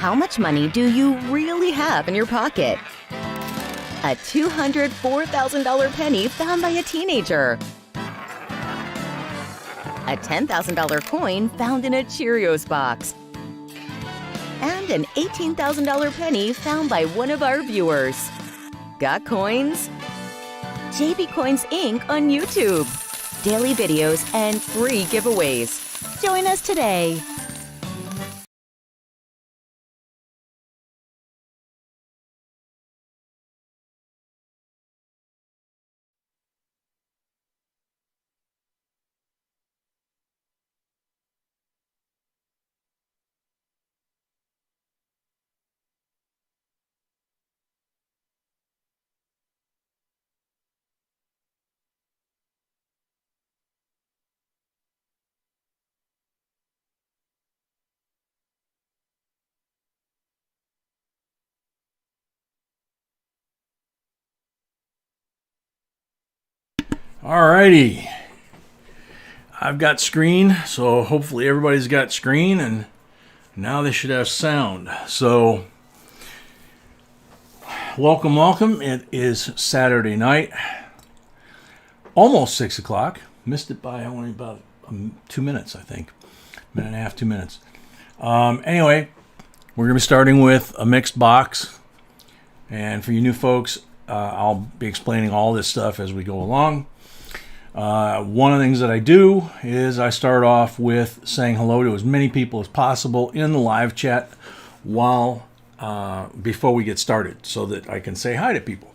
How much money do you really have in your pocket? A $204,000 penny found by a teenager. A $10,000 coin found in a Cheerios box. And an $18,000 penny found by one of our viewers. Got coins? JB Coins Inc. on YouTube. Daily videos and free giveaways. Join us today. Alrighty, I've got screen, so hopefully everybody's got screen, and now they should have sound. So, welcome. It is Saturday night, almost 6 o'clock. Missed it by only about 2 minutes, I think. Minute and a half, 2 minutes. Anyway, we're going to be starting with a mixed box. And for you new folks, I'll be explaining all this stuff as we go along. One of the things that I do is I start off with saying hello to as many people as possible in the live chat before we get started, so that I can say hi to people.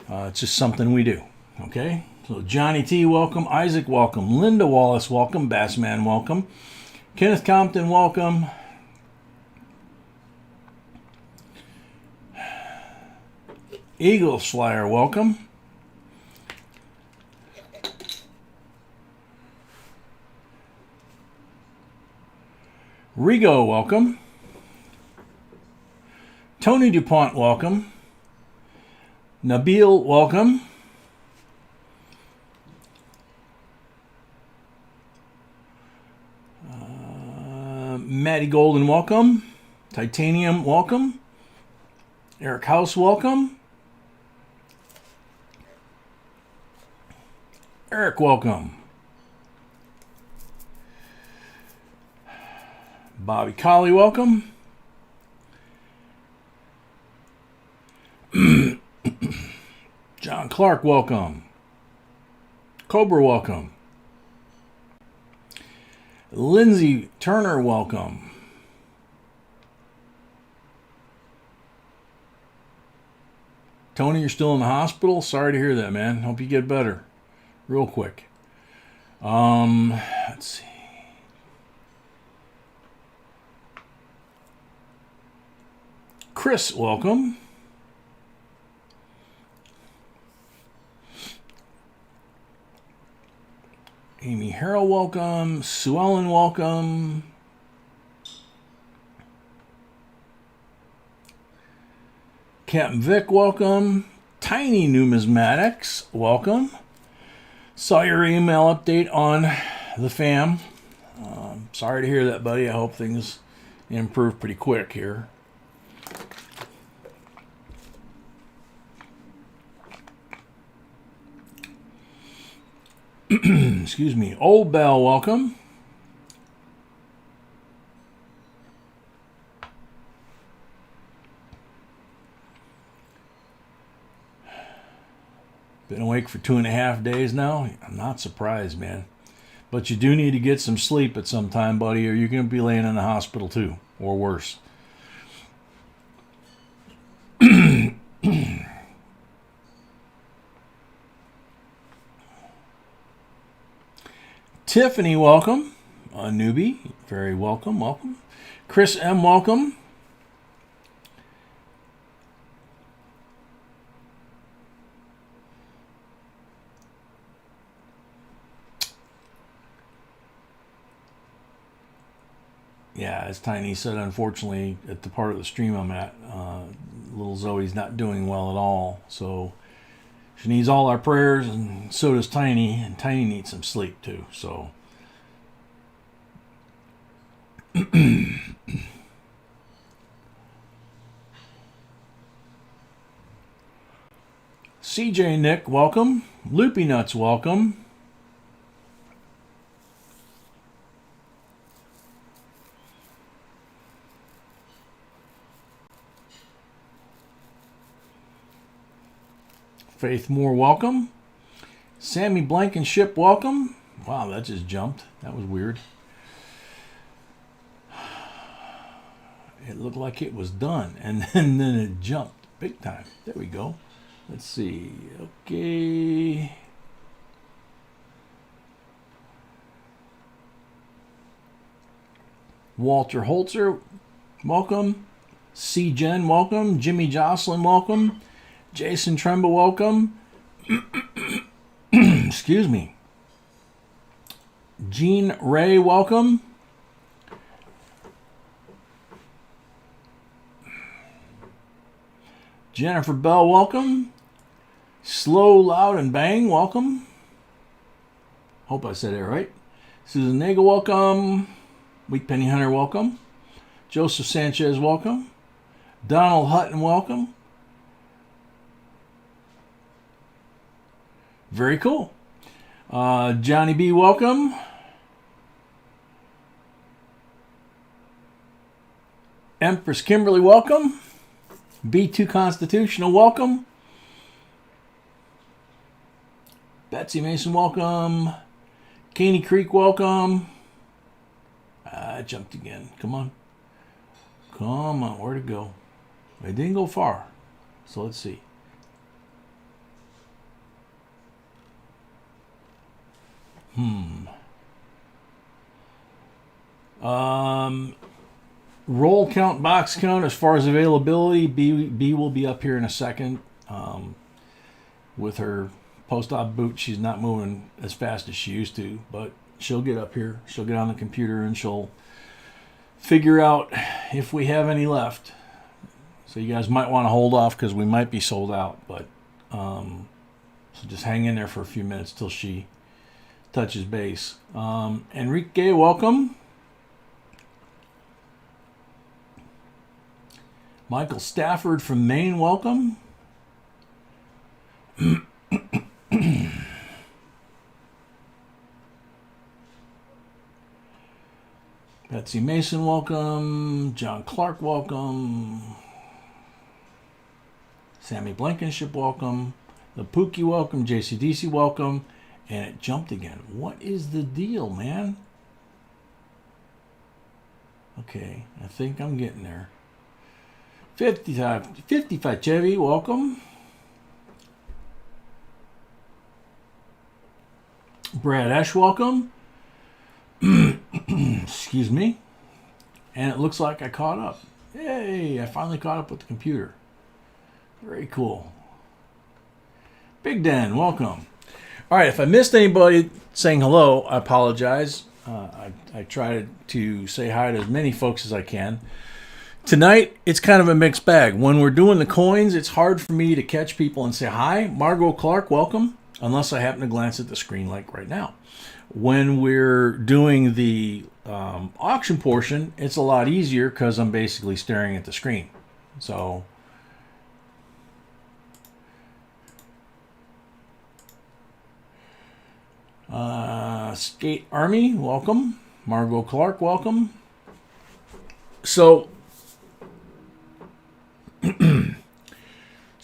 It's just something we do. Okay? So Johnny T, welcome. Isaac, welcome. Linda Wallace, welcome. Bassman, welcome. Kenneth Compton, welcome. Eagle Flyer, welcome. Rigo, welcome. Tony DuPont, welcome. Nabil, welcome. Maddie Golden, welcome. Titanium, welcome. Eric House, welcome. Eric, welcome. Bobby Colley, welcome. John Clark, welcome. Cobra, welcome. Lindsay Turner, welcome. Tony, you're still in the hospital? Sorry to hear that, man. Hope you get better real quick. Let's see. Chris, welcome. Amy Harrell, welcome. Sue Ellen, welcome. Captain Vic, welcome. Tiny Numismatics, welcome. Saw your email update on the fam. Sorry to hear that, buddy. I hope things improve pretty quick here. Excuse me. Old Bell, welcome. Been awake for 2.5 days now. I'm not surprised, man. But you do need to get some sleep at some time, buddy, or you're going to be laying in the hospital too, or worse. Tiffany, welcome. A newbie, very welcome, welcome. Chris M, welcome. Yeah, as Tiny said, unfortunately, at the part of the stream I'm at, little Zoe's not doing well at all. So she needs all our prayers, and so does Tiny, and Tiny needs some sleep too. So CJ Nick, welcome. Loopy Nuts, welcome. Faith Moore, welcome. Sammy Blankenship, welcome. Wow, that just jumped. That was weird. It looked like it was done, and then it jumped big time. There we go. Let's see. Okay. Walter Holzer, welcome. C. Jen, welcome. Jimmy Jocelyn, welcome. Jason Tremble, welcome. Excuse me. Jean Ray, welcome. Jennifer Bell, welcome. Slow, Loud, and Bang, welcome. Hope I said it right. Susan Nagel, welcome. Weak Penny Hunter, welcome. Joseph Sanchez, welcome. Donald Hutton, welcome. Very cool. Johnny B, welcome. Empress Kimberly, welcome. B2 Constitutional, welcome. Betsy Mason, welcome. Caney Creek, welcome. I jumped again. Come on. Come on. Where'd it go? It didn't go far. So let's see. Roll count, box count, as far as availability, B will be up here in a second. With her post-op boot, she's not moving as fast as she used to, but she'll get up here. She'll get on the computer and she'll figure out if we have any left. So you guys might want to hold off because we might be sold out, but so just hang in there for a few minutes till she touches base. Enrique, welcome. Michael Stafford from Maine, welcome. Betsy Mason, welcome. John Clark, welcome. Sammy Blankenship, welcome. The Pookie, welcome. JCDC, welcome. And it jumped again. What is the deal, man? Okay, I think I'm getting there. 55 Chevy, welcome. Brad Esch, welcome. Excuse me. And it looks like I caught up. Yay, I finally caught up with the computer. Very cool. Big Dan, welcome. All right, if I missed anybody saying hello, I apologize. I try to say hi to as many folks as I can. Tonight, it's kind of a mixed bag. When we're doing the coins, it's hard for me to catch people and say, hi, Margot Clark, welcome, unless I happen to glance at the screen like right now. When we're doing the auction portion, it's a lot easier because I'm basically staring at the screen. So, Skate Army, welcome. Margot Clark, welcome. So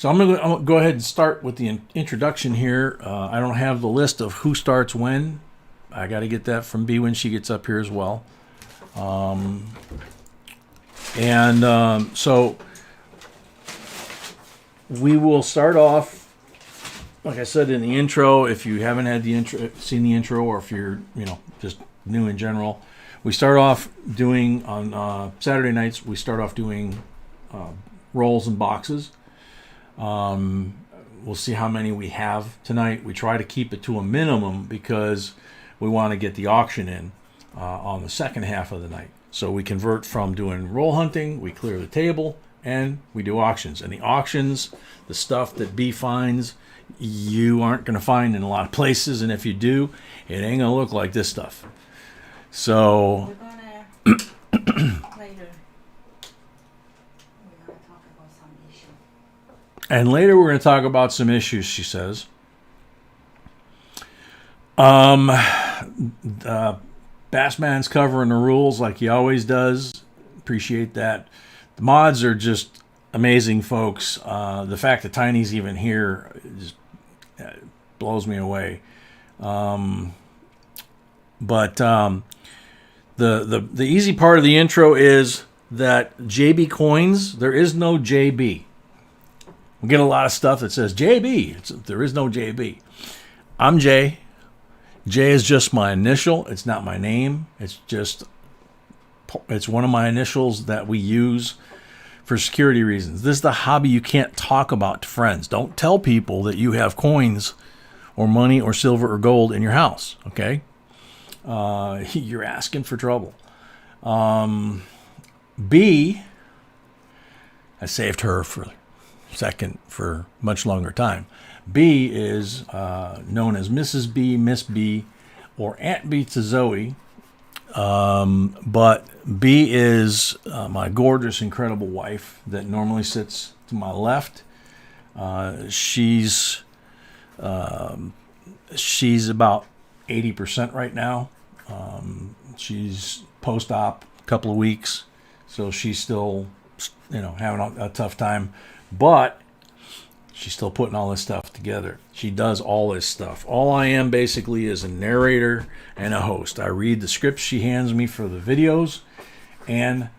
I'm going to go ahead and start with the introduction here. I don't have the list of who starts when. I got to get that from B when she gets up here as well. So we will start off, like I said in the intro. If you haven't had seen the intro, or if you're just new in general, we start off doing on Saturday nights. We start off doing rolls and boxes. We'll see how many we have tonight. We try to keep it to a minimum because we want to get the auction in on the second half of the night. So we convert from doing roll hunting, we clear the table, and we do auctions. And the auctions, the stuff that B finds, you aren't going to find in a lot of places. And if you do, it ain't going to look like this stuff. So We're gonna later. We're gonna talk about some issue. And later we're going to talk about some issues, she says. Bassman's covering the rules like he always does. Appreciate that. The mods are just amazing folks. The fact that Tiny's even here just blows me away. But the easy part of the intro is that JB Coins, there is no JB. We get a lot of stuff that says JB. There is no JB. I'm Jay. J is just my initial. It's not my name. It's one of my initials that we use for security reasons. This is the hobby you can't talk about to friends. Don't tell people that you have coins or money or silver or gold in your house, okay? You're asking for trouble. B, I saved her for a second for much longer time. B is known as Mrs. B, Miss B, or Aunt B to Zoe. But B is my gorgeous, incredible wife that normally sits to my left. She's about 80% right now. She's post-op a couple of weeks, so she's still, having a tough time. But she's still putting all this stuff together. She does all this stuff. All I am basically is a narrator and a host. I read the scripts she hands me for the videos, and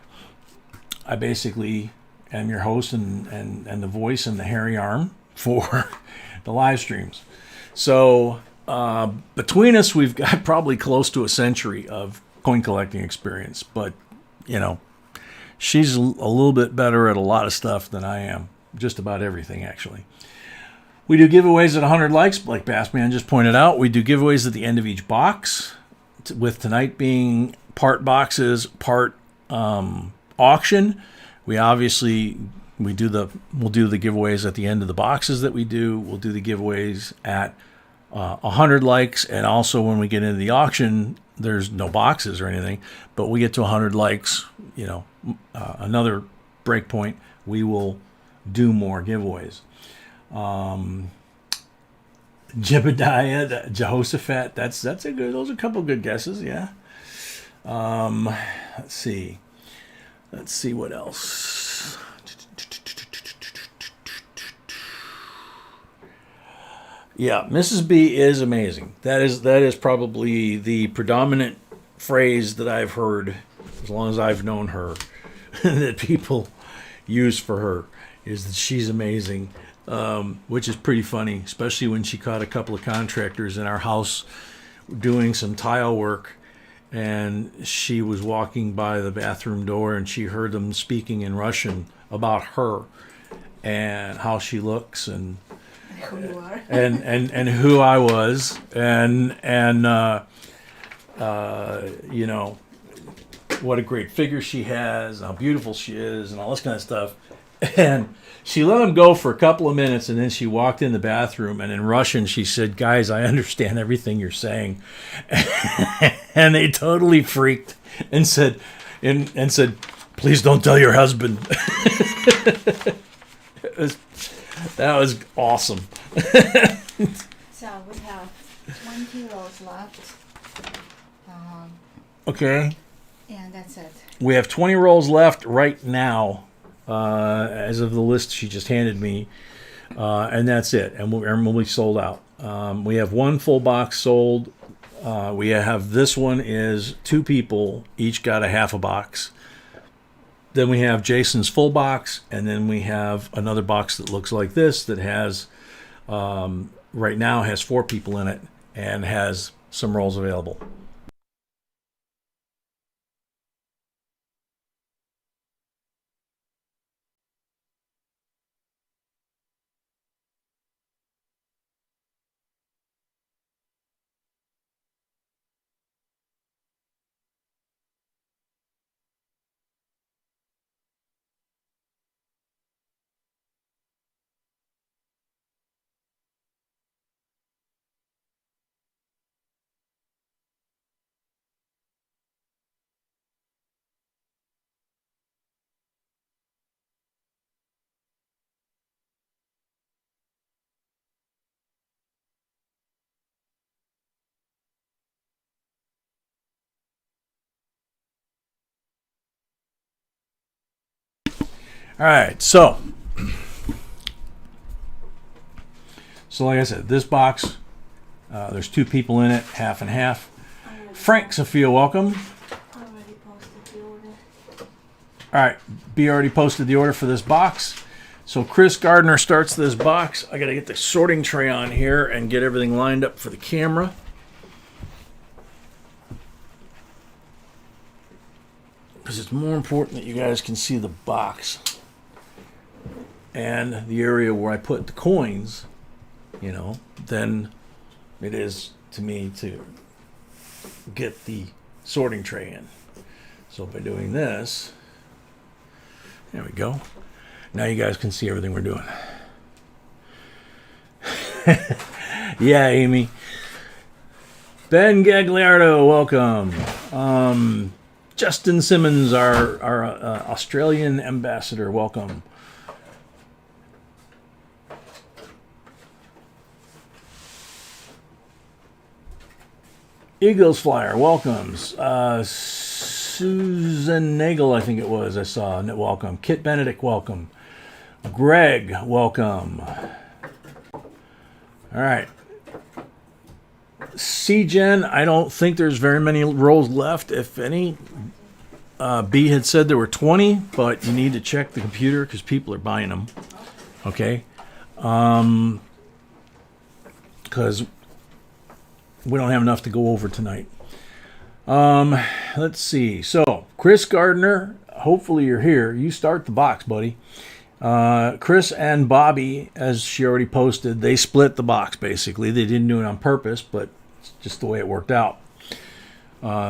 I basically am your host and the voice and the hairy arm for the live streams. So between us, we've got probably close to a century of coin collecting experience. But, she's a little bit better at a lot of stuff than I am. Just about everything, actually. We do giveaways at 100 likes, like Bassman just pointed out. We do giveaways at the end of each box, with tonight being part boxes, part auction. We'll do the giveaways at the end of the boxes that we do. We'll do the giveaways at 100 likes, and also when we get into the auction, there's no boxes or anything, but we get to 100 likes, another break point, we will do more giveaways. Jebediah, Jehoshaphat, those are a couple good guesses, yeah. Let's see what else. Yeah, Mrs. B is amazing. That is probably the predominant phrase that I've heard as long as I've known her that people use for her, is that she's amazing, which is pretty funny, especially when she caught a couple of contractors in our house doing some tile work, and she was walking by the bathroom door and she heard them speaking in Russian about her and how she looks and who you are. and who I was, and what a great figure she has, how beautiful she is, and all this kind of stuff. And she let him go for a couple of minutes, and then she walked in the bathroom, and in Russian she said, "Guys, I understand everything you're saying." And they totally freaked and said, "Please don't tell your husband." That was awesome. So we have 20 rows left. Okay. And that's it. We have 20 rolls left right now, as of the list she just handed me, and that's it. And we'll be sold out. We have one full box sold. We have this one is 2 people each got a half a box. Then we have Jason's full box, and then we have another box that looks like this that has, right now has 4 people in it and has some rolls available. All right, so like I said, this box, there's 2 people in it, half and half. Frank, Sophia, welcome. Already posted the order. All right, B already posted the order for this box. So Chris Gardner starts this box. I got to get the sorting tray on here and get everything lined up for the camera. Because it's more important that you guys can see the box and the area where I put the coins, you know, than it is to me to get the sorting tray in. So by doing this, there we go. Now you guys can see everything we're doing. Yeah, Amy. Ben Gagliardo, welcome. Justin Simmons, our Australian ambassador, welcome. Eagles Flyer, welcomes. Susan Nagel, I think it was, I saw, welcome. Kit Benedict, welcome. Greg, welcome. All right. C-Gen, I don't think there's very many rolls left, if any. B had said there were 20, but you need to check the computer because people are buying them. Okay? Because we don't have enough to go over tonight. Let's see. So, Chris Gardner, hopefully you're here. You start the box, buddy. Chris and Bobby, as she already posted, they split the box, basically. They didn't do it on purpose, but it's just the way it worked out.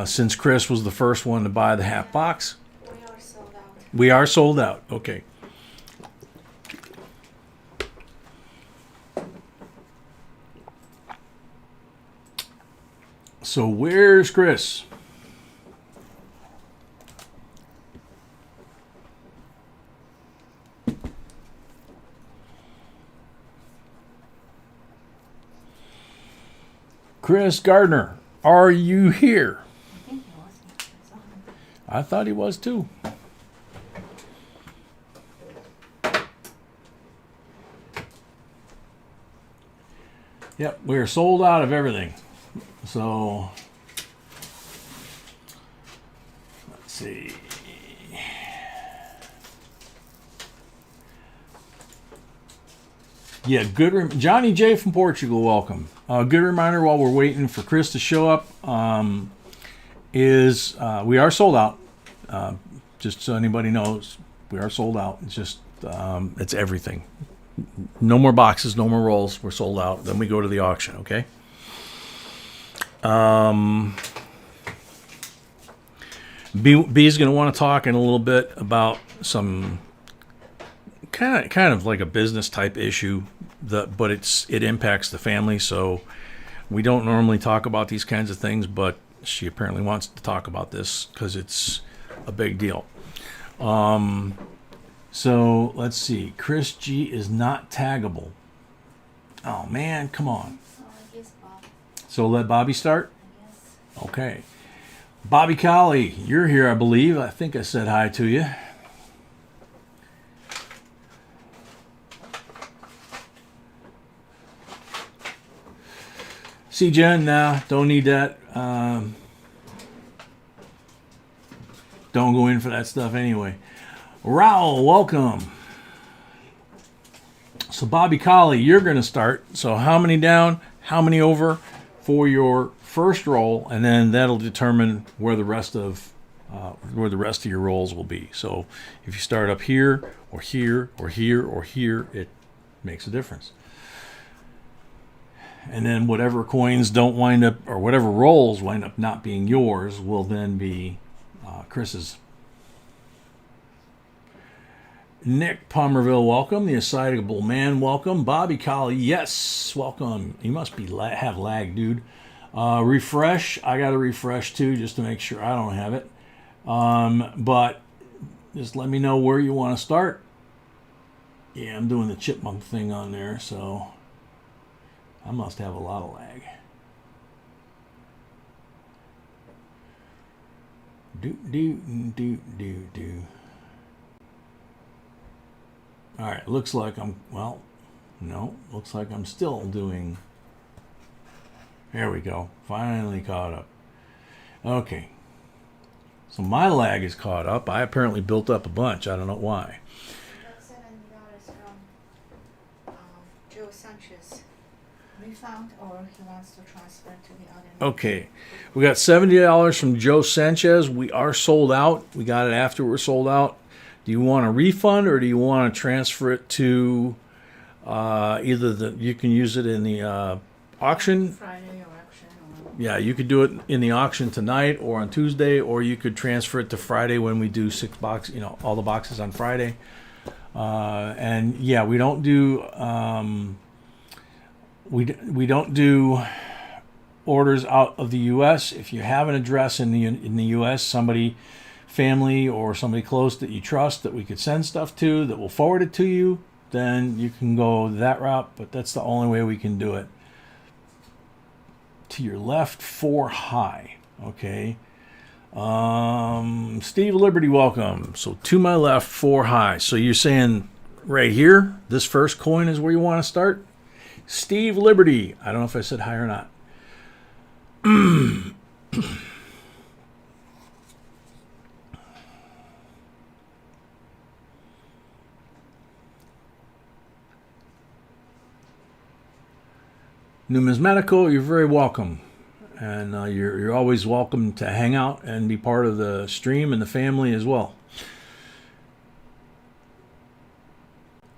Since Chris was the first one to buy the half box. We are sold out. We are sold out. Okay. So where's Chris? Chris Gardner, are you here? I think he was. I thought he was too. Yep, we're sold out of everything. So, let's see. Yeah, Johnny J from Portugal, welcome. Good reminder while we're waiting for Chris to show up is we are sold out. Just so anybody knows, we are sold out. It's just, it's everything. No more boxes, no more rolls. We're sold out. Then we go to the auction, okay? B is going to want to talk in a little bit about some kind of like a business type issue, but it impacts the family. So we don't normally talk about these kinds of things, but she apparently wants to talk about this because it's a big deal. So let's see. Chris G is not taggable. Oh man, come on. I guess Bob. So let Bobby start? I guess. Okay. Bobby Colley, you're here, I believe. I think I said hi to you. See, Jen, nah, don't need that. Don't go in for that stuff anyway. Raul, welcome. So Bobby Colley, you're going to start. So how many down, how many over for your first roll, and then that'll determine where the rest of your rolls will be. So if you start up here or here or here or here, it makes a difference. And then whatever coins don't wind up, or whatever rolls wind up not being yours, will then be Chris's. Nick Palmerville, welcome. The Excitable Man, welcome. Bobby Colley, yes, welcome. You must be have lag, dude. Refresh, I got to refresh too, just to make sure I don't have it. But just let me know where you want to start. Yeah, I'm doing the chipmunk thing on there, so I must have a lot of lag. Do. All right, looks like looks like I'm still doing. There we go. Finally caught up. Okay. So my lag is caught up. I apparently built up a bunch. I don't know why. Got $70 from Joe Sanchez. Refund, or he wants to transfer to the other. Okay. We got $70 from Joe Sanchez. We are sold out. We got it after we're sold out. Do you want a refund, or do you want to transfer it to you can use it in the auction? Friday or auction. Or Yeah, you could do it in the auction tonight or on Tuesday, or you could transfer it to Friday when we do 6 boxes, all the boxes on Friday. And yeah, we don't do we don't do orders out of the U.S. If you have an address in the U.S., family or somebody close that you trust that we could send stuff to that will forward it to you, then you can go that route. But that's the only way we can do it. To your left, 4 high. Okay. Steve Liberty, welcome. So to my left, 4 high. So you're saying right here, this first coin is where you want to start? Steve Liberty. I don't know if I said hi or not. Numismatical, you're very welcome. And you're always welcome to hang out and be part of the stream and the family as well.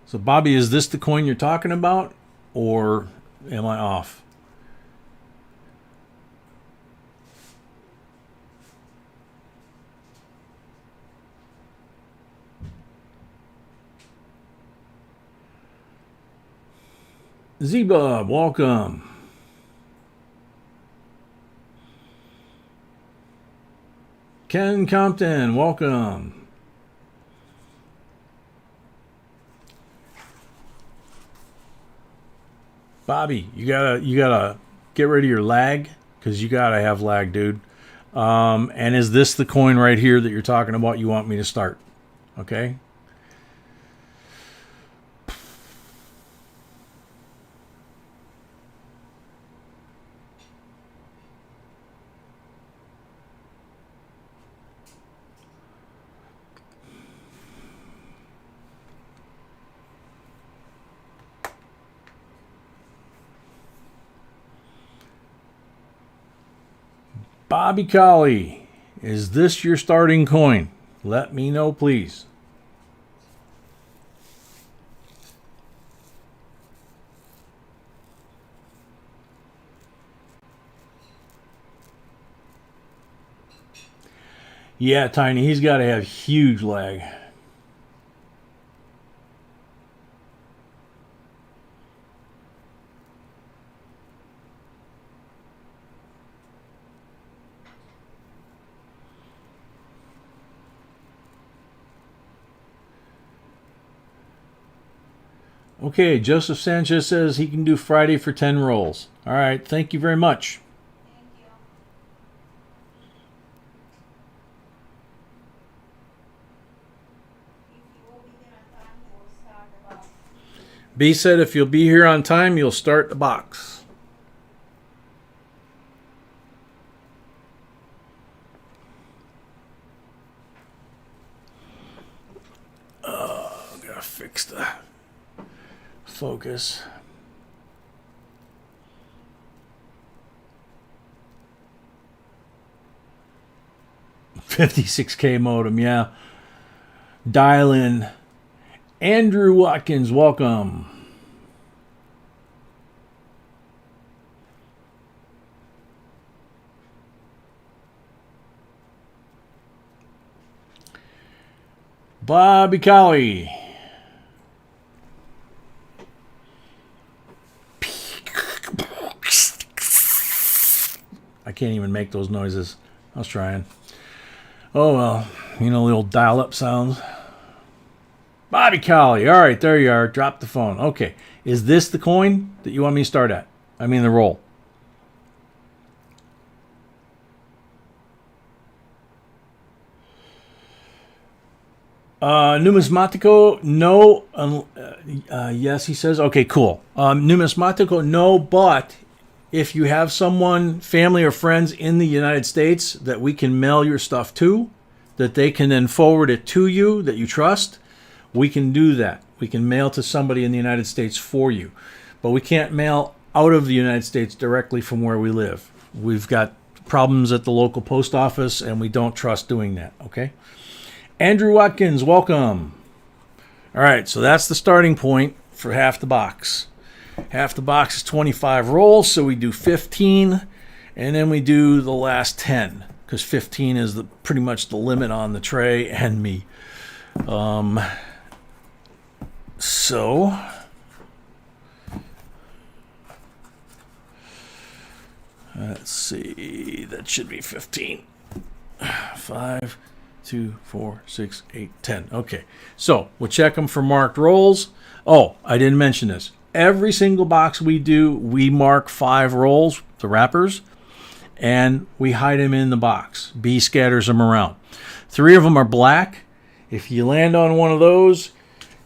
So, Bobby, is this the coin you're talking about, or am I off? Z-Bub, welcome. Ken Compton, welcome. Bobby, you gotta get rid of your lag, because you gotta have lag, dude. And is this the coin right here that you're talking about you want me to start? Okay. Bobby Collie, is this your starting coin? Let me know, please. Yeah, Tiny, he's got to have huge lag. Okay, Joseph Sanchez says he can do Friday for 10 rolls. All right, thank you very much. thank you. If you will be there on time, you will start the box. B said if you'll be here on time, you'll start the box. Gotta fix the focus. $56K modem, yeah. Dial in. Andrew Watkins, welcome. Bobby Collie. I can't even make those noises. I was trying. Oh well, the old dial-up sounds. Bobby Collie. All right, there you are. Drop the phone. Okay. Is this the coin that you want me to start at? I mean the roll. Numismatico, no. Yes, he says. Okay, cool. Numismatico, no, but if you have someone, family or friends in the United States that we can mail your stuff to, that they can then forward it to you, that you trust, we can do that. We can mail to somebody in the United States for you. But we can't mail out of the United States directly from where we live. We've got problems at the local post office, and we don't trust doing that, okay? Andrew Watkins, welcome. All right, so that's the starting point for half the box. Half the box is 25 rolls, so we do 15, and then we do the last 10, because 15 is pretty much the limit on the tray and me. So let's see, that should be 15. 5, 2, 4, 6, 8, 10. Okay, so we'll check them for marked rolls. Oh, I didn't mention this. Every single box we do, we mark 5 rolls, the wrappers, and we hide them in the box. B scatters them around. 3 of them are black. If you land on one of those,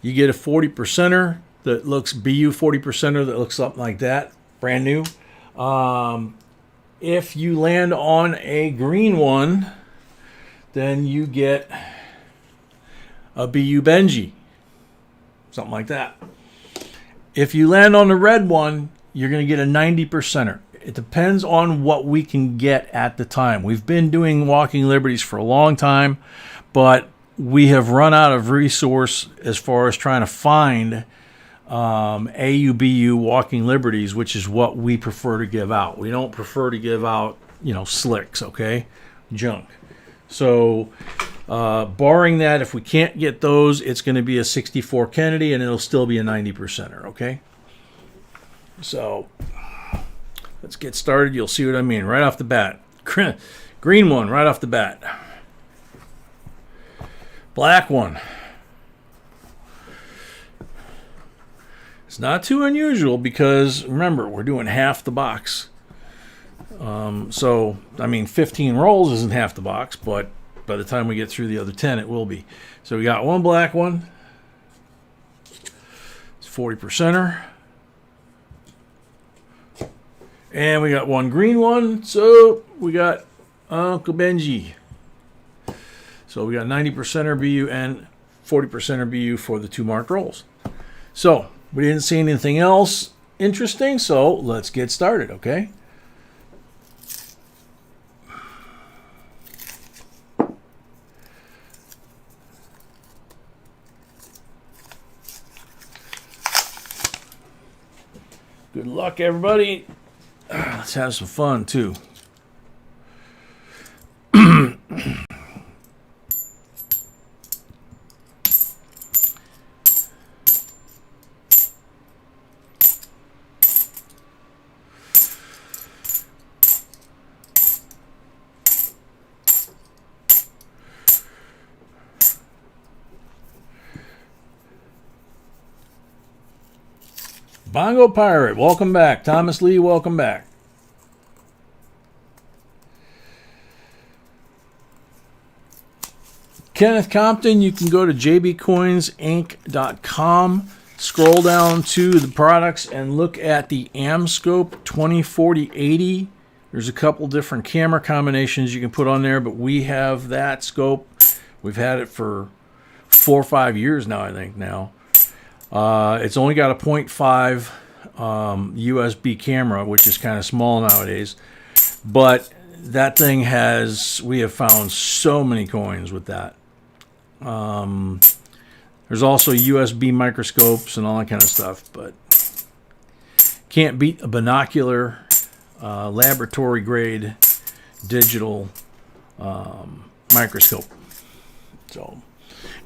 you get a 40%er that looks BU 40%er that looks something like that, brand new. If you land on a green one, then you get a BU Benji, something like that. If you land on the red one, you're going to get a 90%er. It depends on what we can get at the time. We've been doing Walking Liberties for a long time, but we have run out of resource as far as trying to find AUBU Walking Liberties, which is what we prefer to give out. We don't prefer to give out, slicks, okay? Junk. So, barring that, if we can't get those, it's going to be a 64 Kennedy, and it'll still be a 90%er, okay? So, let's get started. You'll see what I mean right off the bat. Green one right off the bat. Black one. It's not too unusual because, remember, we're doing half the box. 15 rolls isn't half the box, but by the time we get through the other 10, it will be. So we got one black one. It's 40%er. And we got one green one. So we got Uncle Benji. So we got 90%er BU and 40%er BU for the 2 marked rolls. So we didn't see anything else interesting, so let's get started, okay? Good luck, everybody. Let's have some fun, too. Bongo Pirate, welcome back. Thomas Lee, welcome back. Kenneth Compton, you can go to JBCOINSINC.com, scroll down to the products, and look at the AmScope 2040-80. There's a couple different camera combinations you can put on there, but we have that scope. We've had it for 4 or 5 years now, I think, now. It's only got a 0.5 USB camera, which is kind of small nowadays. But that thing we have found so many coins with that. There's also USB microscopes and all that kind of stuff, but can't beat a binocular, laboratory grade digital microscope. So.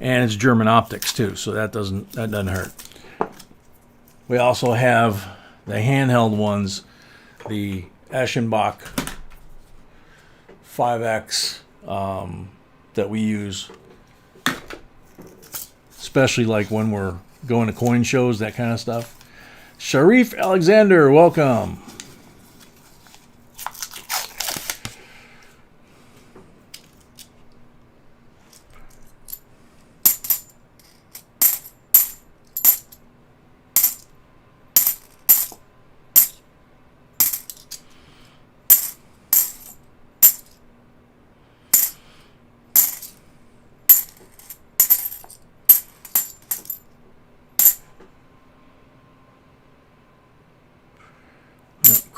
And it's German optics too, so that doesn't hurt. We also have the handheld ones, the Eschenbach 5X that we use, especially like when we're going to coin shows, that kind of stuff. Sharif Alexander, welcome.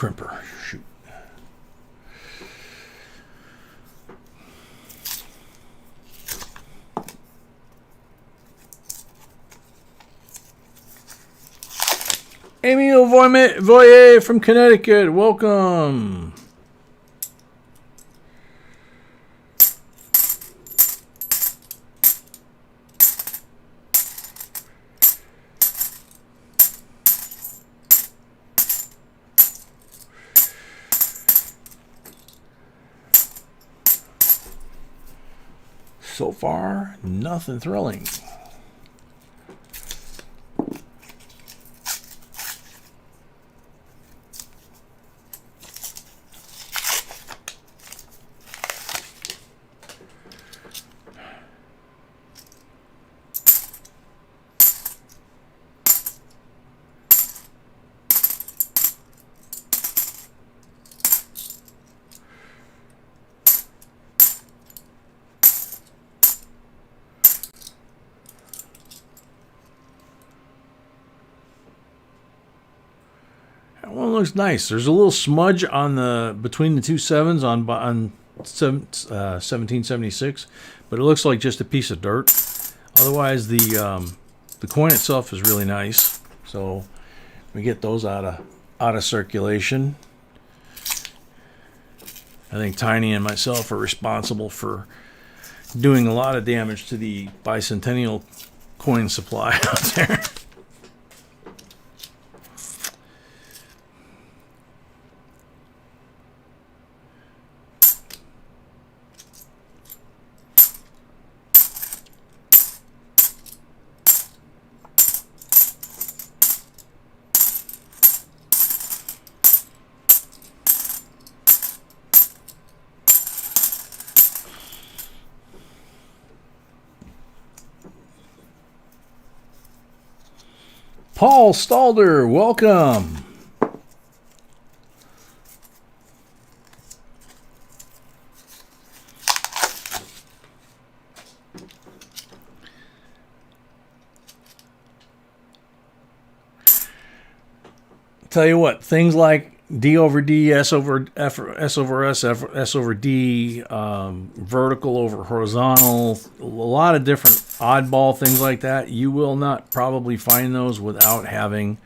crimper. Shoot. Amy Voyer from Connecticut, welcome. So far, nothing thrilling. That one looks nice. There's a little smudge on the between the two sevens on 1776, but it looks like just a piece of dirt. Otherwise, the coin itself is really nice. So we get those out of circulation. I think Tiny and myself are responsible for doing a lot of damage to the bicentennial coin supply out there. Paul Stalder, welcome. Tell you what, things like D over D, S over F, S over S, S over D, vertical over horizontal, a lot of different oddball things like that. You will not probably find those without having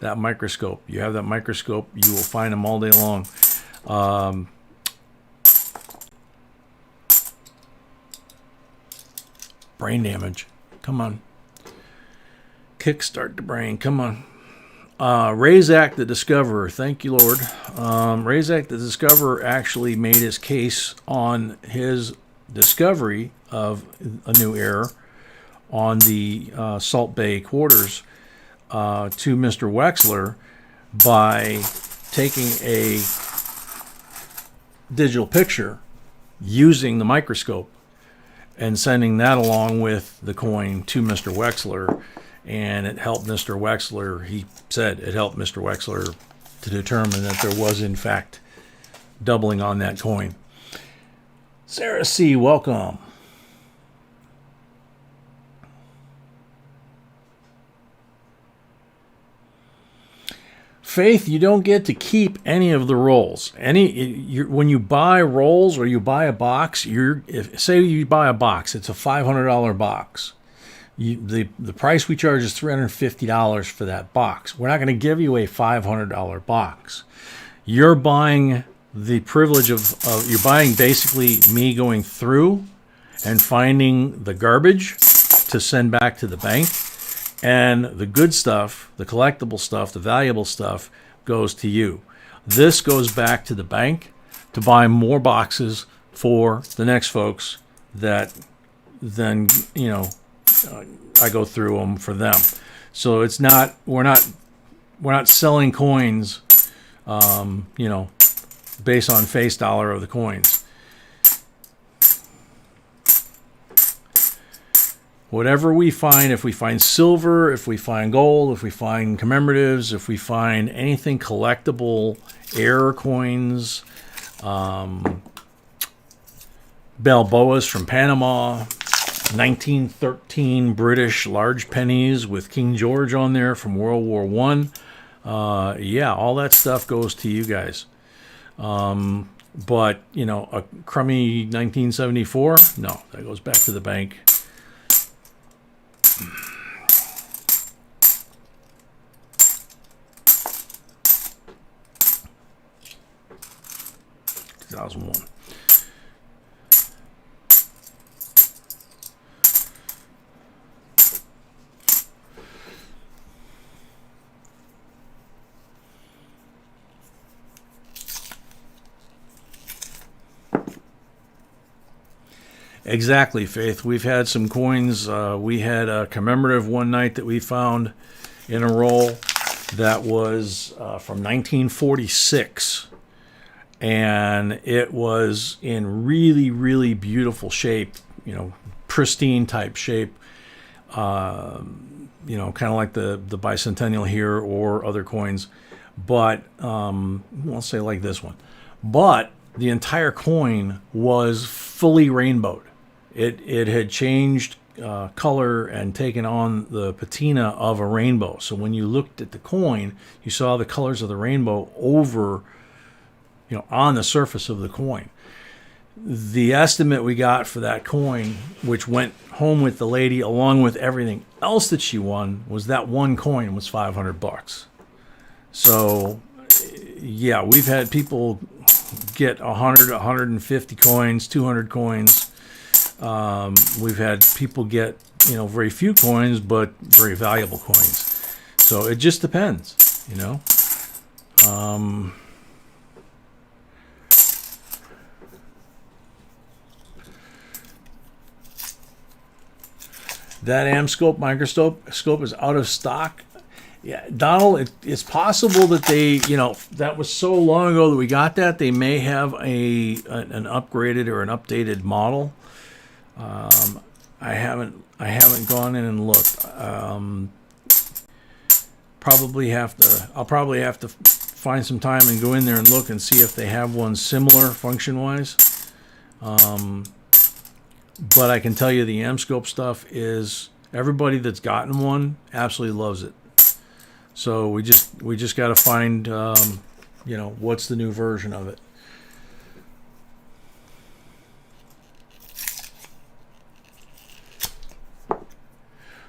that microscope. You have that microscope, you will find them all day long. Brain damage. Come on. Kickstart the brain. Come on. Razak the Discoverer, thank you, Lord. Razak the Discoverer actually made his case on his discovery of a new error on the Salt Bay quarters to Mr. Wexler by taking a digital picture using the microscope and sending that along with the coin to Mr. Wexler. And it helped Mr. Wexler, he said it helped Mr. Wexler to determine that there was, in fact, doubling on that coin. Sarah C., welcome. Faith, you don't get to keep any of the rolls. When you buy rolls or you buy a box, say you buy a box, it's a $500 box. The price we charge is $350 for that box. We're not going to give you a $500 box. You're buying the privilege of you're buying basically me going through and finding the garbage to send back to the bank, and the good stuff, the collectible stuff, the valuable stuff goes to you. This goes back to the bank to buy more boxes for the next folks that then, I go through them for them. So it's not, we're not selling coins, based on face dollar of the coins. Whatever we find, if we find silver, if we find gold, if we find commemoratives, if we find anything collectible, error coins, Balboas from Panama, 1913 British large pennies with King George on there from World War I. Yeah, all that stuff goes to you guys. But, you know, a crummy 1974, no, that goes back to the bank. $2001. Exactly, Faith. We've had some coins. We had a commemorative one night that we found in a roll that was from 1946. And it was in really, really beautiful shape, you know, pristine type shape. You know, kind of like the bicentennial here or other coins. But I'll say like this one. But the entire coin was fully rainbowed. It had changed color and taken on the patina of a rainbow. So when you looked at the coin, you saw the colors of the rainbow over, you know, on the surface of the coin. The estimate we got for that coin, which went home with the lady along with everything else that she won, was that one coin was $500. So, yeah, we've had people get 100, 150 coins, 200 coins. We've had people get, you know, very few coins, but very valuable coins. So it just depends, you know. That AmScope microscope is out of stock. Yeah, Donald, it's possible that they, you know, that was so long ago that we got that. They may have an upgraded or an updated model. I haven't gone in and looked. I'll probably have to find some time and go in there and look and see if they have one similar function-wise. But I can tell you the AmScope stuff is, everybody that's gotten one absolutely loves it. So we just got to find, you know, what's the new version of it.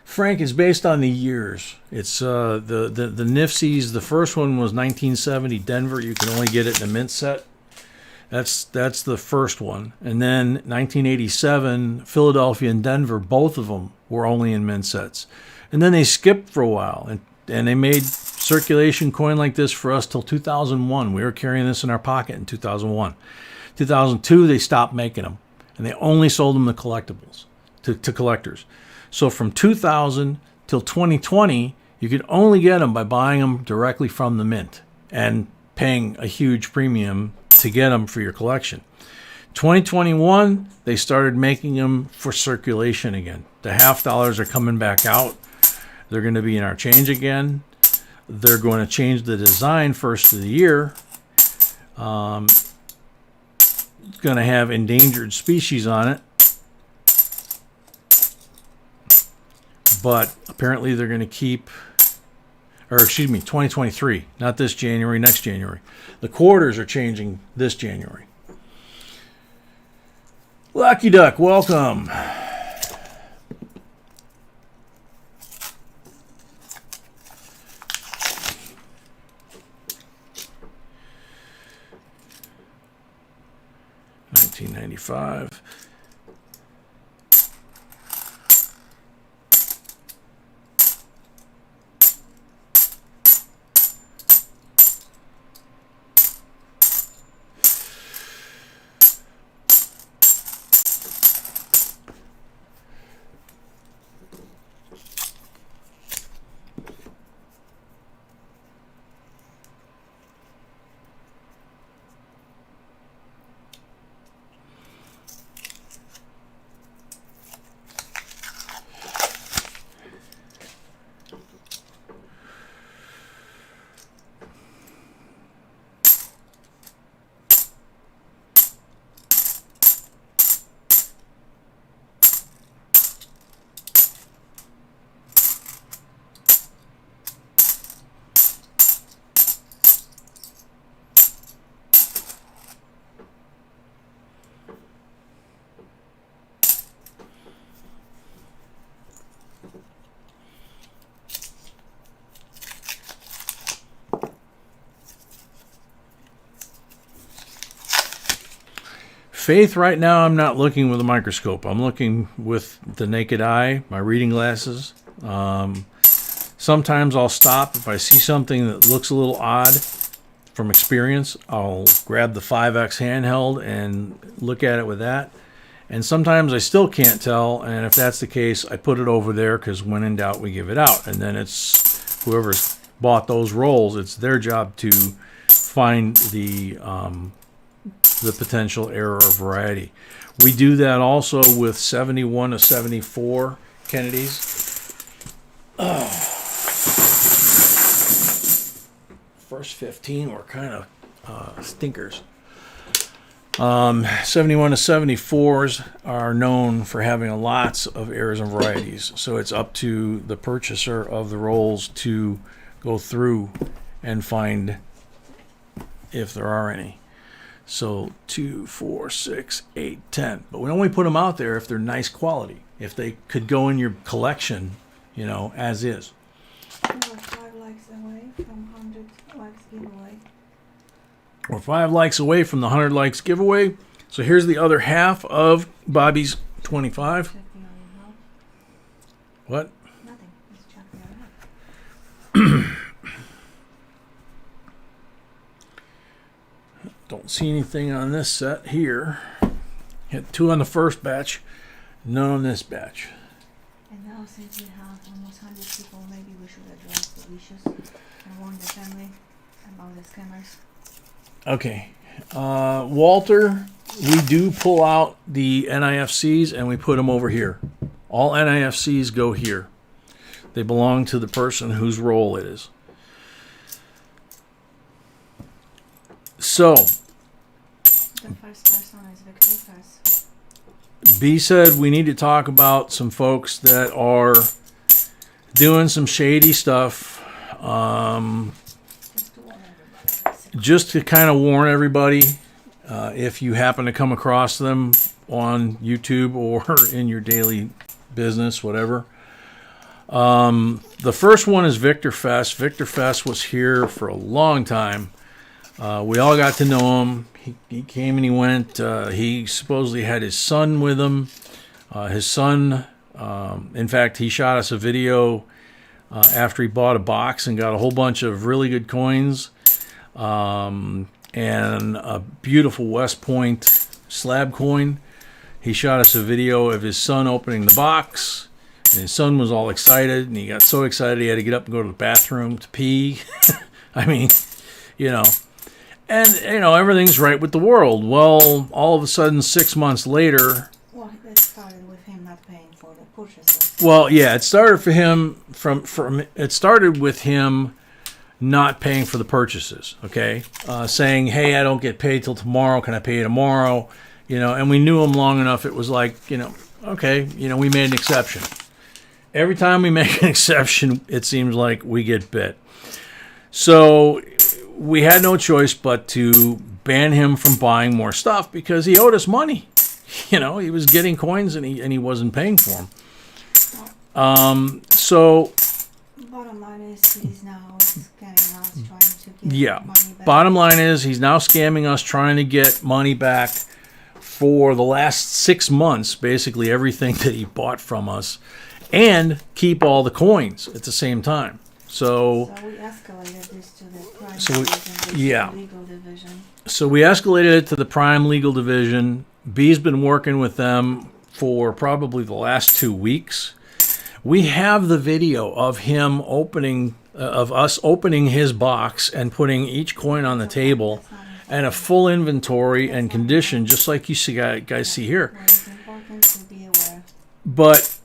Frank, is based on the years. It's the Nifsies. The first one was 1970 Denver. You can only get it in a mint set. That's the first one. And then 1987 Philadelphia and Denver. Both of them were only in mint sets. And then they skipped for a while, and they made circulation coin like this for us till 2001. We were carrying this in our pocket in 2001. 2002 they stopped making them, and they only sold them to collectibles, to collectors. So from 2000 till 2020, you could only get them by buying them directly from the mint and paying a huge premium to get them for your collection. 2021, they started making them for circulation again. The half dollars are coming back out. They're going to be in our change again. They're going to change the design first of the year. It's going to have endangered species on it. But apparently they're going to keep, or excuse me, 2023, not this January, next January. The quarters are changing this January. Lucky Duck, welcome. $19.95. Faith, right now, I'm not looking with a microscope. I'm looking with the naked eye, my reading glasses. Sometimes I'll stop if I see something that looks a little odd from experience. I'll grab the 5X handheld and look at it with that. And sometimes I still can't tell, and if that's the case, I put it over there because when in doubt, we give it out. And then it's whoever's bought those rolls, it's their job to find the potential error or variety. We do that also with 71 to 74 Kennedys. First 15 were kind of stinkers. 71 to 74s are known for having lots of errors and varieties. So it's up to the purchaser of the rolls to go through and find if there are any. So 2, 4, 6, 8, 10. But we only put them out there if they're nice quality. If they could go in your collection, you know, as is. We were 5 likes away from 100 likes giveaway. We're 5 likes away from the 100 likes giveaway. So here's the other half of Bobby's 25. Check the other half. What? Nothing. Let's check the other half. Don't see anything on this set here. Hit 2 on the first batch, none on this batch. And now since we have almost 100 people, maybe we should address the issues and warn the family about the scammers. Okay. Walter, we do pull out the NIFCs and we put them over here. All NIFCs go here. They belong to the person whose roll it is. So, the first person is Victor first. B said we need to talk about some folks that are doing some shady stuff. Just to kind of warn everybody, if you happen to come across them on YouTube or in your daily business, whatever. The first one is Victor Fest. Victor Fest was here for a long time. We all got to know him. He came and he went. He supposedly had his son with him. His son, in fact, he shot us a video after he bought a box and got a whole bunch of really good coins and a beautiful West Point slab coin. He shot us a video of his son opening the box. And his son was all excited, and he got so excited he had to get up and go to the bathroom to pee. I mean, you know. And, you know, everything's right with the world. Well, all of a sudden, 6 months later... Well, it started with him not paying for the purchases. Well, yeah, it started for him it started with him not paying for the purchases, okay? Saying, hey, I don't get paid till tomorrow. Can I pay you tomorrow? You know, and we knew him long enough. It was like, you know, okay, you know, we made an exception. Every time we make an exception, it seems like we get bit. So we had no choice but to ban him from buying more stuff because he owed us money. You know, he was getting coins and he wasn't paying for them. So Bottom line is he's now scamming us, trying to get money back. Bottom line is he's now scamming us, trying to get money back for the last 6 months, basically everything that he bought from us, and keep all the coins at the same time. So we escalated this to the crime legal division. So we escalated it to the Prime Legal Division. B's been working with them for probably the last 2 weeks. We have the video of him opening, of us opening his box and putting each coin on the table, and a full inventory and condition, just like you see guys see here. Well, it's important to be aware. But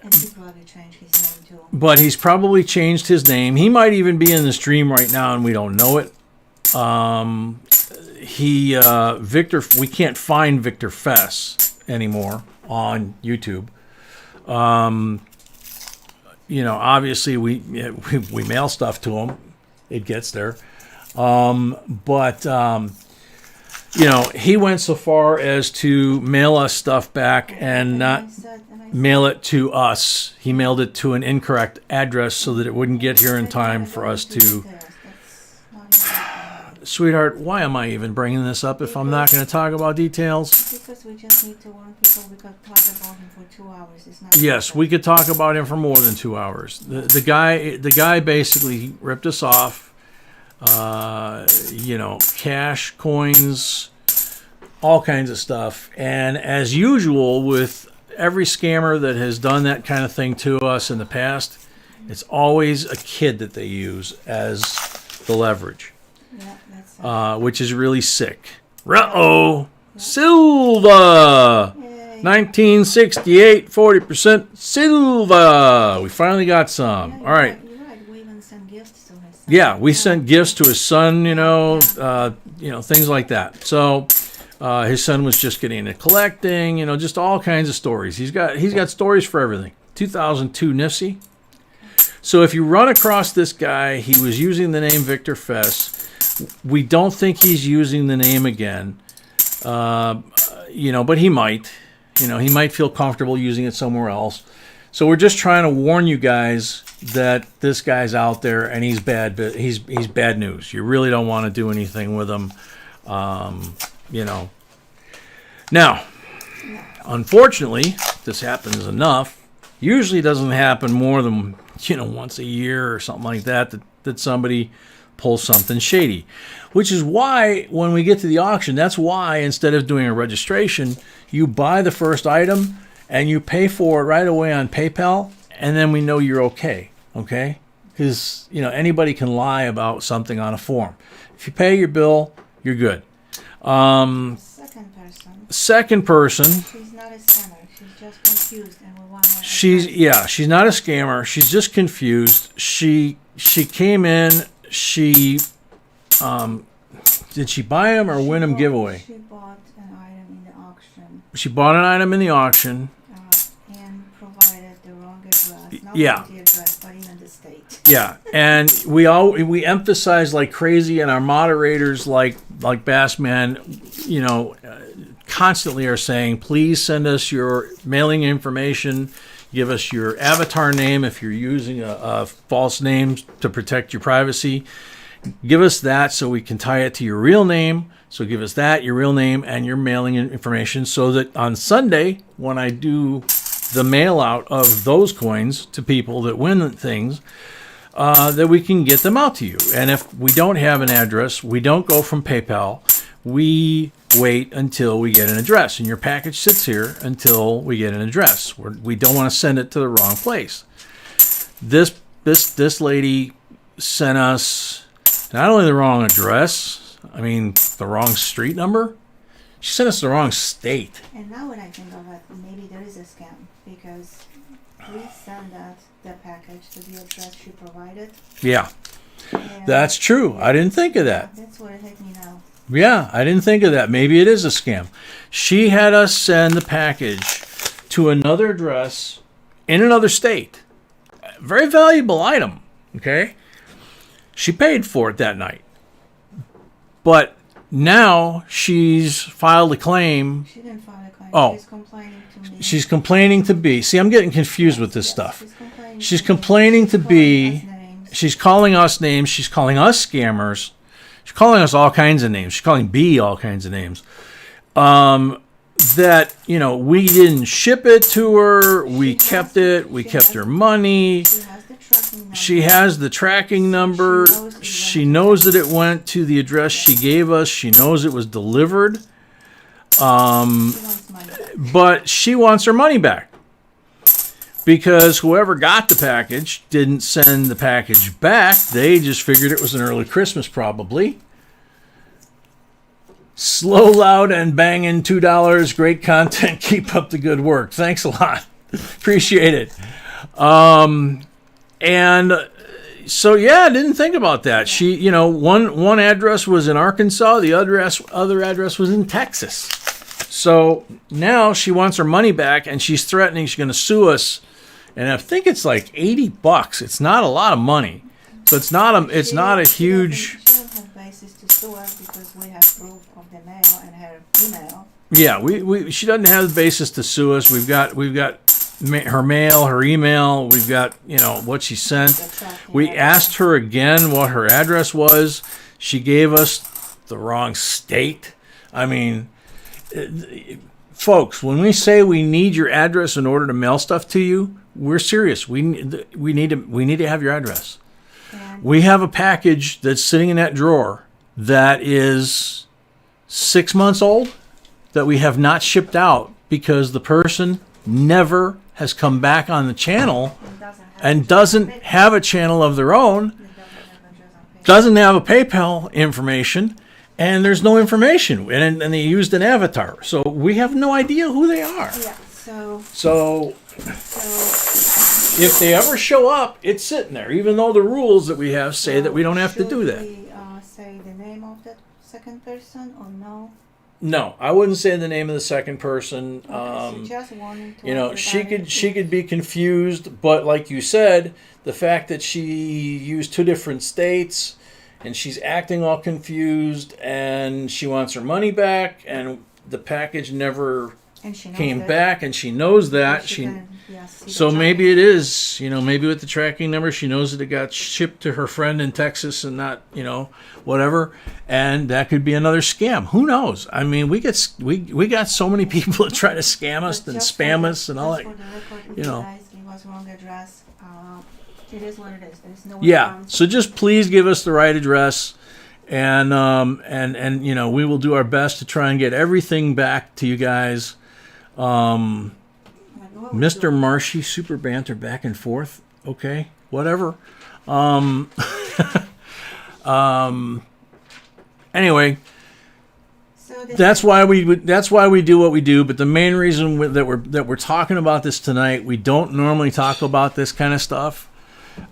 And he probably changed his name too. But he's probably changed his name. He might even be in the stream right now and we don't know it. Victor, we can't find Victor Fess anymore on YouTube. You know, obviously we mail stuff to him. It gets there. But you know, he went so far as to mail us stuff back and not mail it to us. He mailed it to an incorrect address so that it wouldn't get here in time for us to... Sweetheart, why am I even bringing this up if I'm not going to talk about details? Because we just need to warn people. We could talk about him for 2 hours. It's not. Yes, we could talk about him for more than 2 hours. The guy basically ripped us off. You know, cash, coins, all kinds of stuff. And as usual with every scammer that has done that kind of thing to us in the past, it's always a kid that they use as the leverage. Yeah, that's which is really sick. Uh-oh. Silva! Yay. 1968, 40% Silva! We finally got some. All right. You're right. We even sent gifts to his son. Yeah, we sent gifts to his son, you know, things like that. So his son was just getting into collecting, you know, just all kinds of stories. He's got stories for everything. 2002 Nifsy. So if you run across this guy, he was using the name Victor Fess. We don't think he's using the name again, you know, but he might. You know, he might feel comfortable using it somewhere else. So we're just trying to warn you guys that this guy's out there and he's bad. He's bad news. You really don't want to do anything with him, you know. Now, unfortunately, this happens enough. Usually doesn't happen more than, you know, once a year or something like that somebody pulls something shady. Which is why when we get to the auction, that's why instead of doing a registration, you buy the first item and you pay for it right away on PayPal, and then we know you're okay. Okay? Because, you know, anybody can lie about something on a form. If you pay your bill, you're good. Second person. She's not a scammer. She's just confused, and we want to. She's not a scammer. She's just confused. She came in. Did she buy them or win them giveaway? She bought an item in the auction. She bought an item in the auction. And provided the wrong address. Not Yeah. the address, but even the state. Yeah, and we emphasize like crazy, and our moderators like Bassman, you know, constantly are saying, please send us your mailing information. Give us your avatar name if you're using a false name to protect your privacy. Give us that so we can tie it to your real name. So give us that, your real name, and your mailing information so that on Sunday, when I do the mail out of those coins to people that win things, that we can get them out to you. And if we don't have an address, we don't go from PayPal. We wait until we get an address. And your package sits here until we get an address. We don't want to send it to the wrong place. This lady sent us not only the wrong address, I mean, the wrong street number. She sent us the wrong state. And now when I think of it, maybe there is a scam because we send out the package to the address she provided. Yeah, And that's true. I didn't think of that. That's what it hit me now. Yeah, I didn't think of that. Maybe it is a scam. She had us send the package to another address in another state. Very valuable item, okay? She paid for it that night. But now she's filed a claim. She didn't file a claim. Oh. She's complaining to me. She's complaining to be. See, I'm getting confused with this stuff. She's complaining complaining to be. She's calling us names. She's calling us scammers. She's calling us all kinds of names. She's calling B all kinds of names. That, you know, we didn't ship it to her. We kept it. We kept her money. She has the tracking number. She has the tracking number. She knows that it went to the address she gave us. She knows it was delivered. She wants money. But she wants her money back. Because whoever got the package didn't send the package back. They just figured it was an early Christmas, probably. Slow, loud, and banging, $2. Great content. Keep up the good work. Thanks a lot. Appreciate it. And so, yeah, I didn't think about that. She, you know, one address was in Arkansas. The other address was in Texas. So now she wants her money back, and she's threatening she's going to sue us. And I think it's like $80. It's not a lot of money. So it's not a huge. She doesn't have basis to sue us because we have proof of the mail and her email. Yeah, she doesn't have the basis to sue us. We've got her mail, her email. We've got, you know, what she sent. We asked her again what her address was. She gave us the wrong state. I mean, folks, when we say we need your address in order to mail stuff to you, we're serious. We need to have your address. And We have a package that's sitting in that drawer that is 6 months old that we have not shipped out because the person never has come back on the channel it doesn't have and doesn't have a channel of their own, it doesn't have address on page. doesn't have a PayPal information, and there's no information. And they used an avatar. So we have no idea who they are. Yeah. So So so if they ever show up, it's sitting there, even though the rules that we have say that we don't have to do that. Should we say the name of that second person or no? No, I wouldn't say the name of the second person. Okay, so just warning to You know, she everybody. could be confused, but like you said, the fact that she used 2 different states and she's acting all confused and she wants her money back and the package never And she knows came that. back and she knows that. She can, yeah, see the So tracking. maybe it is, maybe with the tracking number, she knows that it got shipped to her friend in Texas and not, whatever. And that could be another scam. Who knows? I mean, we got so many people that try to scam us But and just spam for us and all just that. for the record, if you know. guys give us wrong address, it is what it is. There's no Yeah. response. So just please give us the right address, and we will do our best to try and get everything back to you guys. Like, what we Mr. do- Marshy, super banter back and forth. Okay, whatever. Anyway, So this that's why we do what we do. But the main reason that we're talking about this tonight, we don't normally talk about this kind of stuff.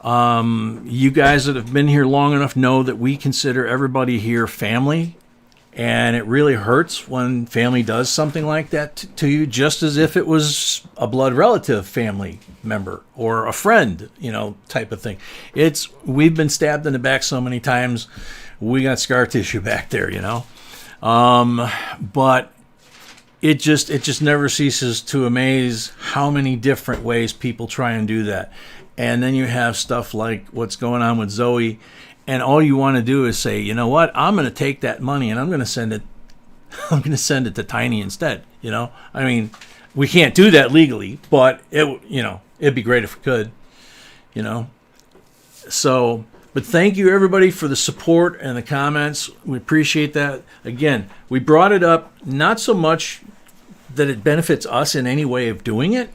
You guys that have been here long enough know that we consider everybody here family. And it really hurts when family does something like that to you, just as if it was a blood relative family member or a friend, type of thing. We've been stabbed in the back so many times, we got scar tissue back there, But it just never ceases to amaze how many different ways people try and do that. And then you have stuff like what's going on with Zoe. And all you want to do is say, you know what? I'm going to take that money and I'm going to send it. I'm going to send it to Tiny instead. I mean, we can't do that legally, but it'd be great if we could. So, but thank you everybody for the support and the comments. We appreciate that. Again, we brought it up not so much that it benefits us in any way of doing it.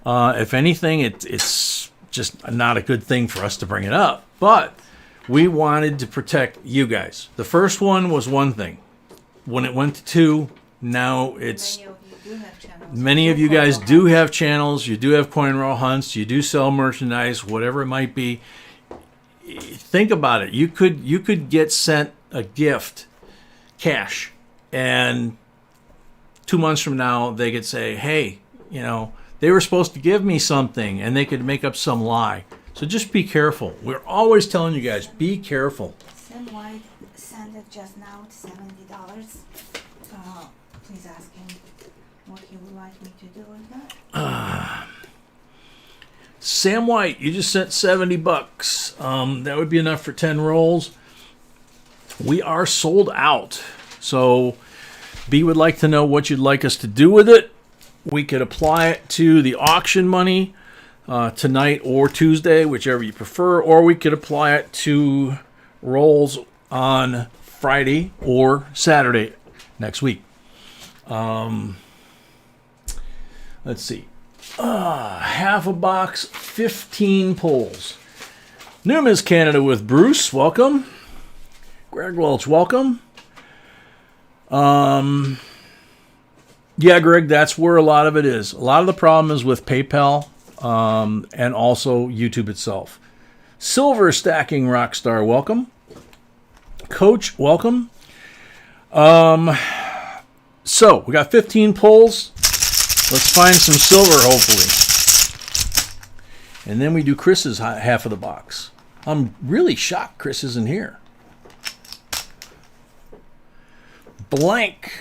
If anything, it's just not a good thing for us to bring it up, but we wanted to protect you guys. The first one was one thing. When it went to 2, now it's... Many of you do have channels. Many of you guys do have channels. You do have coin roll hunts. You do sell merchandise, whatever it might be. Think about it. You could get sent a gift, cash, and 2 months from now they could say, hey, they were supposed to give me something, and they could make up some lie. So just be careful. We're always telling you guys, be careful. Sam White sent it just now at $70. Please ask him what he would like me to do with that. Sam White, you just sent $70. That would be enough for 10 rolls. We are sold out. So B would like to know what you'd like us to do with it. We could apply it to the auction money tonight or Tuesday, whichever you prefer, or we could apply it to rolls on Friday or Saturday next week. Let's see. Half a box, 15 pulls. New Miss Canada with Bruce, welcome. Greg Welch, welcome. Yeah, Greg, that's where a lot of it is. A lot of the problem is with PayPal and also YouTube itself. Silver Stacking Rockstar, welcome. Coach, welcome. So, we got 15 pulls. Let's find some silver, hopefully. And then we do Chris's half of the box. I'm really shocked Chris isn't here. Blank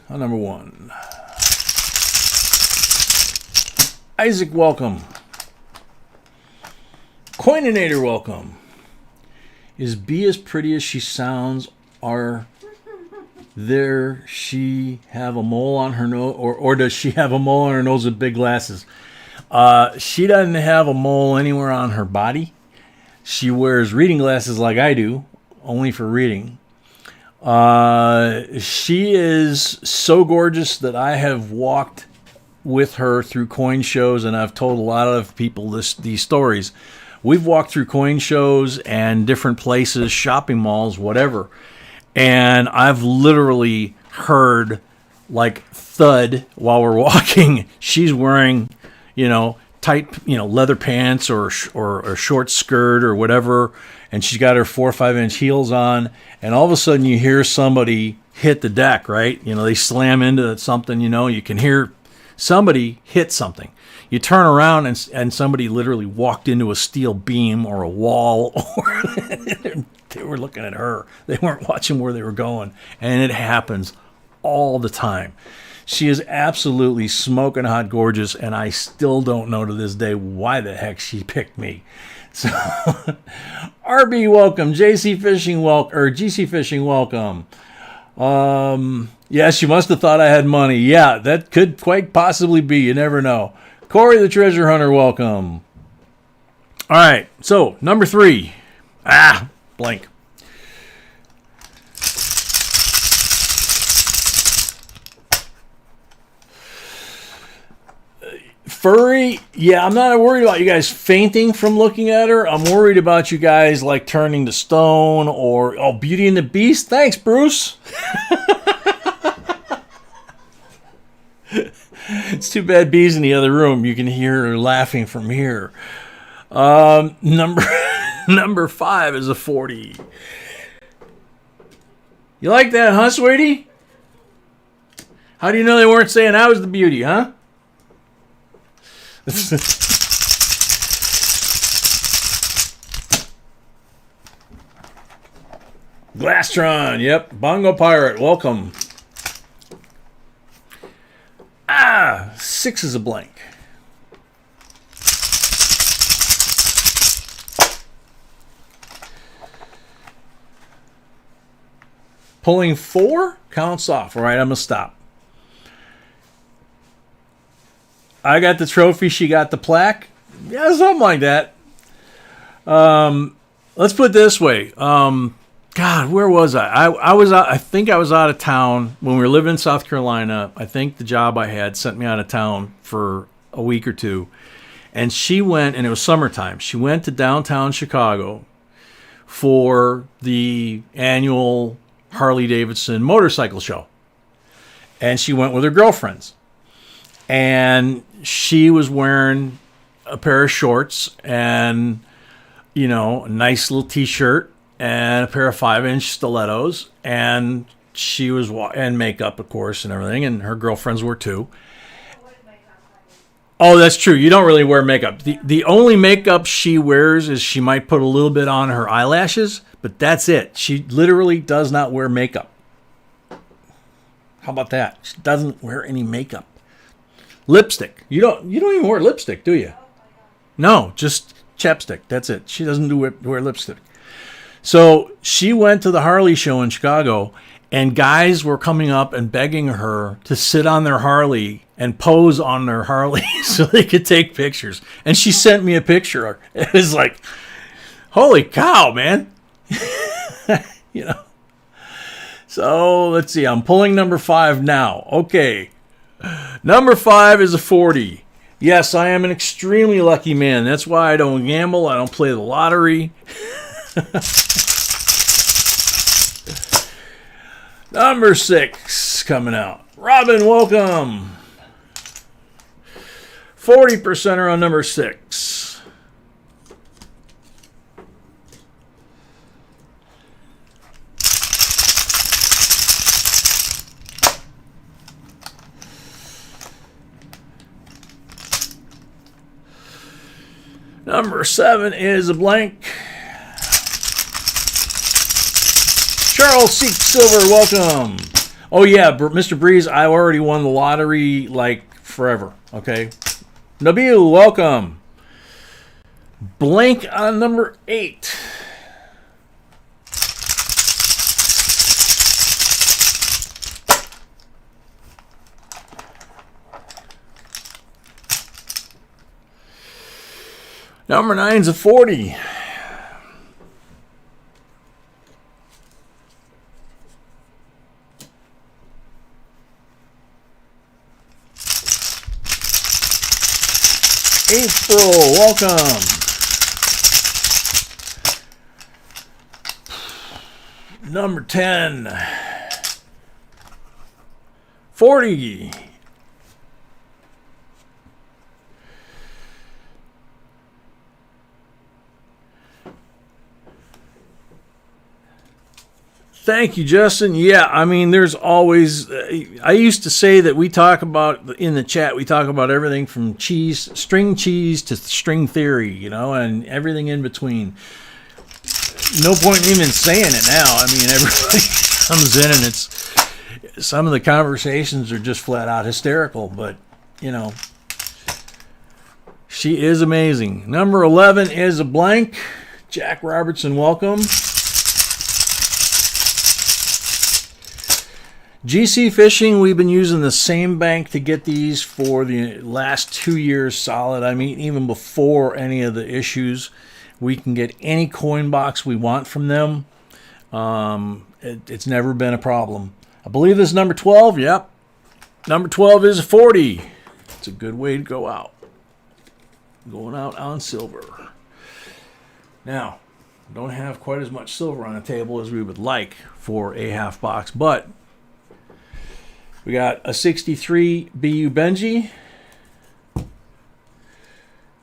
on number 1. Isaac, welcome. Coininator, welcome. Is B as pretty as she sounds? Are there she have a mole on her nose, or does she have a mole on her nose with big glasses? She doesn't have a mole anywhere on her body. She wears reading glasses like I do, only for reading. She is so gorgeous that I have walked with her through coin shows, and I've told a lot of people these stories. We've walked through coin shows and different places, shopping malls, whatever, and I've literally heard like thud while we're walking. She's wearing, tight, leather pants or a short skirt or whatever, and she's got her 4 or 5 inch heels on, and all of a sudden you hear somebody hit the deck, right? They slam into something, you can hear somebody hit something. You turn around and somebody literally walked into a steel beam or a wall, or they were looking at her. They weren't watching where they were going, and it happens all the time. She is absolutely smoking hot gorgeous, and I still don't know to this day why the heck she picked me. So, RB, welcome. JC Fishing, welcome. Or GC Fishing, welcome. Yes, you must have thought I had money. Yeah, that could quite possibly be. You never know. Corey the Treasure Hunter, welcome. All right, so number 3. Blank. Furry, yeah, I'm not worried about you guys fainting from looking at her. I'm worried about you guys like turning to stone or, Beauty and the Beast. Thanks, Bruce. It's too bad B's in the other room. You can hear her laughing from here. Number 5 is a 40. You like that, huh, sweetie? How do you know they weren't saying I was the beauty, huh? Glastron, yep. Bongo Pirate, welcome. 6 is a blank. Pulling 4 counts off. All right, I'm going to stop. I got the trophy, she got the plaque. Yeah, something like that. Let's put it this way. God, where was I? I think I was out of town when we were living in South Carolina. I think the job I had sent me out of town for a week or two. And she went, and it was summertime. She went to downtown Chicago for the annual Harley-Davidson motorcycle show. And she went with her girlfriends. And she was wearing a pair of shorts and, a nice little t-shirt and a pair of 5-inch stilettos. And she was, and makeup, of course, and everything. And her girlfriends were too. Oh, that's true. You don't really wear makeup. The only makeup she wears is she might put a little bit on her eyelashes, but that's it. She literally does not wear makeup. How about that? She doesn't wear any makeup. Lipstick. You don't even wear lipstick, do you? No, just chapstick. That's it. She doesn't wear lipstick. So she went to the Harley show in Chicago, and guys were coming up and begging her to sit on their Harley and pose on their Harley so they could take pictures. And she sent me a picture. It was like, holy cow, man. So let's see. I'm pulling number 5 now. Okay. Number 5 is a 40. Yes, I am an extremely lucky man. That's why I don't gamble. I don't play the lottery. Number 6 coming out. Robin, welcome. 40% on number 6. Number 7 is a blank. Charles Seek Silver, welcome. Oh yeah, Mr. Breeze, I already won the lottery like forever. Okay. Nabil, welcome. Blank on number 8. Number 9's a 40. April, welcome. Number 10. 40. Thank you, Justin. Yeah, I mean, there's always... I used to say that we talk about, in the chat, we talk about everything from string cheese to string theory, you know, and everything in between. No point in even saying it now. I mean, everybody comes in and it's... Some of the conversations are just flat out hysterical, but, you know, she is amazing. Number 11 is a blank. Jack Robertson, welcome. GC Fishing, we've been using the same bank to get these for the last 2 years solid. I mean, even before any of the issues, we can get any coin box we want from them. It's never been a problem. I believe this is number 12. Yep. Number 12 is a 40. It's a good way to go out. Going out on silver. Now, don't have quite as much silver on the table as we would like for a half box, but we got a 63 BU Benji.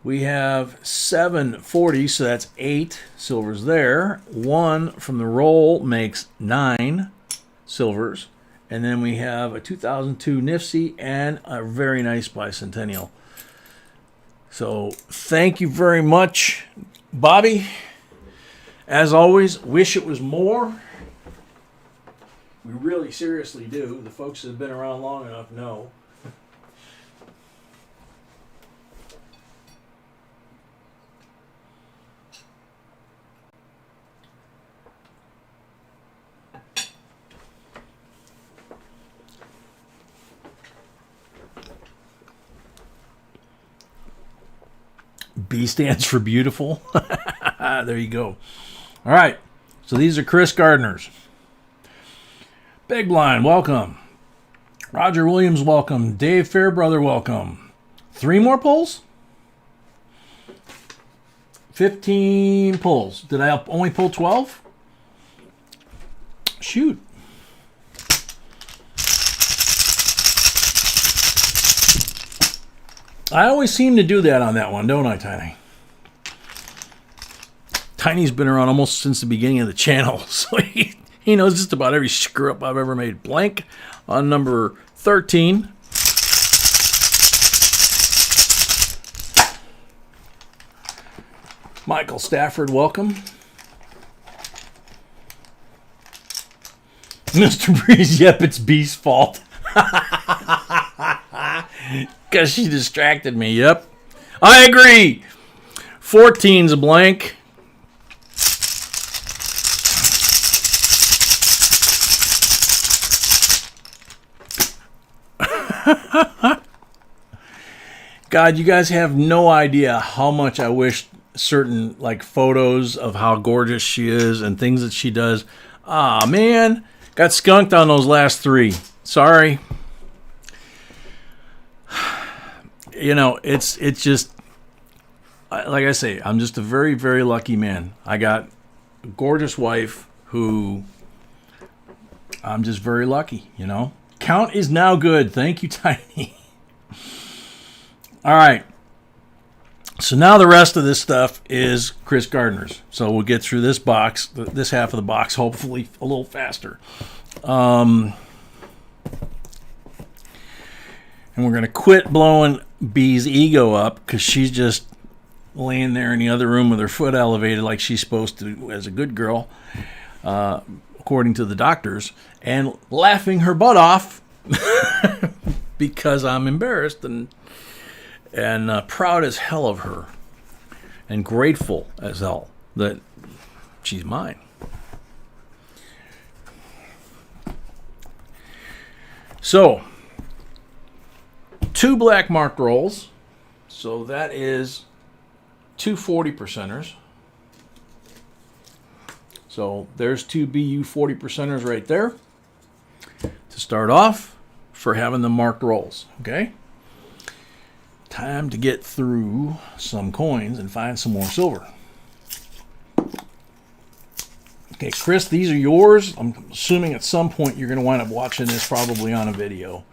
We have 740, so that's 8 silvers there. 1 from the roll makes 9 silvers. And then we have a 2002 Nifty and a very nice bicentennial. So thank you very much, Bobby. As always, wish it was more. We really seriously do. The folks that have been around long enough know. B stands for beautiful. There you go. All right. So these are Chris Gardner's. Big Blind, welcome. Roger Williams, welcome. Dave Fairbrother, welcome. 3 more pulls? 15 pulls. Did I only pull 12? Shoot. I always seem to do that on that one, don't I, Tiny? Tiny's been around almost since the beginning of the channel, so he knows just about every screw up I've ever made. Blank on number 13. Michael Stafford, welcome. Mr. Breeze, yep, it's B's fault. Because she distracted me, yep. I agree. 14's a blank. God, you guys have no idea how much I wish certain like photos of how gorgeous she is and things that she does. Ah, man, got skunked on those last 3. Sorry. You know, it's just like I say, I'm just a very, very lucky man. I got a gorgeous wife who I'm just very lucky, you know. Count is now good. Thank you, Tiny. All right. So now the rest of this stuff is Chris Gardner's. So we'll get through this box, this half of the box, hopefully a little faster. And we're going to quit blowing B's ego up because she's just laying there in the other room with her foot elevated like she's supposed to as a good girl, according to the doctors, and laughing her butt off because I'm embarrassed and proud as hell of her and grateful as hell that she's mine. So, 2 black marked rolls. So that is two 40%ers. So there's two BU 40%ers right there to start off for having the marked rolls. Okay. Time to get through some coins and find some more silver. Okay, Chris, these are yours. I'm assuming at some point you're going to wind up watching this probably on a video.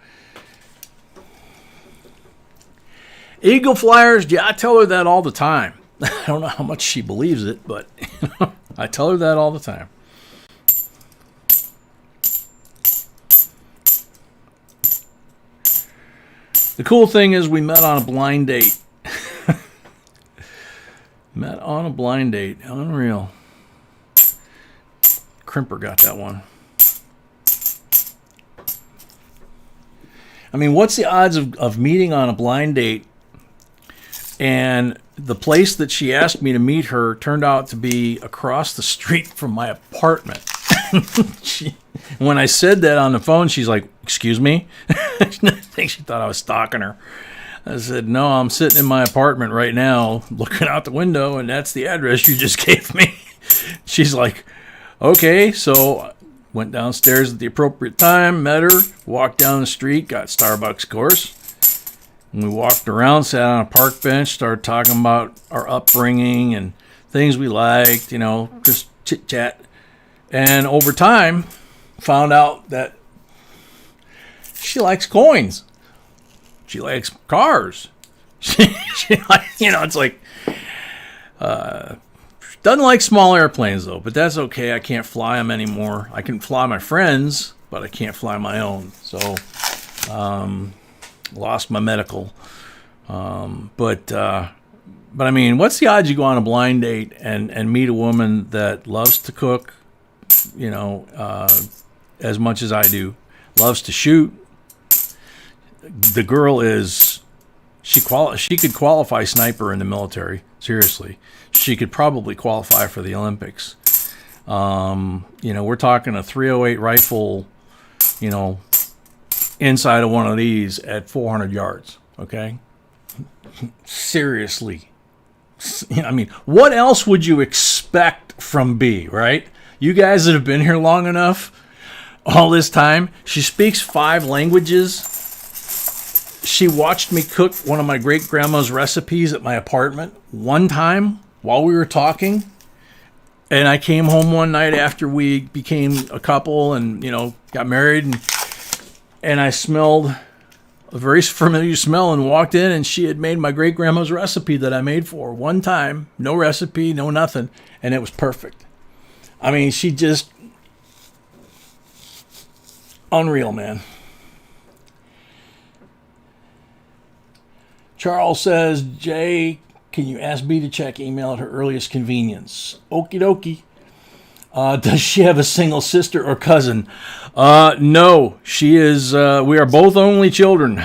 Eagle Flyers, yeah, I tell her that all the time. I don't know how much she believes it, but I tell her that all the time. The cool thing is we met on a blind date. Met on a blind date. Unreal. Crimper got that one. I mean, what's the odds of meeting on a blind date, and the place that she asked me to meet her turned out to be across the street from my apartment? When I said that on the phone, she's like, "Excuse me?" I think she thought I was stalking her. I said, "No, I'm sitting in my apartment right now looking out the window, and that's the address you just gave me." She's like, "Okay." So went downstairs at the appropriate time, met her, walked down the street, got Starbucks, of course. And we walked around, sat on a park bench, started talking about our upbringing and things we liked, you know, just chit-chat. And over time, found out that she likes coins. She likes cars. She you know, it's like, doesn't like small airplanes, though, but that's okay. I can't fly them anymore. I can fly my friends, but I can't fly my own. So, lost my medical. But I mean, what's the odds you go on a blind date and meet a woman that loves to cook, you know, as much as I do, loves to shoot. The girl is, she could qualify sniper in the military. Seriously, she could probably qualify for the Olympics. You know, we're talking a 308 rifle, you know, inside of one of these at 400 yards. Okay, seriously. I mean, what else would you expect from B, right? You guys that have been here long enough, all this time, she speaks 5 languages. She watched me cook one of my great-grandma's recipes at my apartment one time while we were talking. And I came home one night after we became a couple and, you know, got married. And I smelled a very familiar smell and walked in, and she had made my great-grandma's recipe that I made for her one time. No recipe, no nothing. And it was perfect. I mean, she just... unreal, man. Charles says, "Jay, can you ask B to check email at her earliest convenience?" Okie dokie. Does she have a single sister or cousin? No, she is. We are both only children.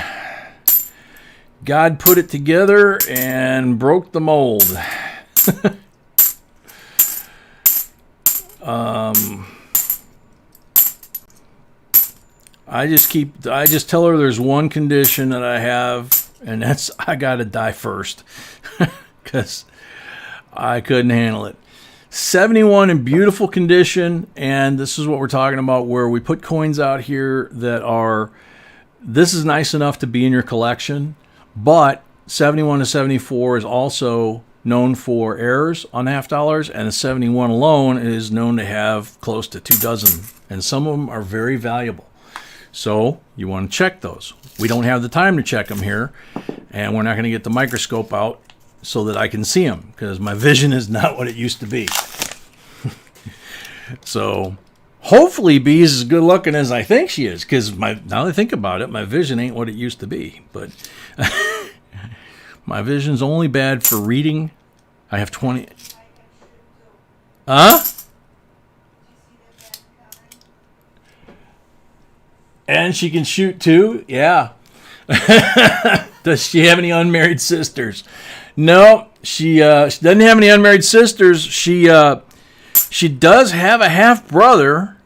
God put it together and broke the mold. I just tell her there's one condition that I have. And that's, I got to die first because I couldn't handle it. 71 in beautiful condition. And this is what we're talking about, where we put coins out here that are, this is nice enough to be in your collection. But 71 to 74 is also known for errors on half dollars. And a 71 alone is known to have close to 2 dozen. And some of them are very valuable. So you want to check those. We don't have the time to check them here, and we're not going to get the microscope out so that I can see them, because my vision is not what it used to be. So hopefully B is as good looking as I think she is, because now that I think about it, my vision ain't what it used to be. But my vision's only bad for reading. I have 20. Huh? And she can shoot too? Yeah. Does she have any unmarried sisters? No, she doesn't have any unmarried sisters. She does have a half brother.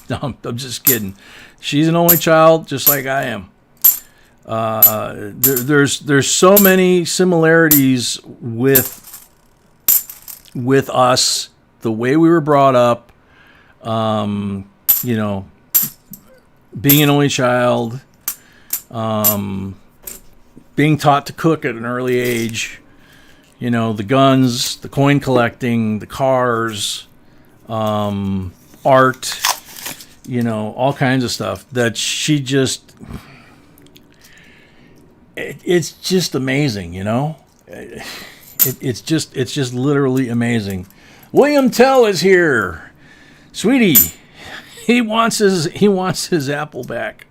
No, I'm just kidding. She's an only child, just like I am. There's so many similarities with us, the way we were brought up, you know, being an only child, being taught to cook at an early age, you know, the guns, the coin collecting, the cars, art, you know, all kinds of stuff that she just, it's just amazing, you know. It's just literally amazing. William Tell is here, sweetie. He wants his apple back.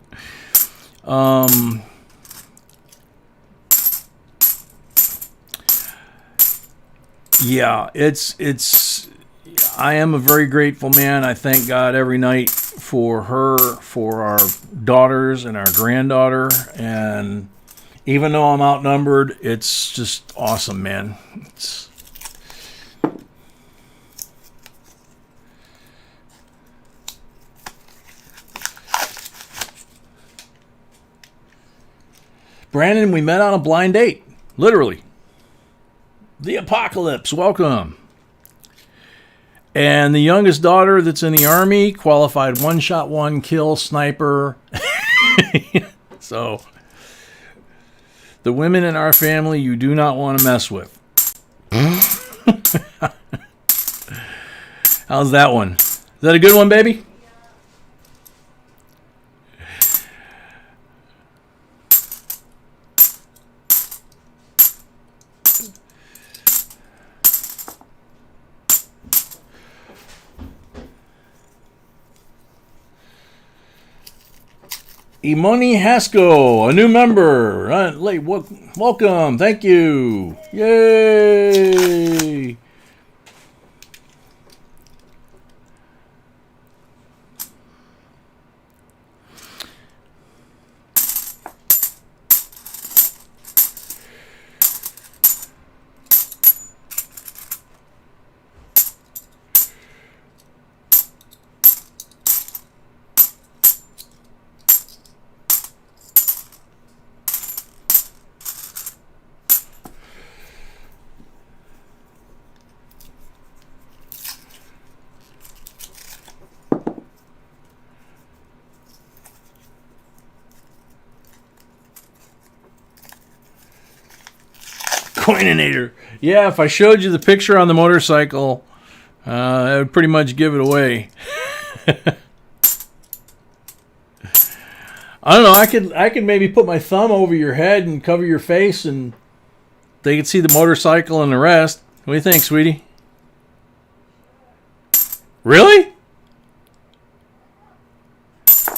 Yeah, it's. I am a very grateful man. I thank God every night for her, for our daughters and our granddaughter, and even though I'm outnumbered, it's just awesome, man. It's Brandon, we met on a blind date, literally. The apocalypse, welcome. And the youngest daughter that's in the Army, qualified one-shot, one-kill sniper. So, the women in our family you do not want to mess with. How's that one? Is that a good one, baby? Imoni Haskell, a new member. Welcome. Thank you. Yay. Coininator. Yeah, if I showed you the picture on the motorcycle, that would pretty much give it away. I don't know. I could maybe put my thumb over your head and cover your face, and they could see the motorcycle and the rest. What do you think, sweetie? Really?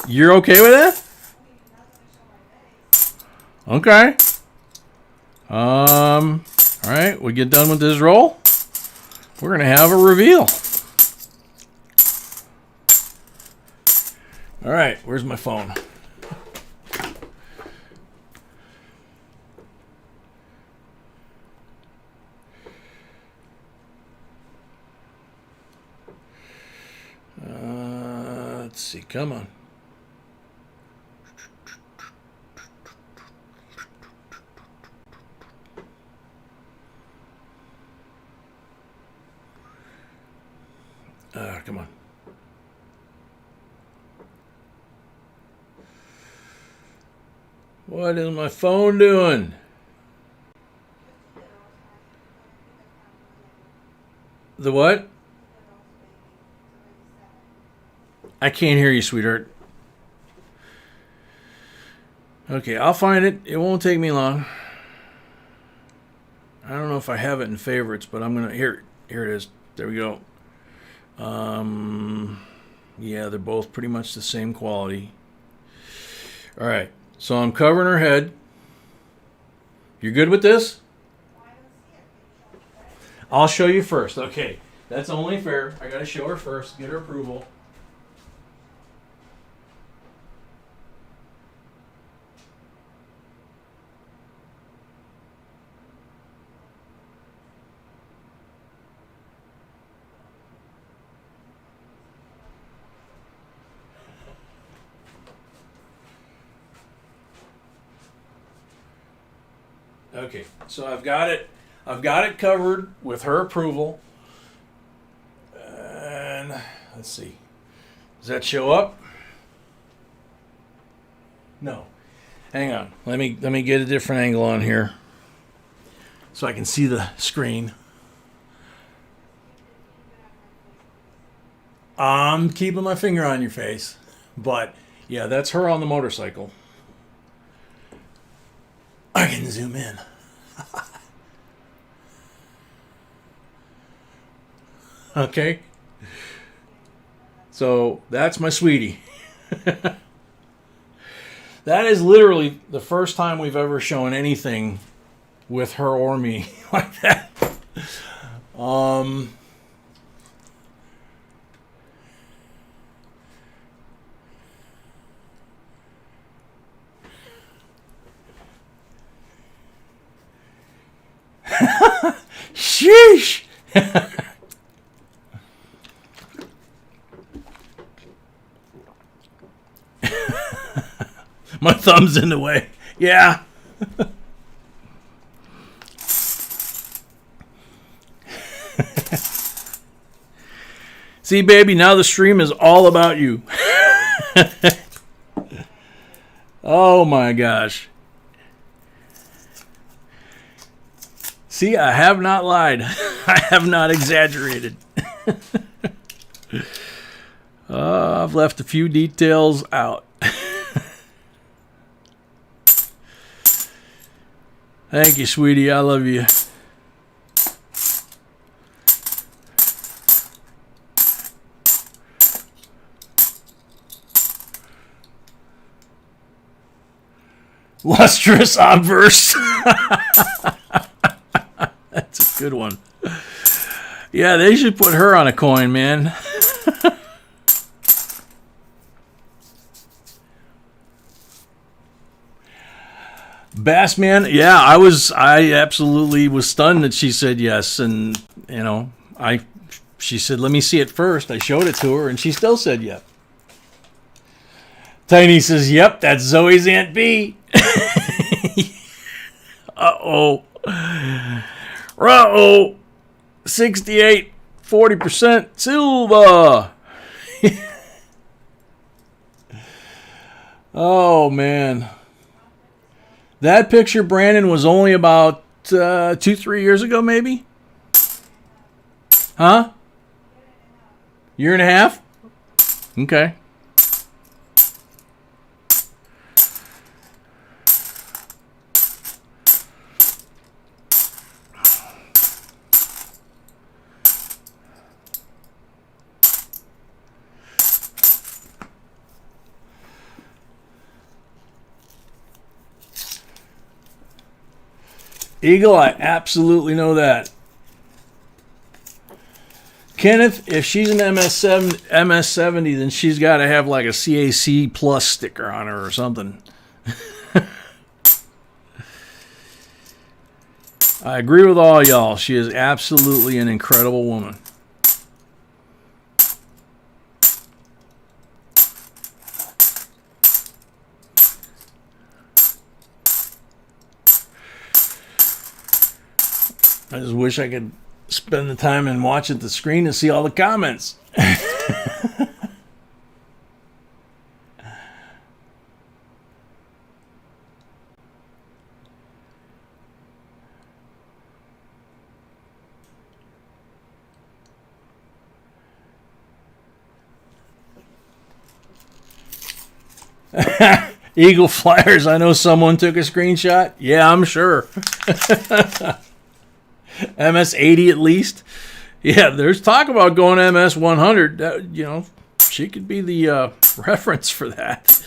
You're okay with that? Okay. All right, we get done with this roll. We're going to have a reveal. All right, where's my phone? Let's see, come on. Come on. What is my phone doing? The what? I can't hear you, sweetheart. Okay, I'll find it. It won't take me long. I don't know if I have it in favorites, but I'm gonna here it is. There we go. Yeah, they're both pretty much the same quality. All right, so I'm covering her head. You're good with this? I'll show you first. Okay, that's only fair. I gotta show her first, get her approval. Okay, so I've got it covered with her approval. And let's see. Does that show up? No. Hang on. Let me get a different angle on here so I can see the screen. I'm keeping my finger on your face. But yeah, that's her on the motorcycle. I can zoom in. Okay. So that's my sweetie. That is literally the first time we've ever shown anything with her or me like that. Sheesh. My thumb's in the way. Yeah. See, baby, now the stream is all about you. Oh, my gosh. See, I have not lied. I have not exaggerated. I've left a few details out. Thank you, sweetie. I love you. Lustrous obverse. That's a good one. Yeah, they should put her on a coin, man. Bassman, yeah, I absolutely was stunned that she said yes, and you know, she said, let me see it first. I showed it to her, and she still said yep. Tiny says, yep, that's Zoe's Aunt B. Uh-oh. Uh-oh. 68, 40% silver. Oh, man. That picture, Brandon, was only about 2-3 years ago, maybe? Huh? Year and a half? Okay. Eagle, I absolutely know that. Kenneth, if she's an MS-70, then she's got to have like a CAC plus sticker on her or something. I agree with all y'all. She is absolutely an incredible woman. I just wish I could spend the time and watch at the screen and see all the comments. Eagle Flyers, I know someone took a screenshot. Yeah, I'm sure. MS-80 at least. Yeah, there's talk about going MS-100. You know, she could be the reference for that.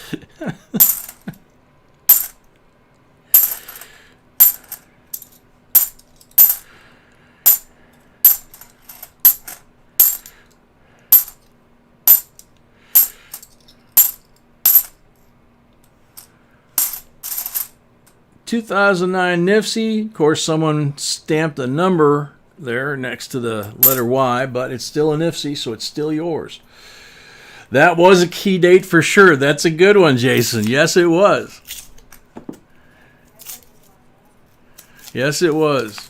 2009 NIFSI. Of course, someone stamped a number there next to the letter Y, but it's still a NIFSI, so it's still yours. That was a key date for sure. That's a good one, Jason. Yes, it was. Yes, it was.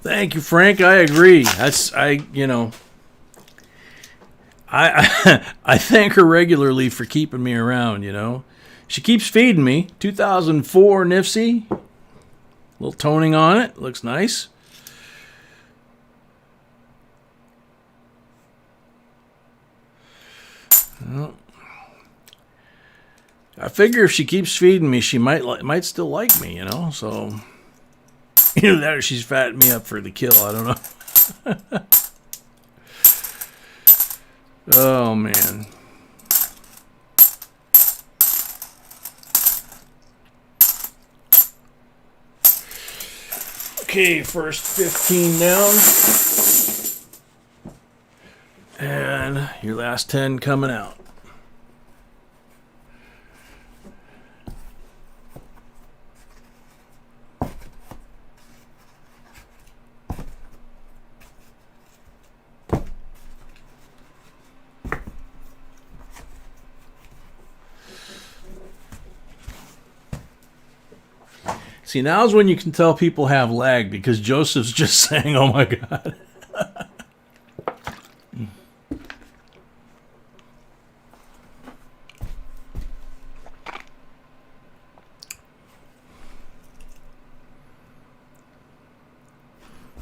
Thank you, Frank. I agree. I thank her regularly for keeping me around, She keeps feeding me. 2004 Nifsy. A little toning on it. Looks nice. Well, I figure if she keeps feeding me, she might still like me, So, either that or she's fattening me up for the kill. I don't know. Oh, man. Okay, first 15 down. And your last 10 coming out. See, now's when you can tell people have lag because Joseph's just saying, oh my God.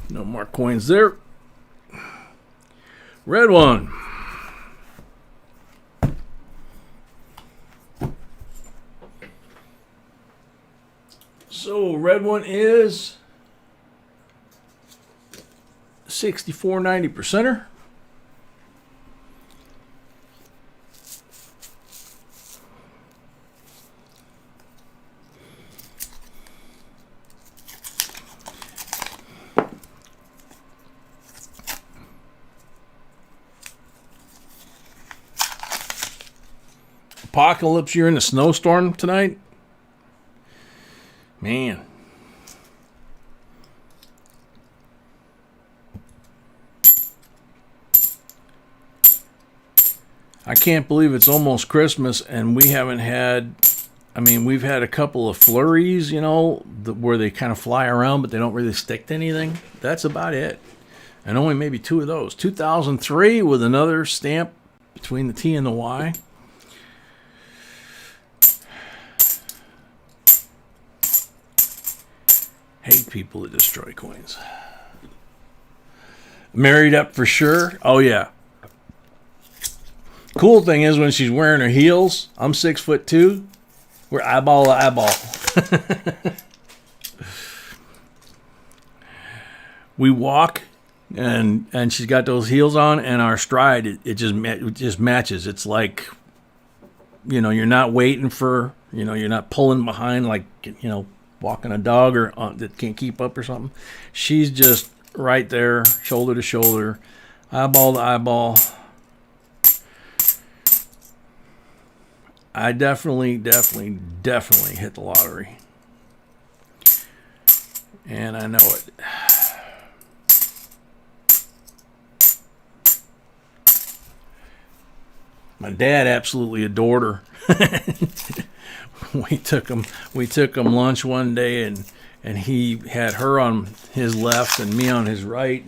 No more coins there. Red one. So red one is 64.90%er. Apocalypse, you're in a snowstorm tonight? Man. I can't believe it's almost Christmas and we haven't had, we've had a couple of flurries, where they kind of fly around but they don't really stick to anything. That's about it. And only maybe 2 of those. 2003 with another stamp between the T and the Y. Hate people that destroy coins. Married up for sure. Oh, yeah. Cool thing is when she's wearing her heels, I'm 6'2". We're eyeball to eyeball. We walk, and she's got those heels on, and our stride, it just matches. It's like, you're not waiting for, you're not pulling behind like, walking a dog or that can't keep up or something. She's just right there, shoulder to shoulder, eyeball to eyeball. I definitely hit the lottery. And I know it. My dad absolutely adored her. We took him lunch one day, and he had her on his left and me on his right,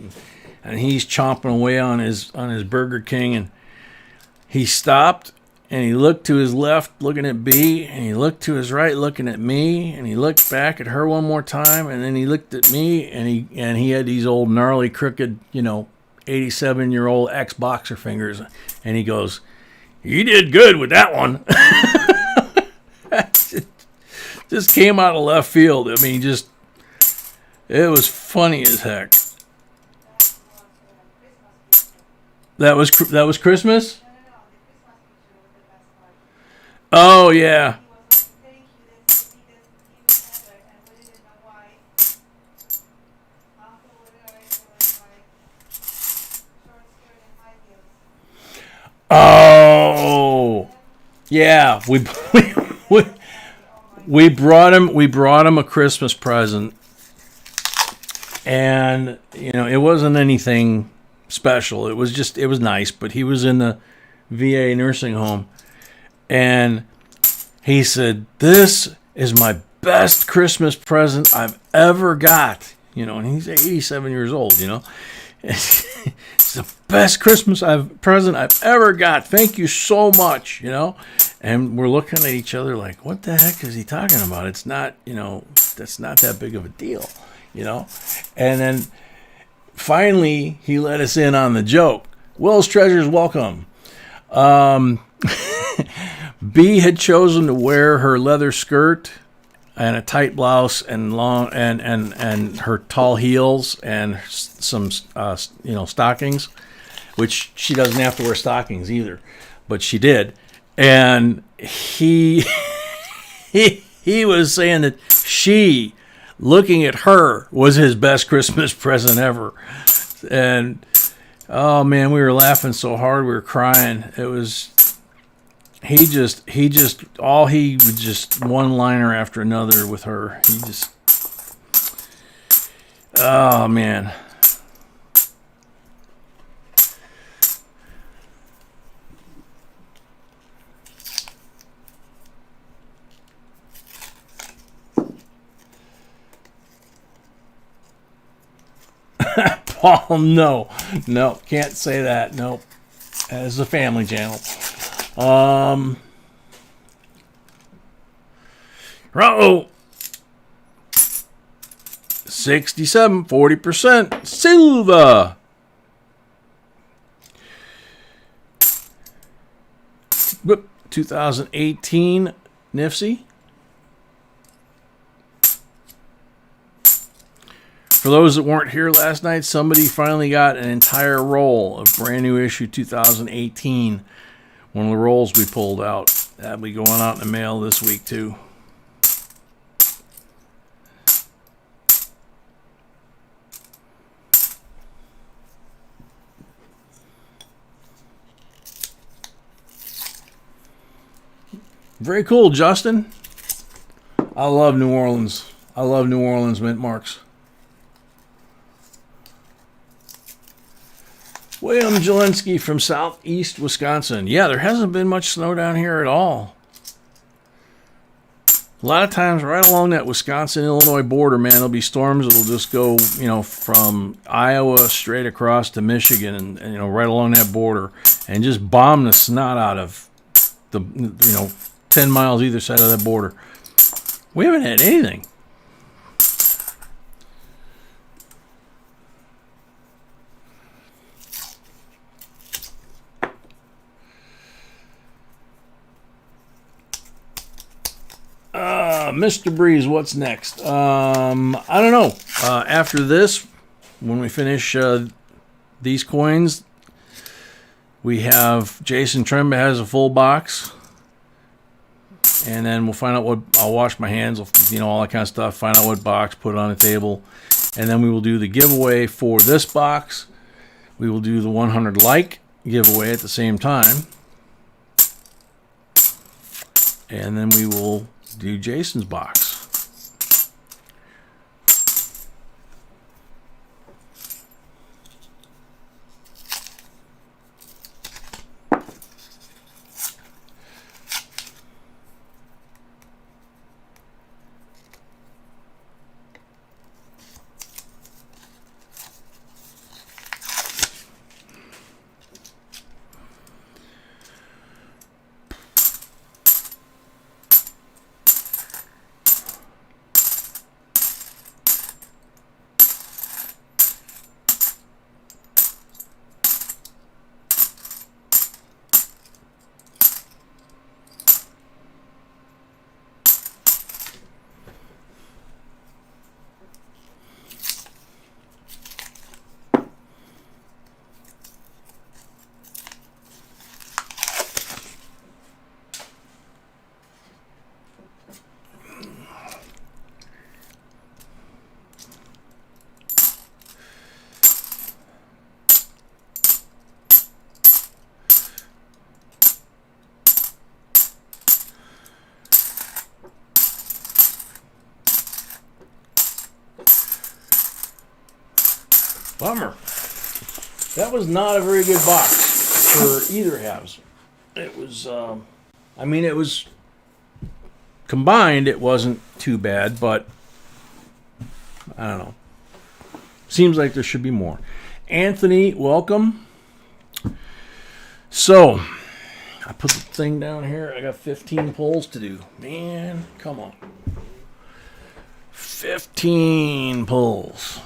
and he's chomping away on his Burger King, and he stopped and he looked to his left looking at B, and he looked to his right looking at me, and he looked back at her one more time, and then he looked at me, and he had these old gnarly crooked 87-year-old ex-boxer fingers, and he goes, "You did good with that one." Just came out of left field. It was funny as heck. That was Christmas? Oh, yeah. Yeah, we brought him a Christmas present, and it wasn't anything special. It was nice, but he was in the VA nursing home, and he said, "This is my best Christmas present I've ever got." And he's 87 years old. It's the best Christmas present I've ever got. Thank you so much. And we're looking at each other like, what the heck is he talking about? It's not, that's not that big of a deal, And then finally he let us in on the joke. Will's Treasures, welcome. B had chosen to wear her leather skirt and a tight blouse and long and her tall heels and some stockings, which she doesn't have to wear stockings either, but she did. And he was saying that she, looking at her, was his best Christmas present ever. And oh man, we were laughing so hard we were crying. It was he just one-liner after another with her. Oh man. Paul, no, can't say that. Nope. As a family channel. 67, 40%. Silva. Whoop, 2018 Nifsy. For those that weren't here last night, somebody finally got an entire roll of brand new issue 2018. One of the rolls we pulled out. That'll be going out in the mail this week too. Very cool, Justin. I love New Orleans. I love New Orleans mint marks. William Jelinski from southeast Wisconsin. Yeah, there hasn't been much snow down here at all. A lot of times right along that Wisconsin-Illinois border, man, there'll be storms that'll just go, from Iowa straight across to Michigan and right along that border and just bomb the snot out of the, 10 miles either side of that border. We haven't had anything. Mr. Breeze, what's next? I don't know. After this, when we finish these coins, we have Jason Tremba has a full box. And then we'll find out I'll wash my hands, all that kind of stuff, find out what box, put it on the table. And then we will do the giveaway for this box. We will do the 100 like giveaway at the same time. And then we will do Jason's box. Bummer. That was not a very good box for either halves. It was, I mean, it was combined, it wasn't too bad, but I don't know. Seems like there should be more. Anthony, welcome. So, I put the thing down here. I got 15 pulls to do. Man, come on. 15 pulls.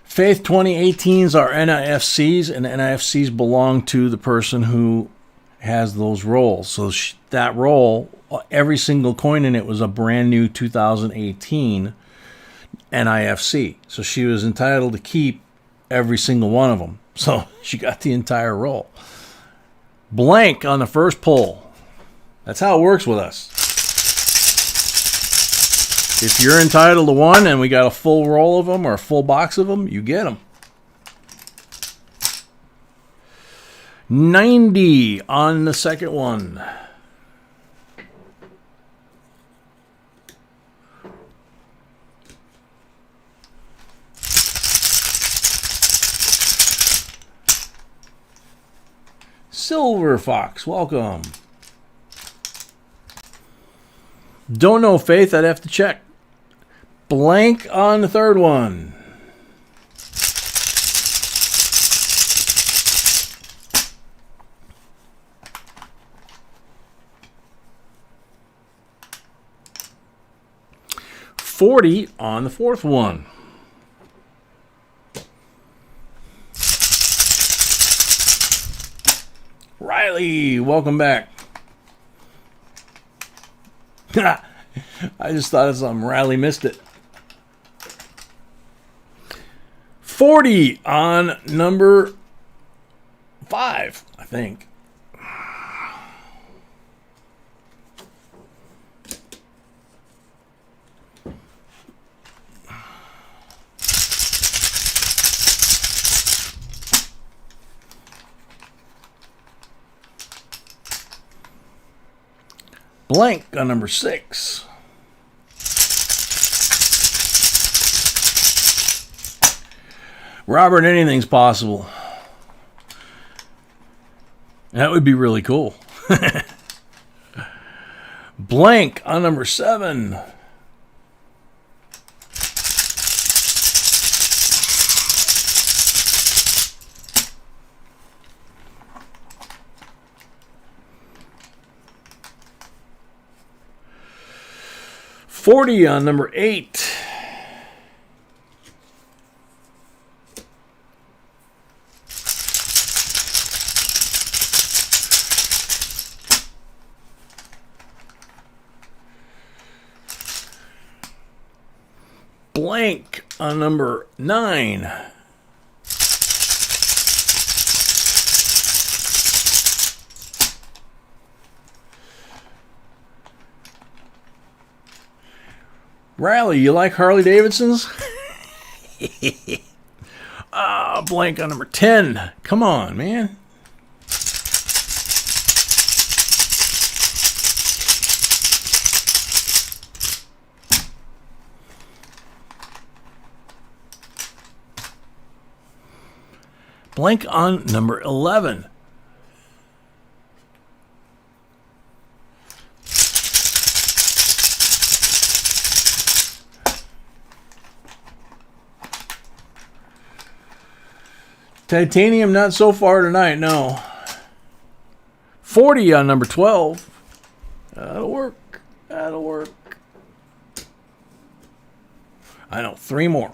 Faith 2018s are NIFCs, and NIFCs belong to the person who has those rolls. So that roll, every single coin in it was a brand new 2018 NIFC. So she was entitled to keep every single one of them. So she got the entire roll. Blank on the first pull. That's how it works with us. If you're entitled to one and we got a full roll of them or a full box of them, you get them. 90 on the second one. Silver Fox, welcome. Don't know, Faith, I'd have to check. Blank on the third one. $40 on the fourth one. Riley, welcome back. I just thought of something. Riley missed it. 40 on number 5, I think. Blank on number 6. Robert, anything's possible. That would be really cool. Blank on number 7. $40 on number 8. Blank on number 9. Riley, you like Harley Davidsons? Blank on number 10. Come on, man. Blank on number 11. Titanium, not so far tonight, no. 40 on number 12. That'll work. That'll work. I know, 3 more.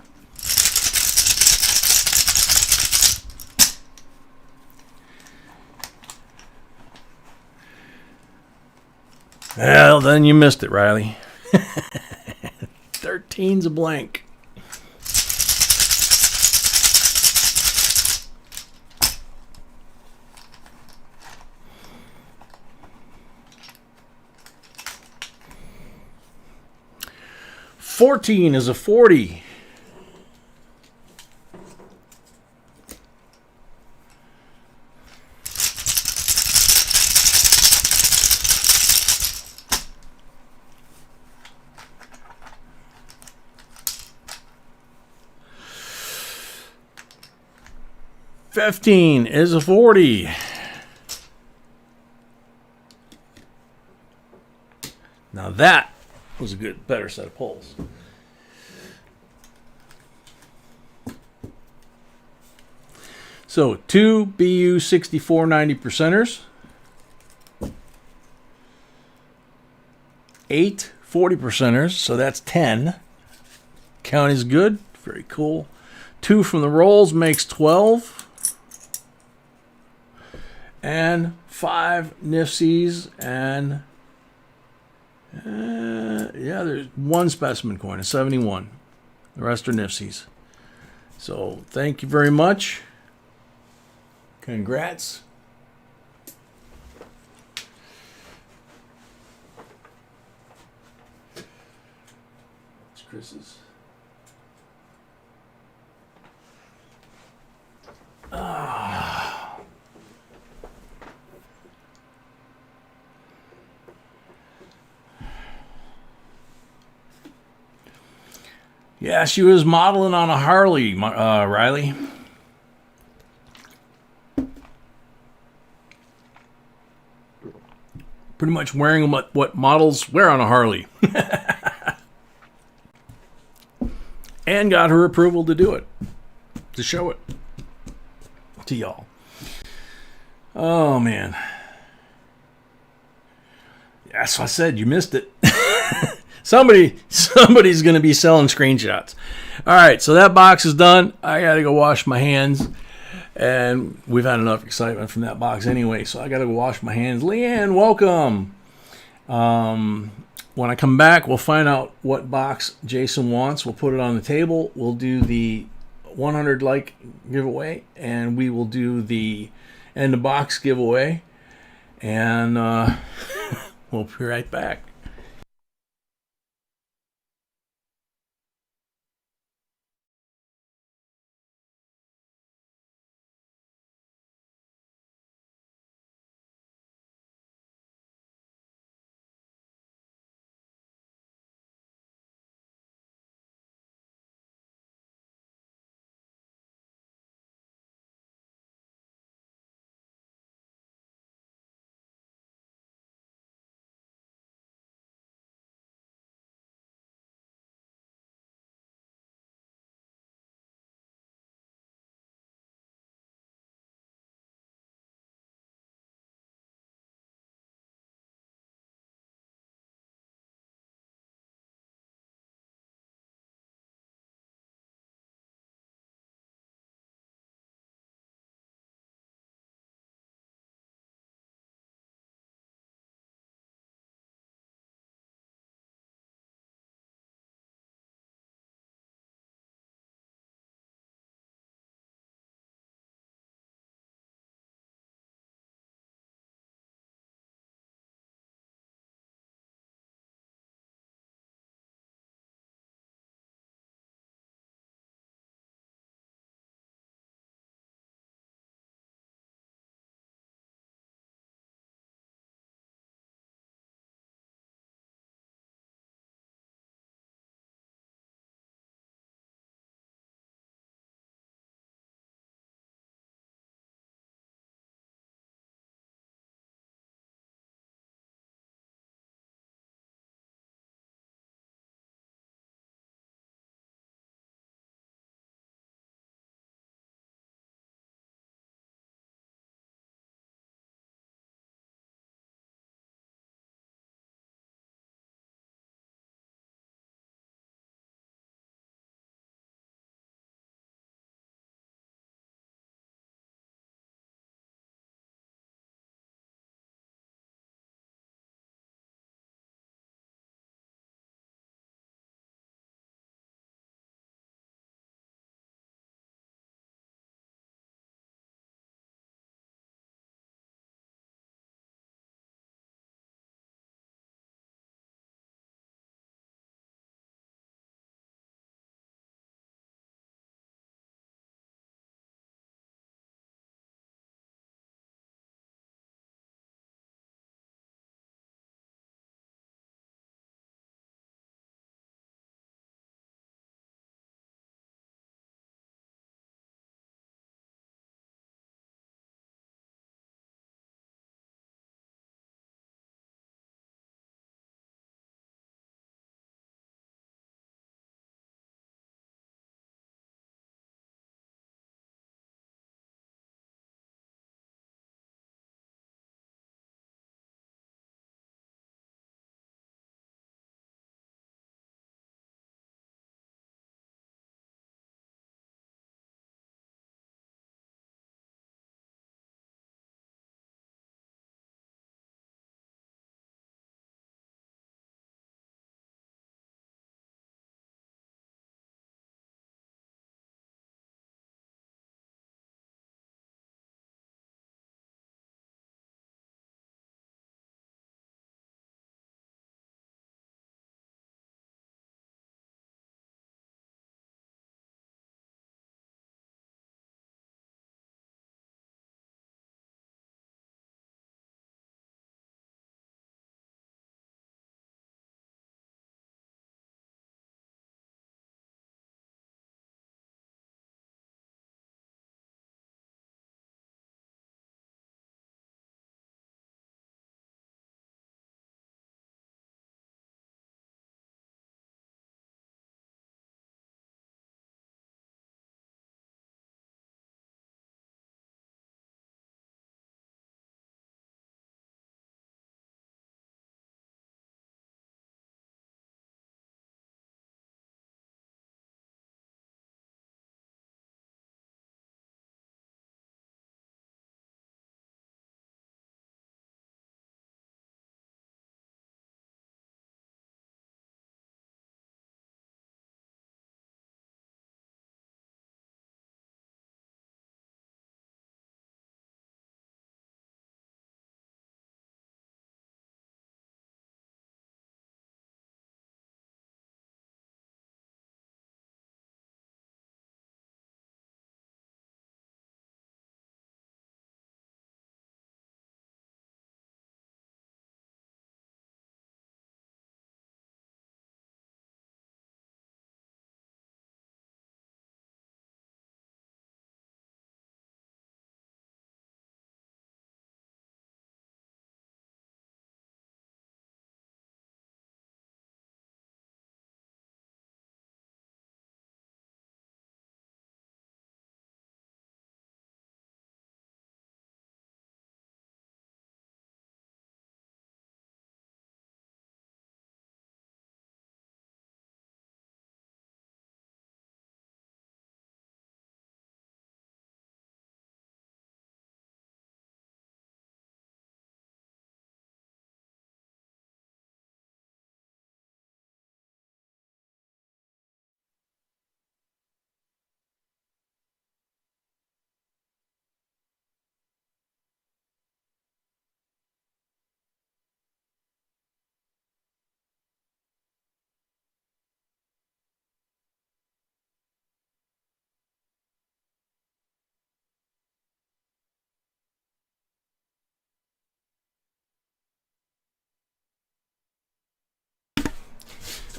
Well, then you missed it, Riley. 13's a blank. $14 is a 40. 15 is a 40. Now that was a better set of pulls. So 2 BU 6490 percenters. 8 40 percenters, so that's 10. Count is good. Very cool. 2 from the rolls makes 12. And 5 nifsies and yeah, there's 1 specimen coin, a 71. The rest are nifsies. So thank you very much. Congrats. It's Chris's. Yeah, she was modeling on a Harley, Riley. Pretty much wearing what models wear on a Harley. And got her approval to do it. To show it to y'all. Oh, man. That's what I said. You missed it. Somebody's going to be selling screenshots. All right, so that box is done. I got to go wash my hands. And we've had enough excitement from that box anyway, so I got to go wash my hands. Leanne, welcome. When I come back, we'll find out what box Jason wants. We'll put it on the table. We'll do the 100 like giveaway, and we will do the end of box giveaway. And we'll be right back.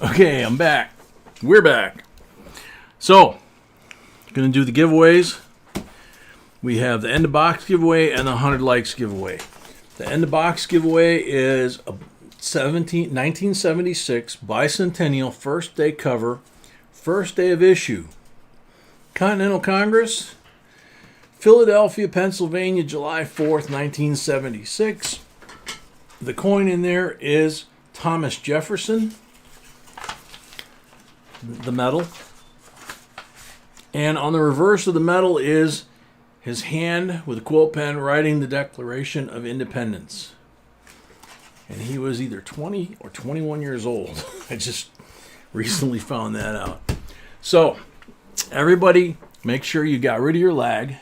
Okay, I'm back. We're back. So, going to do the giveaways. We have the end of box giveaway and the 100 likes giveaway. The end of box giveaway is a 1976 bicentennial first day cover, first day of issue. Continental Congress, Philadelphia, Pennsylvania, July 4th, 1976. The coin in there is Thomas Jefferson, the medal. And on the reverse of the medal is his hand with a quill pen writing the Declaration of Independence. And he was either 20 or 21 years old. I just recently found that out. So, everybody, make sure you got rid of your lag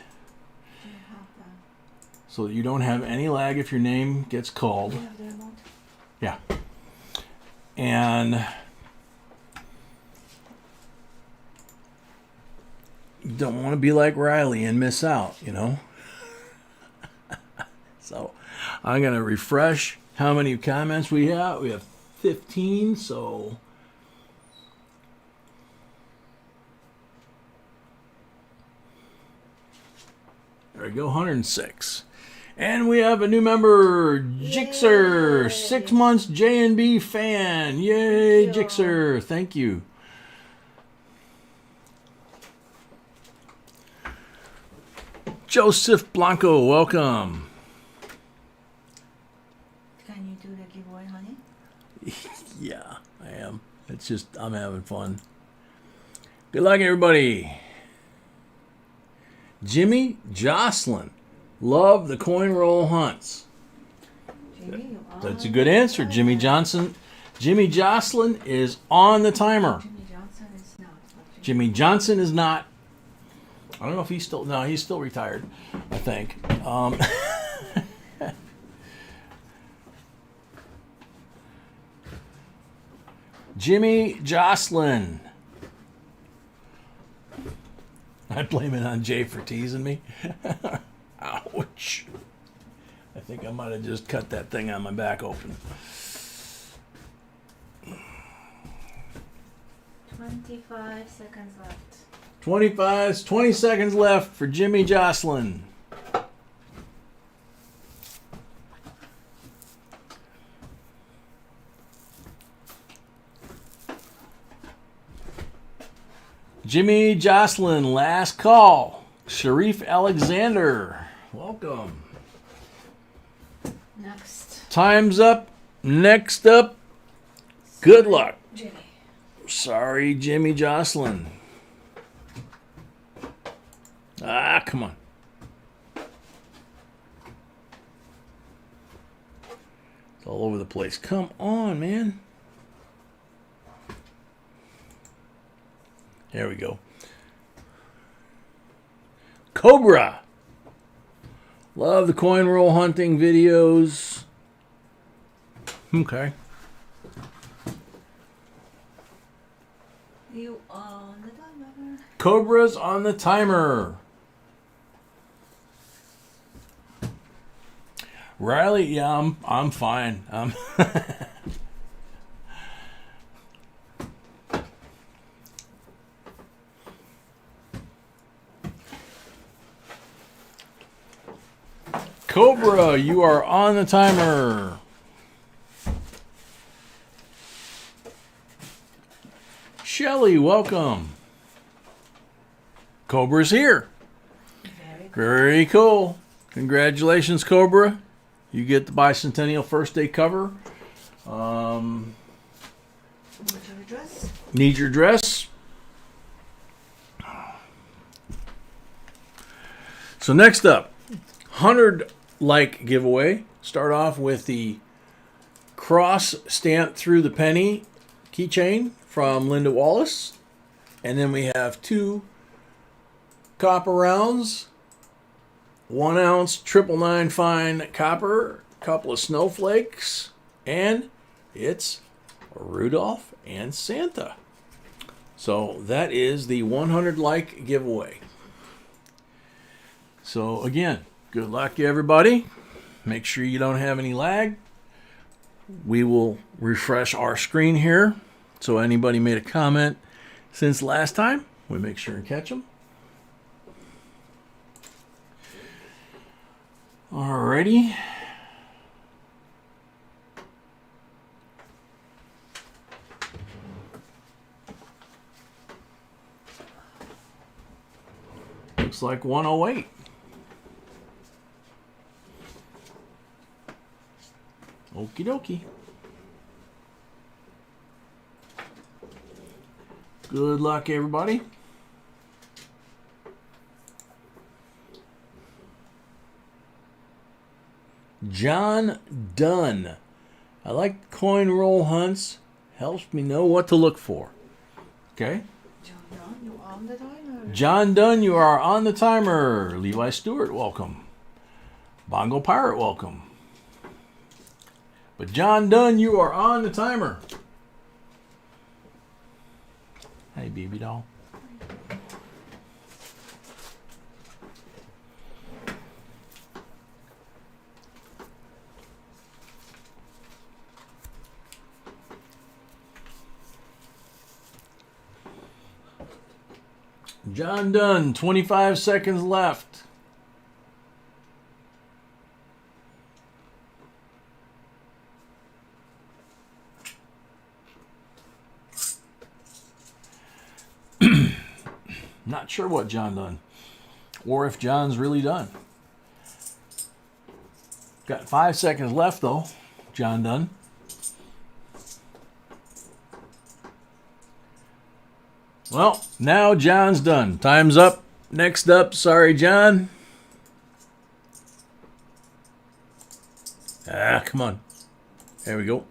so that you don't have any lag if your name gets called. Yeah. And you don't want to be like Riley and miss out, you know. So I'm going to refresh how many comments we have. We have 15, so there we go, 106. And we have a new member, Jixer, 6 months J&B fan. Yay, Jixer, thank you. Joseph Blanco, welcome. Can you do the giveaway, honey? Yeah, I am. It's just, I'm having fun. Good luck, everybody. Jimmy Jocelyn. Love the coin roll hunts. Jimmy, you are That's a good answer. Jimmy Johnson. Jimmy Jocelyn is on the timer. Jimmy Johnson is not. Jimmy Johnson is not. I don't know if he's still. No, he's still retired, I think. Jimmy Jocelyn. I blame it on Jay for teasing me. Ouch. I think I might have just cut that thing on my back open. 25 seconds left. 20 seconds left for Jimmy Jocelyn. Jimmy Jocelyn, last call. Sharif Alexander, welcome. Next. Time's up. Next up, good luck. Jimmy. Sorry, Jimmy Jocelyn. Ah, come on. It's all over the place. Come on, man. There we go. Cobra. Love the coin roll hunting videos. Okay. You on the timer. Cobra's on the timer. Riley, yeah, I'm fine. Cobra, you are on the timer. Shelly, welcome. Cobra's here. Very cool. Congratulations, Cobra. You get the bicentennial first day cover. Need your address? Need your address. So next up, 100 like giveaway. Start off with the cross stamped through the penny keychain from Linda Wallace. And then we have 2 copper rounds, 1 ounce 999 fine copper, a couple of snowflakes, and it's Rudolph and Santa. So that is the 100 like giveaway. So again, good luck to everybody. Make sure you don't have any lag. We will refresh our screen here So anybody made a comment since last time, we make sure and catch them. Alrighty. Looks like 108. Okie dokie. Good luck, everybody. John Dunn. I like coin roll hunts. Helps me know what to look for. Okay. John Dunn, you on the timer? John Dunn, you are on the timer. Levi Stewart, welcome. Bongo Pirate, welcome. But John Dunn, you are on the timer. Hey, baby doll. John Dunn, 25 seconds left. Not sure what John done, or if John's really done. Got 5 seconds left though, John Dunn. Well, now John's done. Time's up. Next up, sorry, John. Come on. There we go.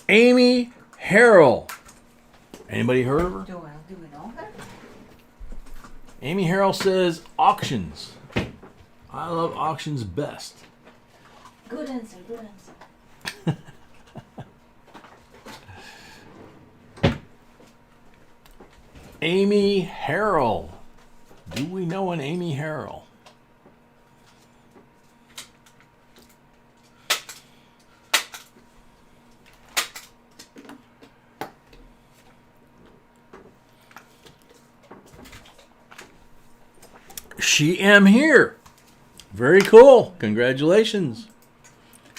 Amy Harrell. Anybody heard of her? Do we know her? Amy Harrell says auctions. I love auctions best. Good answer, good answer. Amy Harrell. Do we know an Amy Harrell? She am here. Very cool. Congratulations.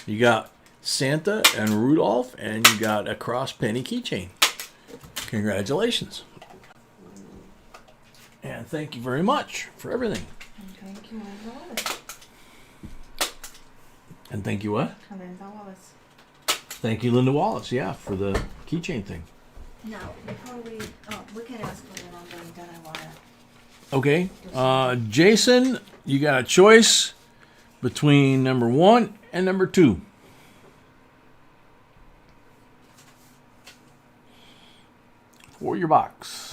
You got Santa and Rudolph, and you got a cross penny keychain. Congratulations. And thank you very much for everything. And thank you, Linda Wallace. And thank you what? Linda Wallace. Thank you, Linda Wallace, yeah, for the keychain thing. Now, before we can ask for the number, then I want to. Okay. Jason, you got a choice between number 1 and number 2. For your box.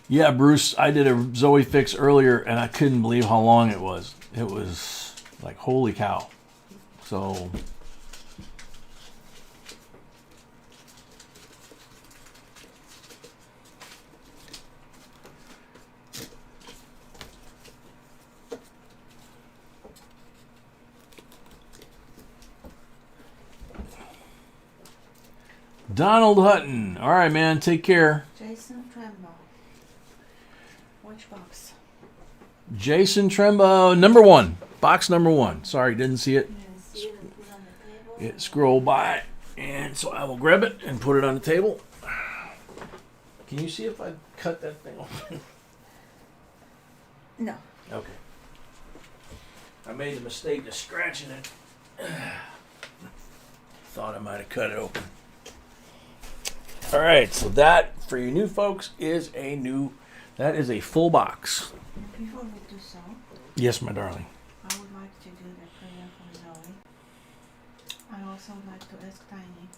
Yeah, Bruce, I did a Zoe fix earlier, and I couldn't believe how long it was. It was like, holy cow. So, Donald Hutton. All right, man, take care. Jason Tremble. Which box? Jason Trembo, number 1. Box number 1. Sorry, didn't see it. See it and put it on the table. It scrolled by, and so I will grab it and put it on the table. Can you see if I cut that thing open? No. Okay. I made the mistake of scratching it. Thought I might have cut it open. All right, so that, for you new folks, is that is a full box. Before we do so, Yes, my darling. I would like to do the prayer for Zoe. I also would like to ask Tiny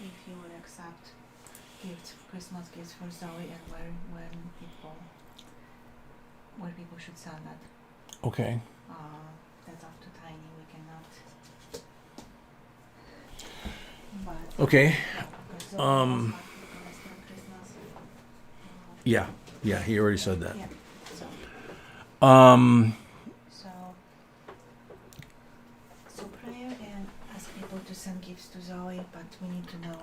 if he would accept Christmas gifts for Zoe, and where people should send that. Okay. That's up to Tiny. We cannot. But Okay. because Zoe has Christmas. Yeah, he already said that. Yeah. So. Um, So. send gifts to Zoe, but we need to know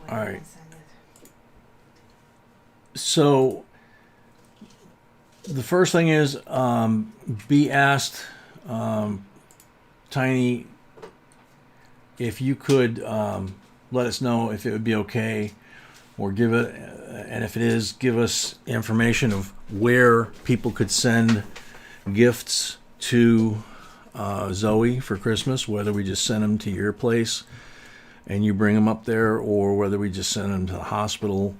where All we right. can send it. So the first thing is be asked, Tiny, if you could let us know if it would be okay, or give it, and if it is, give us information of where people could send gifts to Zoe for Christmas, whether we just send them to your place and you bring them up there, or whether we just send them to the hospital.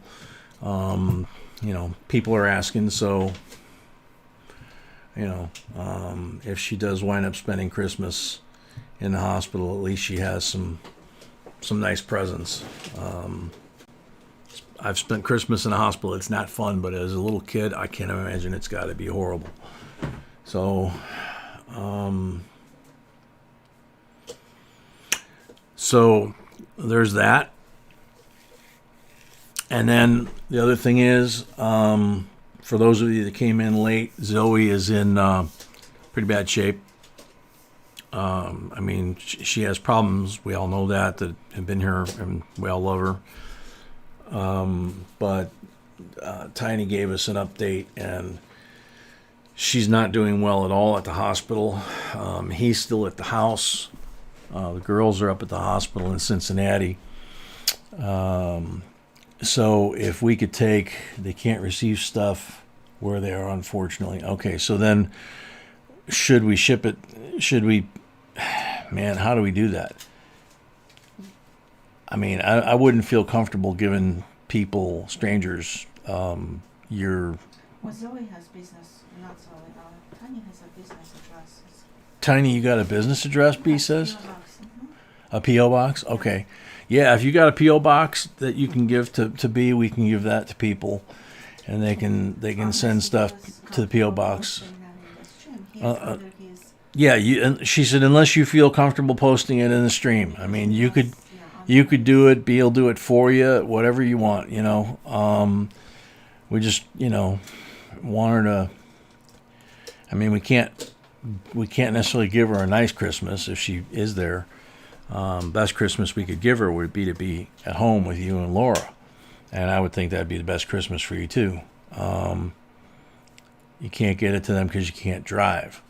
People are asking, so if she does wind up spending Christmas in the hospital, at least she has some nice presents. I've spent Christmas in the hospital. It's not fun, but as a little kid, I can't imagine it's got to be horrible. So, there's that. And then the other thing is, for those of you that came in late, Zoe is in pretty bad shape. She has problems. We all know that have been here, and we all love her. But Tiny gave us an update, and she's not doing well at all at the hospital. He's still at the house. The girls are up at the hospital in Cincinnati. So if we could they can't receive stuff where they are, unfortunately. Okay, so then should we ship it? Man, how do we do that? I wouldn't feel comfortable giving strangers, your... Well, Zoe has business, not Zoe. Tiny has a business address. Tiny, you got a business address, B says? PO box. A P.O. box? Okay. Yeah, if you got a P.O. box that you can give to B, we can give that to people, and they can send stuff to the P.O. box. Yeah, and she said, unless you feel comfortable posting it in the stream. You could do it. B'll do it for you. Whatever you want. We just want her to. We can't necessarily give her a nice Christmas if she is there. Best Christmas we could give her would be to be at home with you and Laura, and I would think that'd be the best Christmas for you too. You can't get it to them because you can't drive.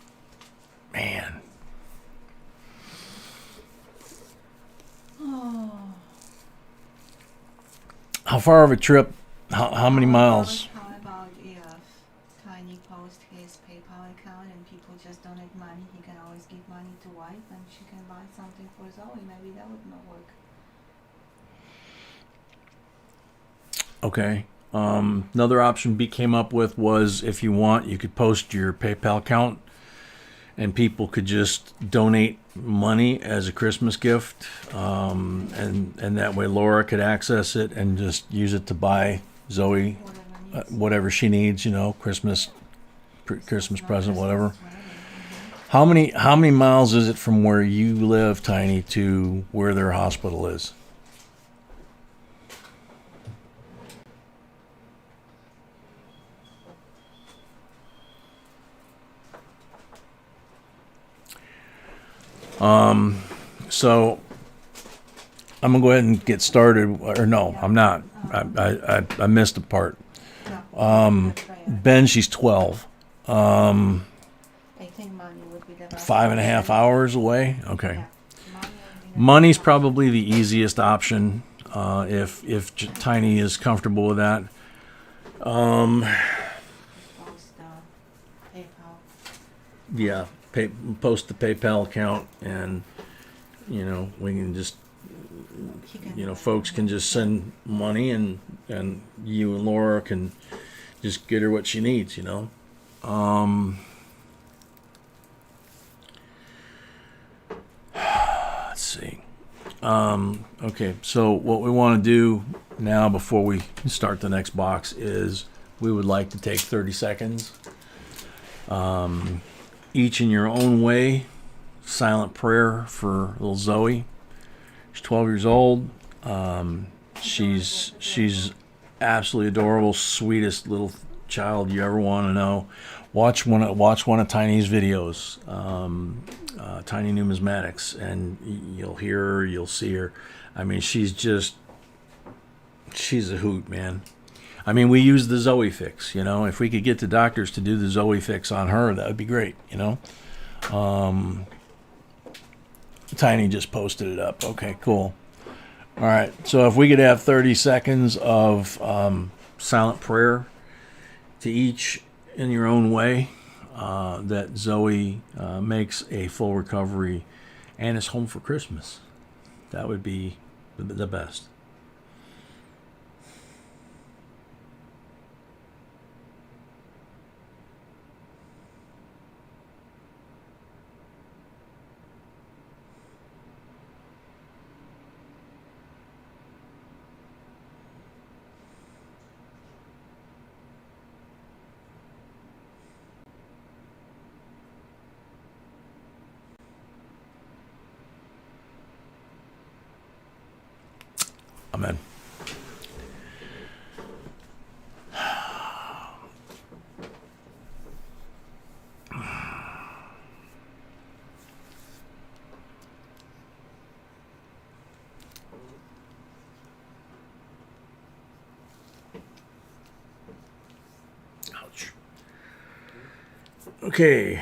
Man. Oh. How far of a trip? How many miles? How about if Tiny posts his PayPal account and people just donate money? He can always give money to wife and she can buy something for Zoe. Maybe that would not work. Okay. Another option B came up with was, if you want, you could post your PayPal account and people could just donate money as a Christmas gift, and that way Laura could access it and just use it to buy Zoe whatever she needs, Christmas present, whatever. How many miles is it from where you live, Tiny, to where their hospital is? So I'm gonna go ahead and get started. Or no, I'm not. I missed a part. Benji's 12. I think money would be the best 5.5 hours away. Okay. Yeah. Money's probably the easiest option, if Tiny is comfortable with that. Post PayPal. Yeah, post the PayPal account, and we can just, folks can just send money, and you and Laura can just get her what she needs. Let's see. Okay, so what we want to do now before we start the next box is we would like to take 30 seconds, each in your own way, silent prayer for little Zoe. She's 12 years old. She's absolutely adorable, sweetest little child you ever want to know, watch one of Tiny's videos, Tiny Numismatics, and you'll hear her, you'll see her. I mean, she's a hoot, man. I mean, we use the Zoe fix, you know. If we could get the doctors to do the Zoe fix on her, that would be great, you know. Tiny just posted it up. Okay, cool. All right, so if we could have 30 seconds of silent prayer to each in your own way, that Zoe makes a full recovery and is home for Christmas. That would be the best. Amen. Ouch. Okay.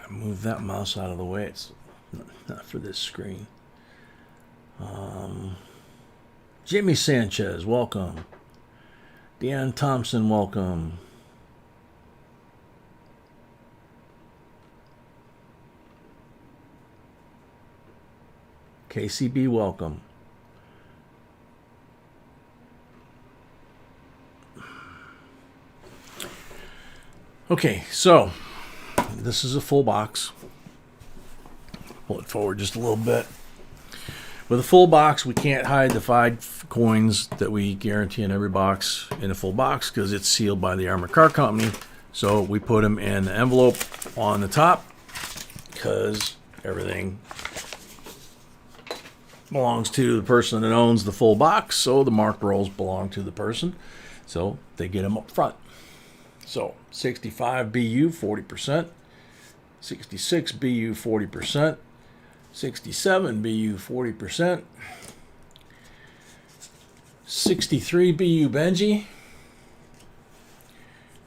Move that mouse out of the way. It's not for this screen. Jimmy Sanchez, welcome. Deanne Thompson, welcome. KCB, welcome. Okay, so this is a full box. Pull it forward just a little bit. With a full box, we can't hide the 5 coins that we guarantee in every box in a full box because it's sealed by the Armored Car Company. So we put them in the envelope on the top because everything belongs to the person that owns the full box. So the marked rolls belong to the person. So they get them up front. So 65 BU, 40%. 66 BU, 40%. 67 BU, 40%. 63 BU Benji.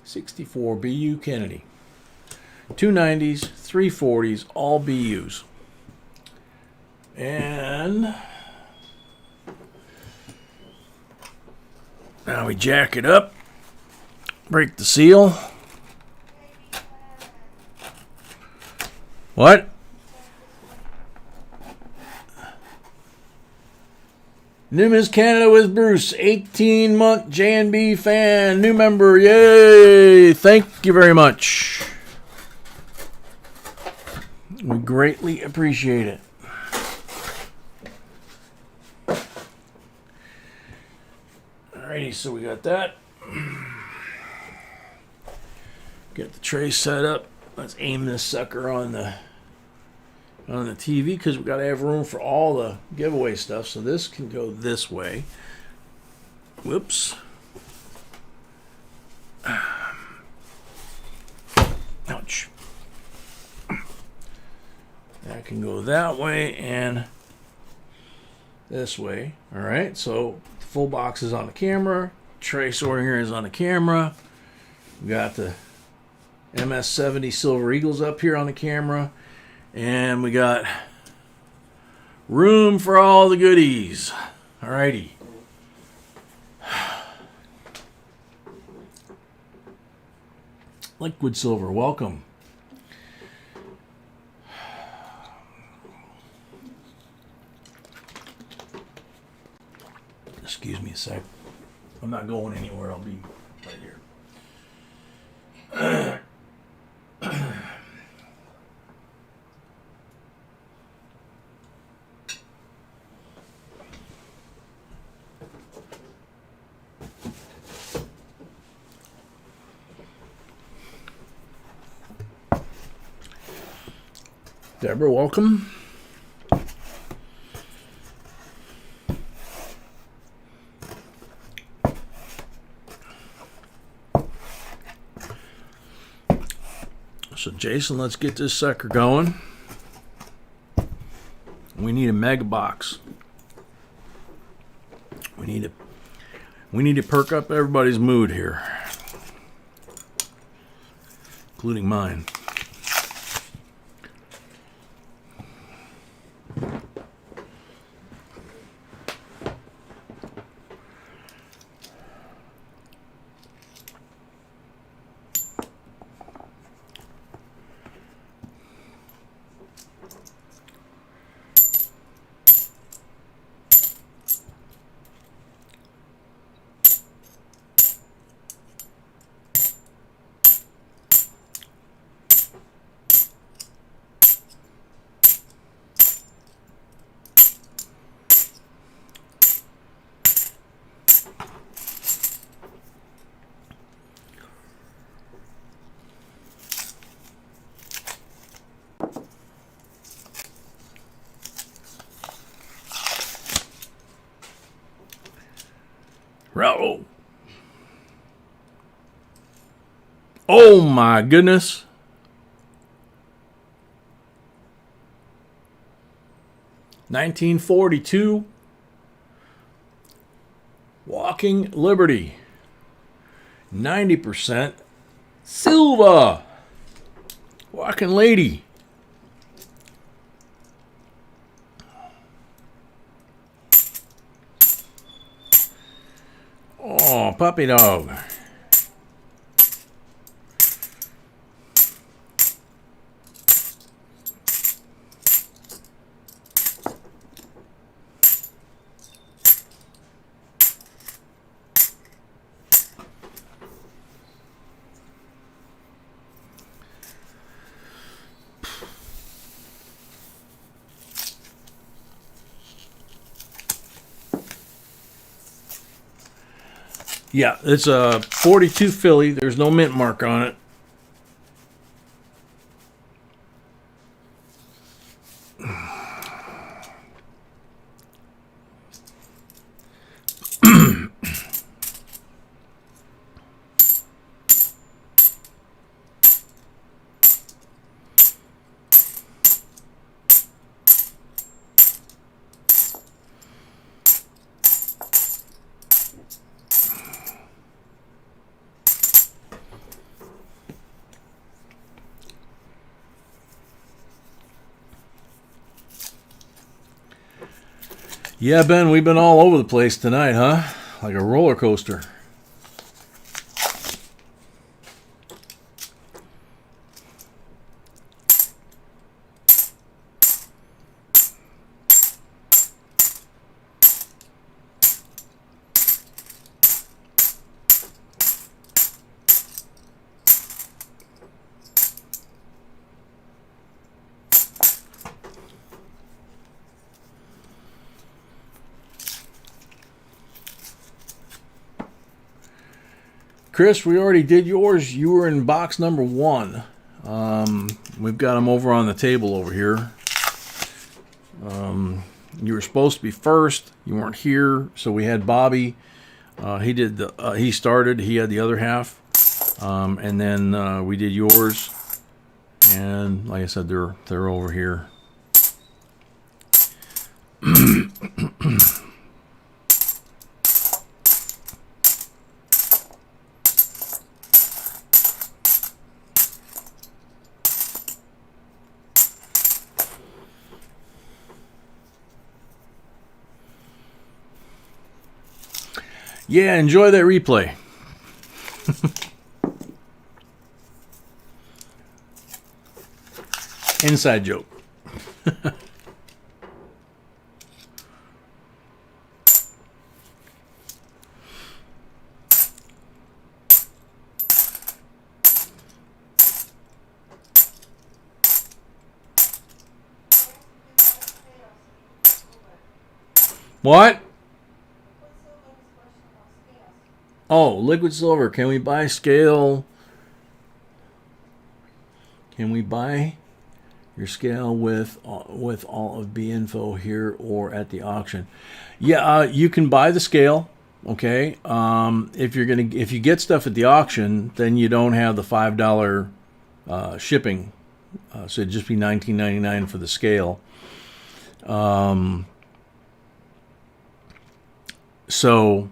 64 BU Kennedy. 290s, 340s, all BUs. And now we jack it up, break the seal. What? Numis Canada with Bruce, 18-month JNB fan, new member, yay! Thank you very much. We greatly appreciate it. Alrighty, so we got that. Get the tray set up. Let's aim this sucker on the TV because we got to have room for all the giveaway stuff. So this can go this way. Whoops. Ouch. That can go that way and this way. All right. So the full box is on the camera. Tray sorting here is on the camera. We got the MS-70 Silver Eagles up here on the camera. And we got room for all the goodies. Alrighty. Liquid Silver, welcome. Excuse me a sec. I'm not going anywhere. I'll be right here. Deborah, welcome. So Jason, let's get this sucker going. We need a mega box. We need to perk up everybody's mood here, including mine. Roll. Oh my goodness. $1942. Walking Liberty. 90%. Silva. Walking Lady. Oh, puppy dog. Yeah, it's a 42 Philly. There's no mint mark on it. Yeah, Ben, we've been all over the place tonight, huh? Like a roller coaster. Chris, we already did yours. You were in box number 1. We've got them over on the table over here. You were supposed to be first. You weren't here, so we had Bobby. He started. He had the other half, and then we did yours. And like I said, they're over here. Yeah, enjoy that replay. Inside joke. What? Oh, liquid silver. Can we buy scale? Can we buy Your scale with all of B info here or at the auction. Yeah, you can buy the scale. Okay. If you get stuff at the auction, then you don't have the $5 shipping. So it'd just be $19.99 for the scale. So,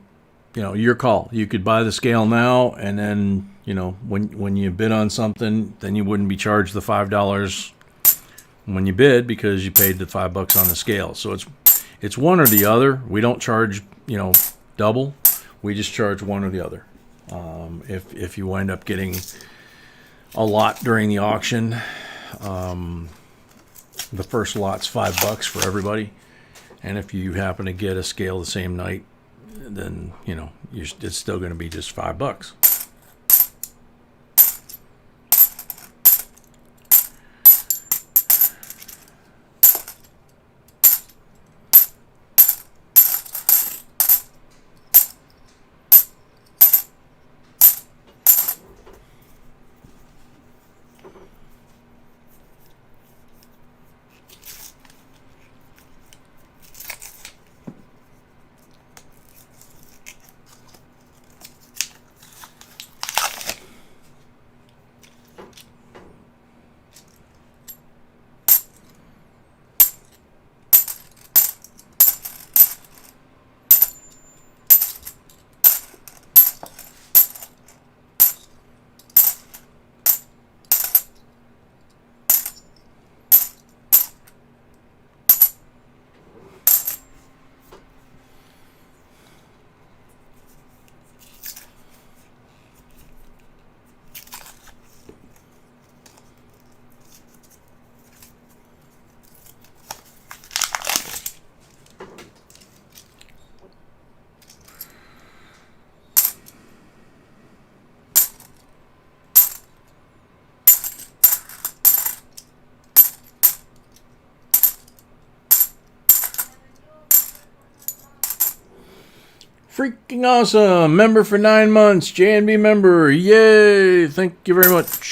your call. You could buy the scale now, and then, when you bid on something, then you wouldn't be charged the $5 when you bid because you paid the $5 on the scale. So it's one or the other. We don't charge, double. We just charge one or the other. If you wind up getting a lot during the auction, the first lot's $5 for everybody. And if you happen to get a scale the same night, then, it's still going to be just $5. Freaking awesome. Member for 9 months. JNB member. Yay. Thank you very much.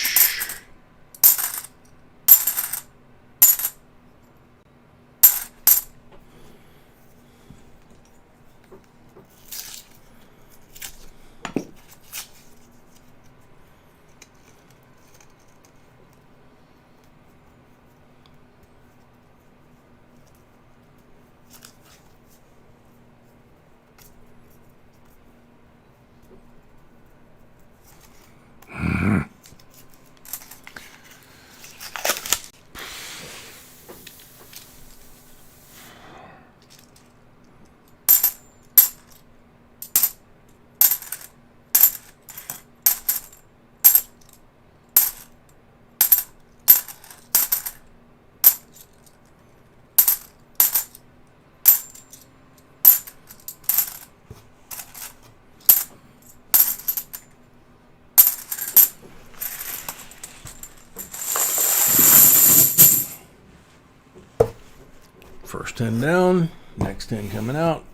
First 10 down, next 10 coming out.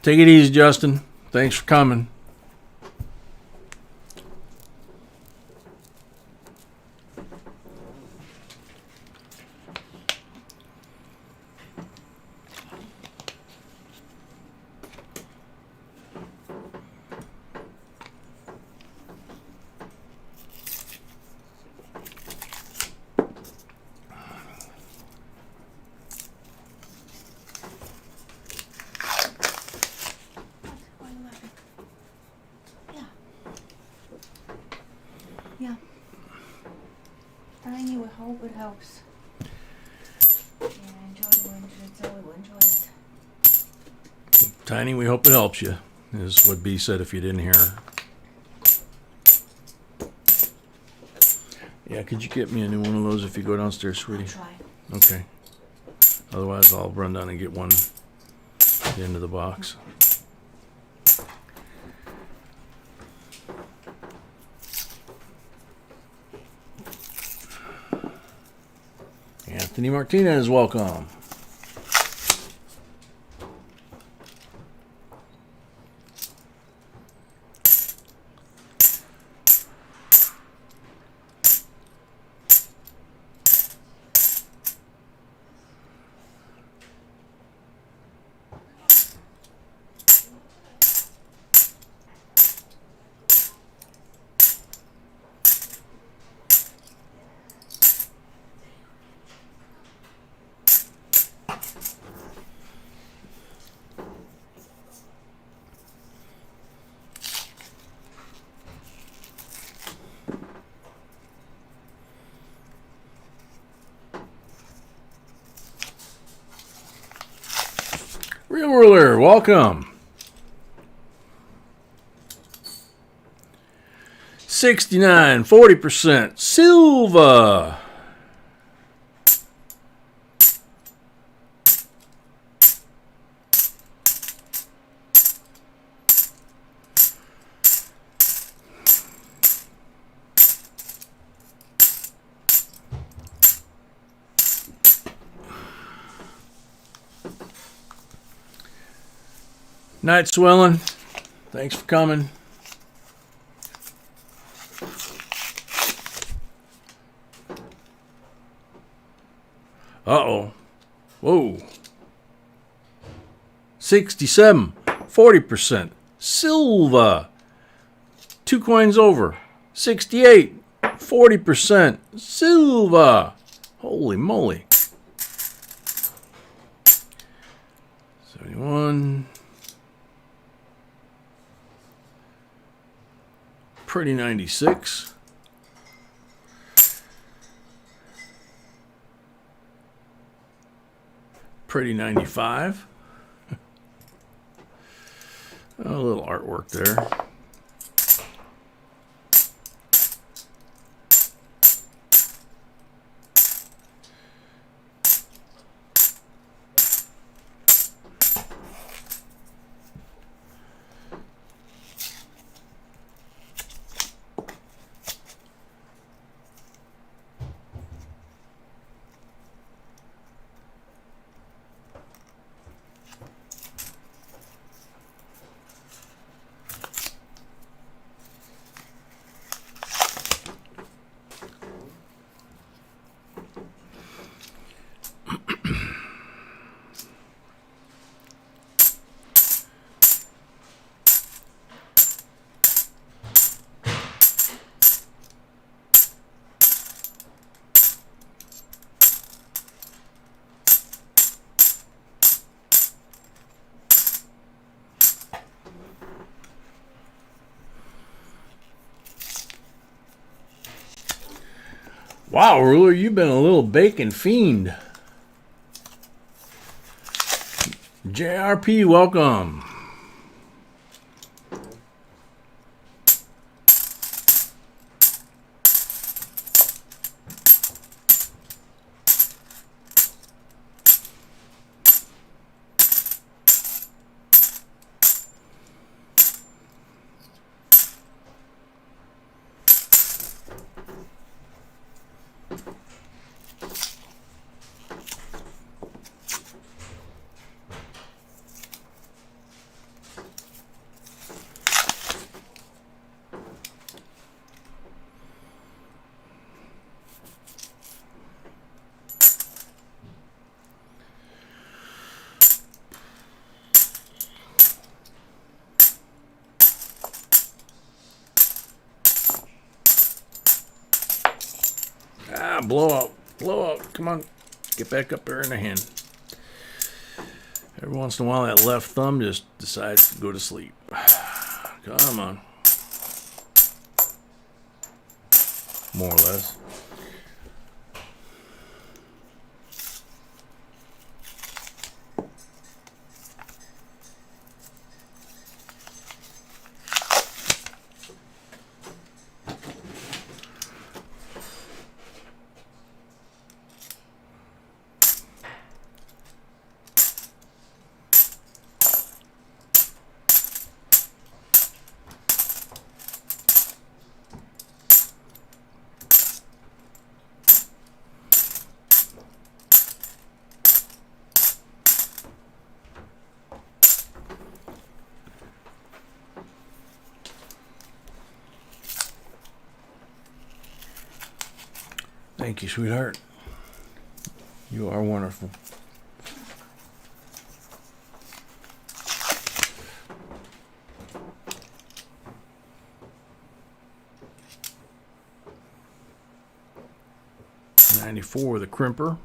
Take it easy, Justin. Thanks for coming. Yeah. Tiny, we hope it helps. Yeah, enjoy it, so we will enjoy it. Tiny, we hope it helps you, is what B said if you didn't hear. Yeah, could you get me a new one of those if you go downstairs, sweetie? I'll try. Okay. Otherwise, I'll run down and get one at the end of the box. Anthony Martinez, welcome. Real Ruler, welcome. 69, 40%. Silva. Night Swelling, thanks for coming. Uh-oh. Whoa. 67, 40%. Silva. 2 coins over. 68, 40%. Silva. Holy moly. 71. Pretty 96. Pretty 95. A little artwork there. Wow, Ruler, you've been a little bacon fiend. JRP, welcome. Blowout. Blowout. Come on. Get back up there in the hand. Every once in a while, that left thumb just decides to go to sleep. Come on. More or less. Thank you, sweetheart. You are wonderful. $94, the crimper.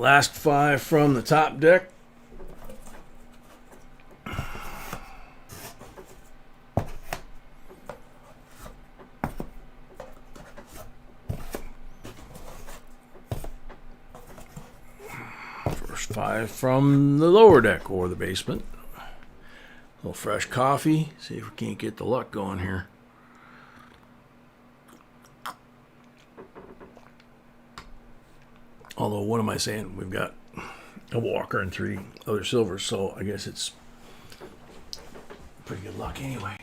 Last 5 from the top deck. First 5 from the lower deck or the basement. A little fresh coffee. See if we can't get the luck going here. Although, what am I saying? We've got a Walker and 3 other silvers, so I guess it's pretty good luck anyway.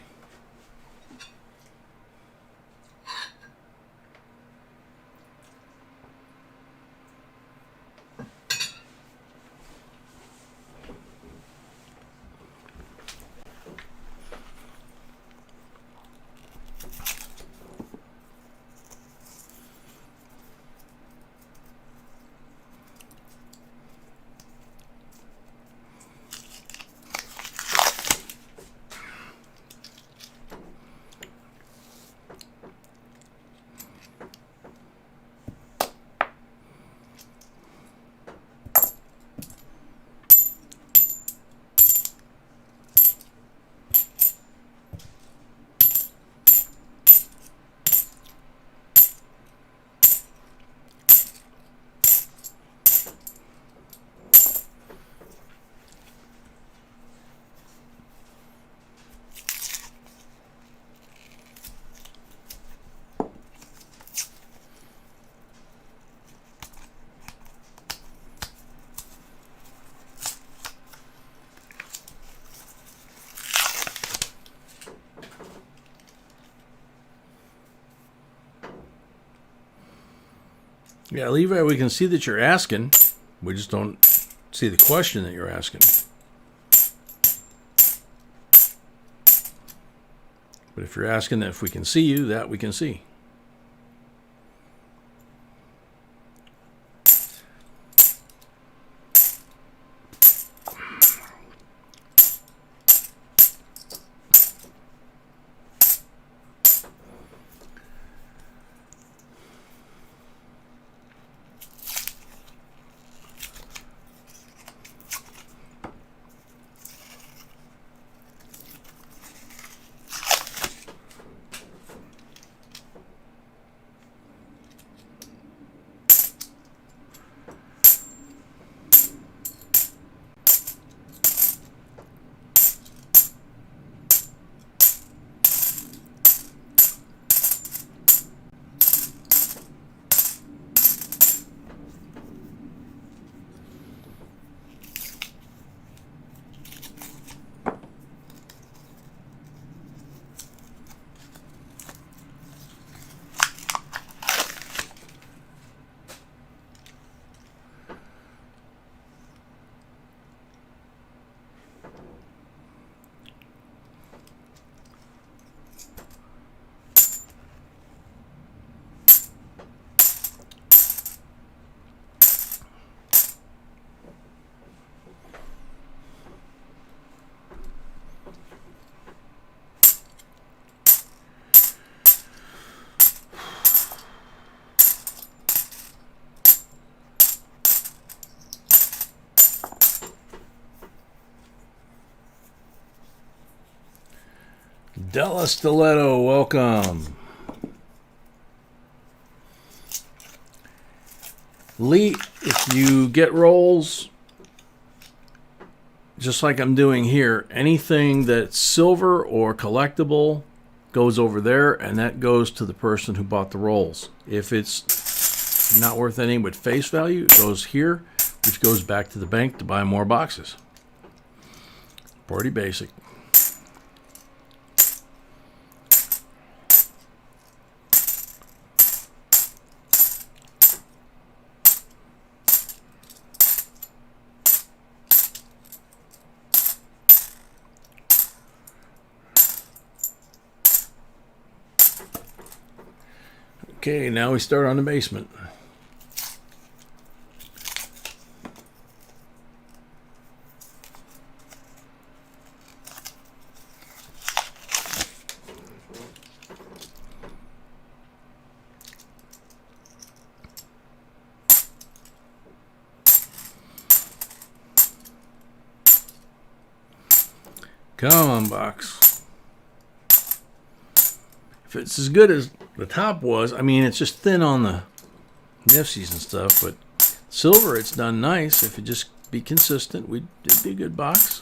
Yeah, Levi, we can see that you're asking. We just don't see the question that you're asking. But if you're asking if we can see you, that we can see. Della Stiletto, welcome. Lee, if you get rolls, just like I'm doing here, anything that's silver or collectible goes over there, and that goes to the person who bought the rolls. If it's not worth anything but face value, it goes here, which goes back to the bank to buy more boxes. Pretty basic. Okay, now we start on the basement. Come on, box. If it's as good as the top was, I mean, it's just thin on the nifsies and stuff, but silver, it's done nice. If it just be consistent, it'd be a good box.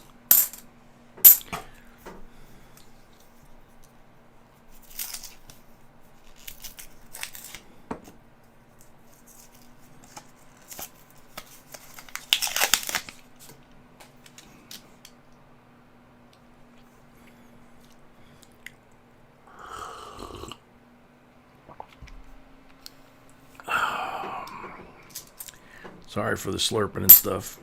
Sorry for the slurping and stuff.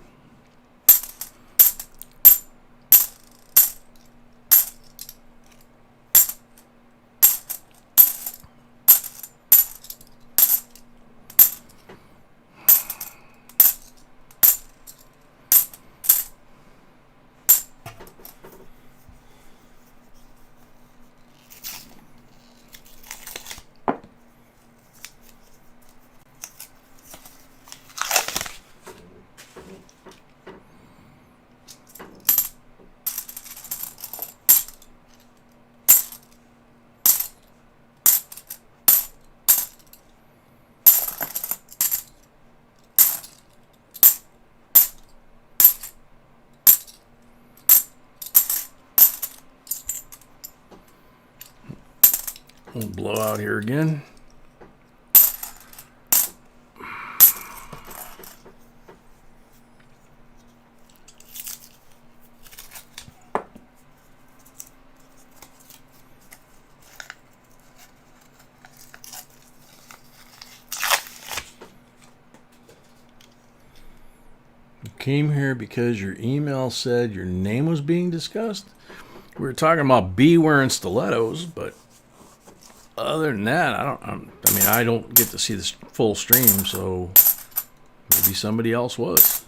We'll blow out here again. You came here because your email said your name was being discussed. We were talking about B wearing stilettos, but other than that, I don't get to see this full stream, so maybe somebody else was.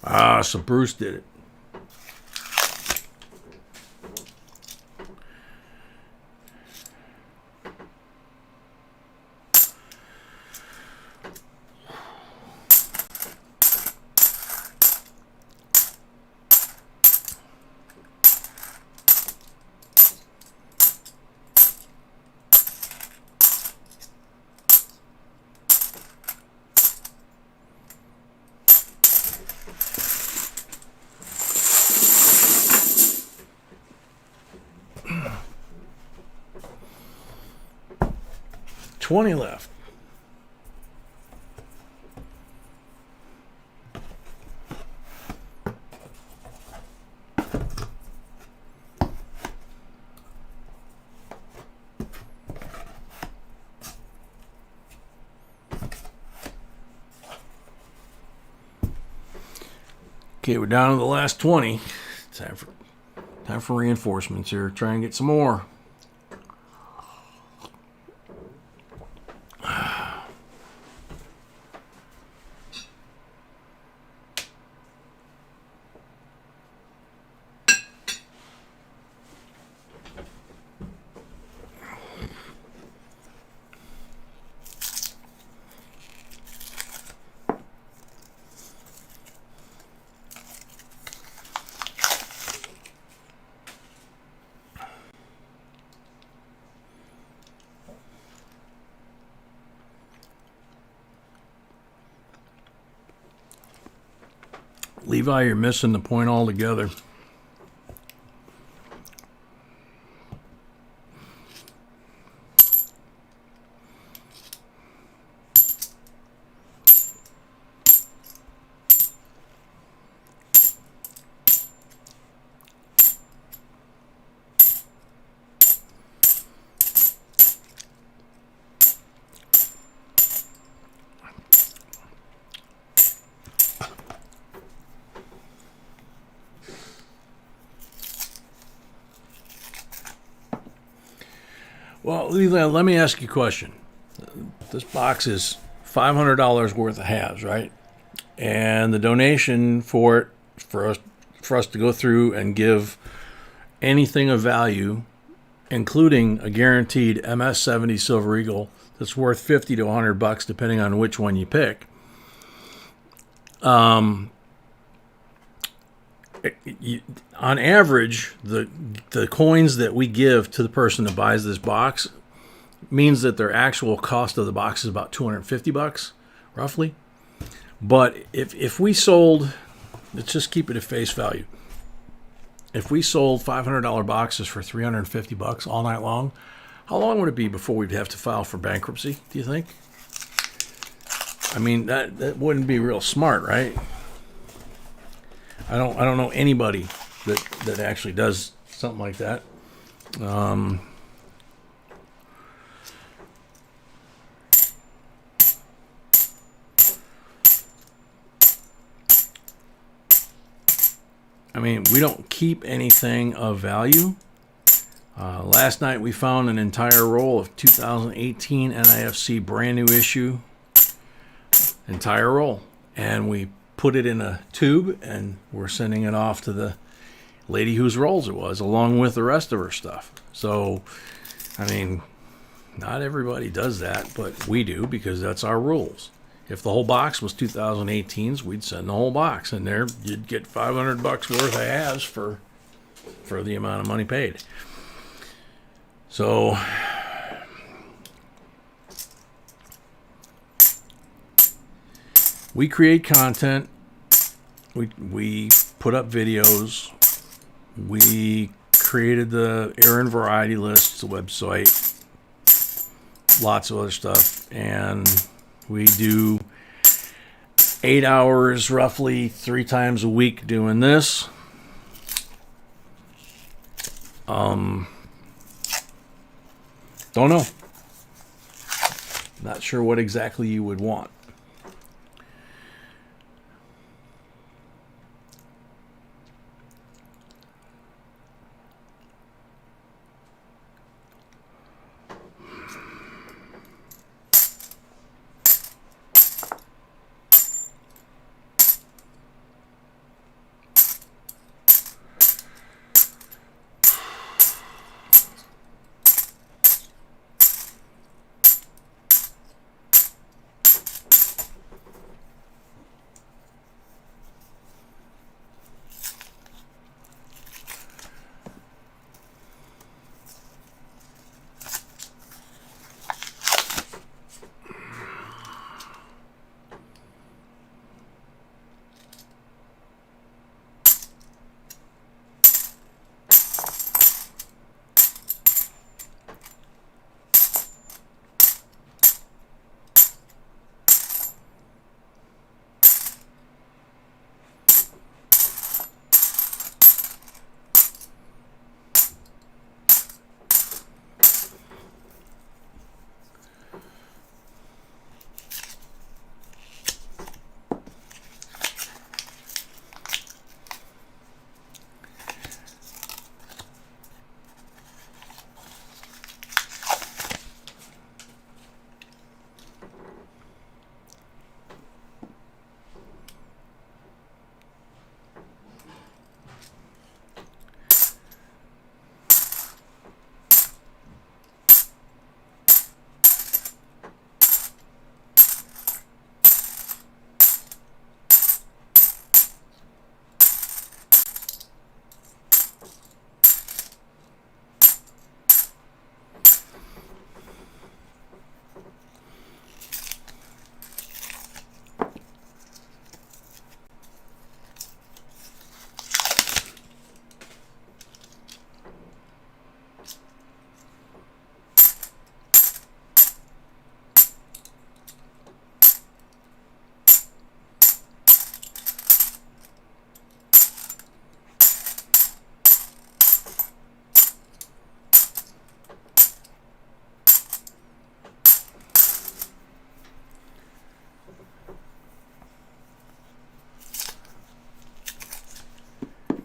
Ah, so Bruce did it. $20 left. Okay, we're down to the last 20. Time for reinforcements here. Try and get some more. Levi, you're missing the point altogether. Well, Levi, let me ask you a question. This box is $500 worth of halves, right? And the donation for it, for us to go through and give anything of value, including a guaranteed MS70 Silver Eagle that's worth 50 to 100 bucks, depending on which one you pick. On average, the coins that we give to the person that buys this box means that their actual cost of the box is about 250 bucks, roughly. But if we sold, let's just keep it at face value. If we sold $500 boxes for 350 bucks all night long, how long would it be before we'd have to file for bankruptcy, do you think? I mean, that wouldn't be real smart, right? I don't know anybody that actually does something like that. I mean, we don't keep anything of value. Last night we found an entire roll of 2018 NIFC brand new issue, entire roll, and we put it in a tube and we're sending it off to the lady whose rolls it was, along with the rest of her stuff. So, I mean, not everybody does that, but we do because that's our rules. If the whole box was 2018s, we'd send the whole box, and there you'd get 500 bucks worth of halves for the amount of money paid. So we create content, we put up videos, we created the Aaron Variety Lists, the website, lots of other stuff, and we do 8 hours roughly 3 times a week doing this. Don't know. Not sure what exactly you would want.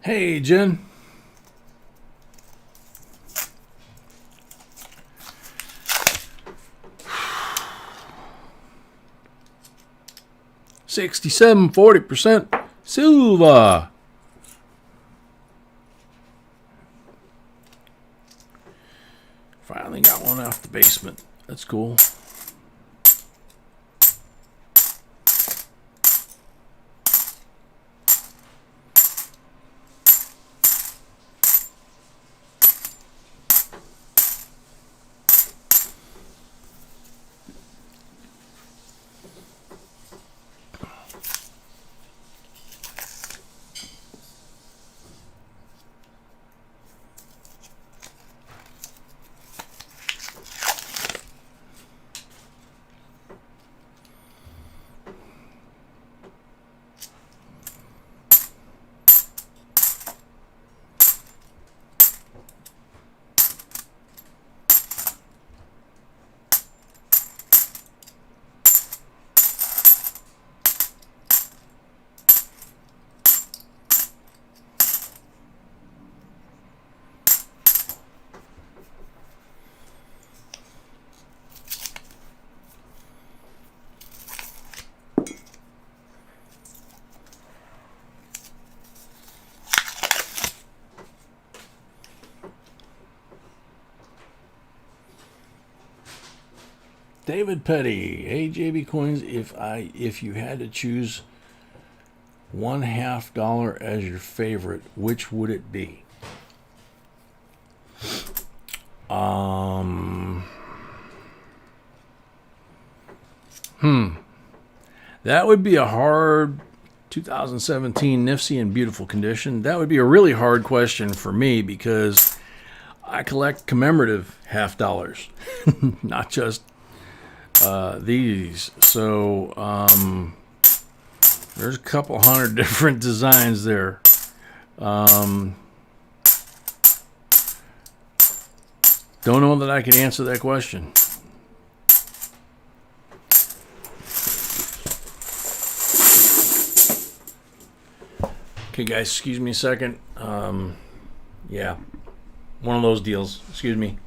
Hey, Jen. 67, 40% silver. Finally got one off the basement. That's cool. David Petty, hey JB Coins, if you had to choose $1/2 as your favorite, which would it be? That would be a hard 2017 Nifty in beautiful condition. That would be a really hard question for me because I collect commemorative $1/2, not just these. So there's a couple hundred different designs there. Don't know that I can answer that question. Okay, guys, excuse me a second. Yeah, one of those deals. Excuse me.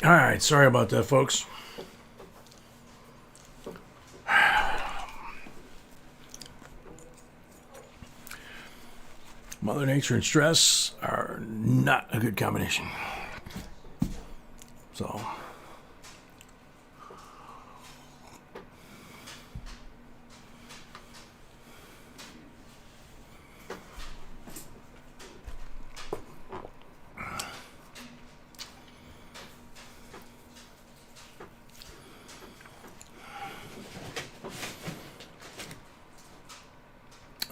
All right, sorry about that, folks. Mother Nature and stress are not a good combination. So,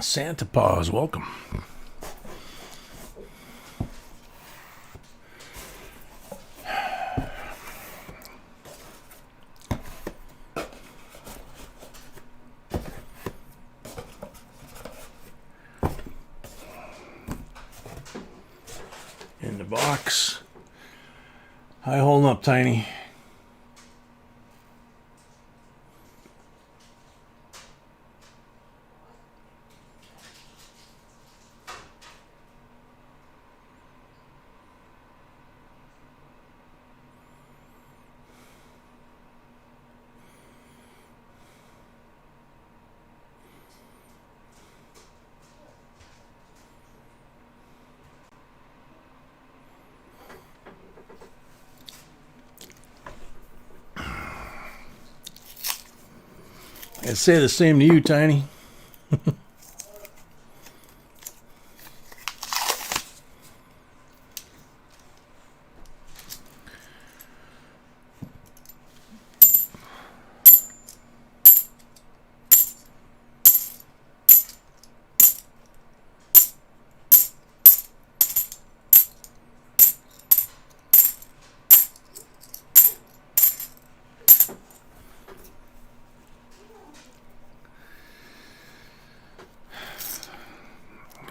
Santa Paws, welcome. In the box. How you holding up, Tiny? I'd say the same to you, Tiny.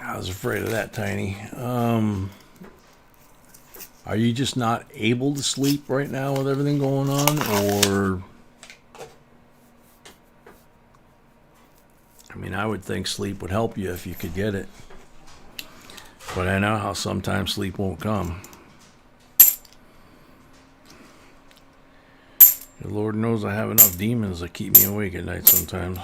I was afraid of that, Tiny. Are you just not able to sleep right now with everything going on? Or, I mean, I would think sleep would help you if you could get it. But I know how sometimes sleep won't come. The Lord knows I have enough demons that keep me awake at night sometimes.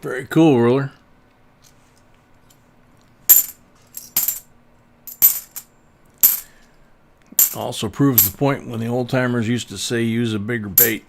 Very cool, Ruler. Also proves the point when the old timers used to say use a bigger bait.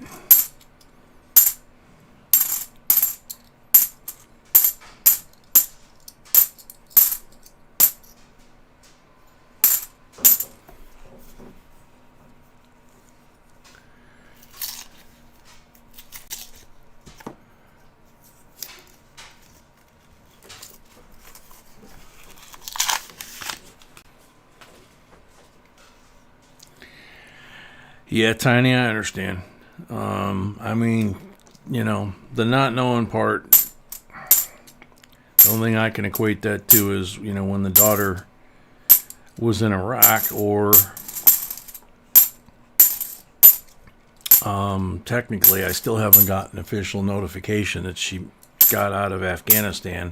Yeah, Tiny, I understand. I mean, you know, the not knowing part, the only thing I can equate that to is, you know, when the daughter was in Iraq, or technically I still haven't gotten official notification that she got out of Afghanistan.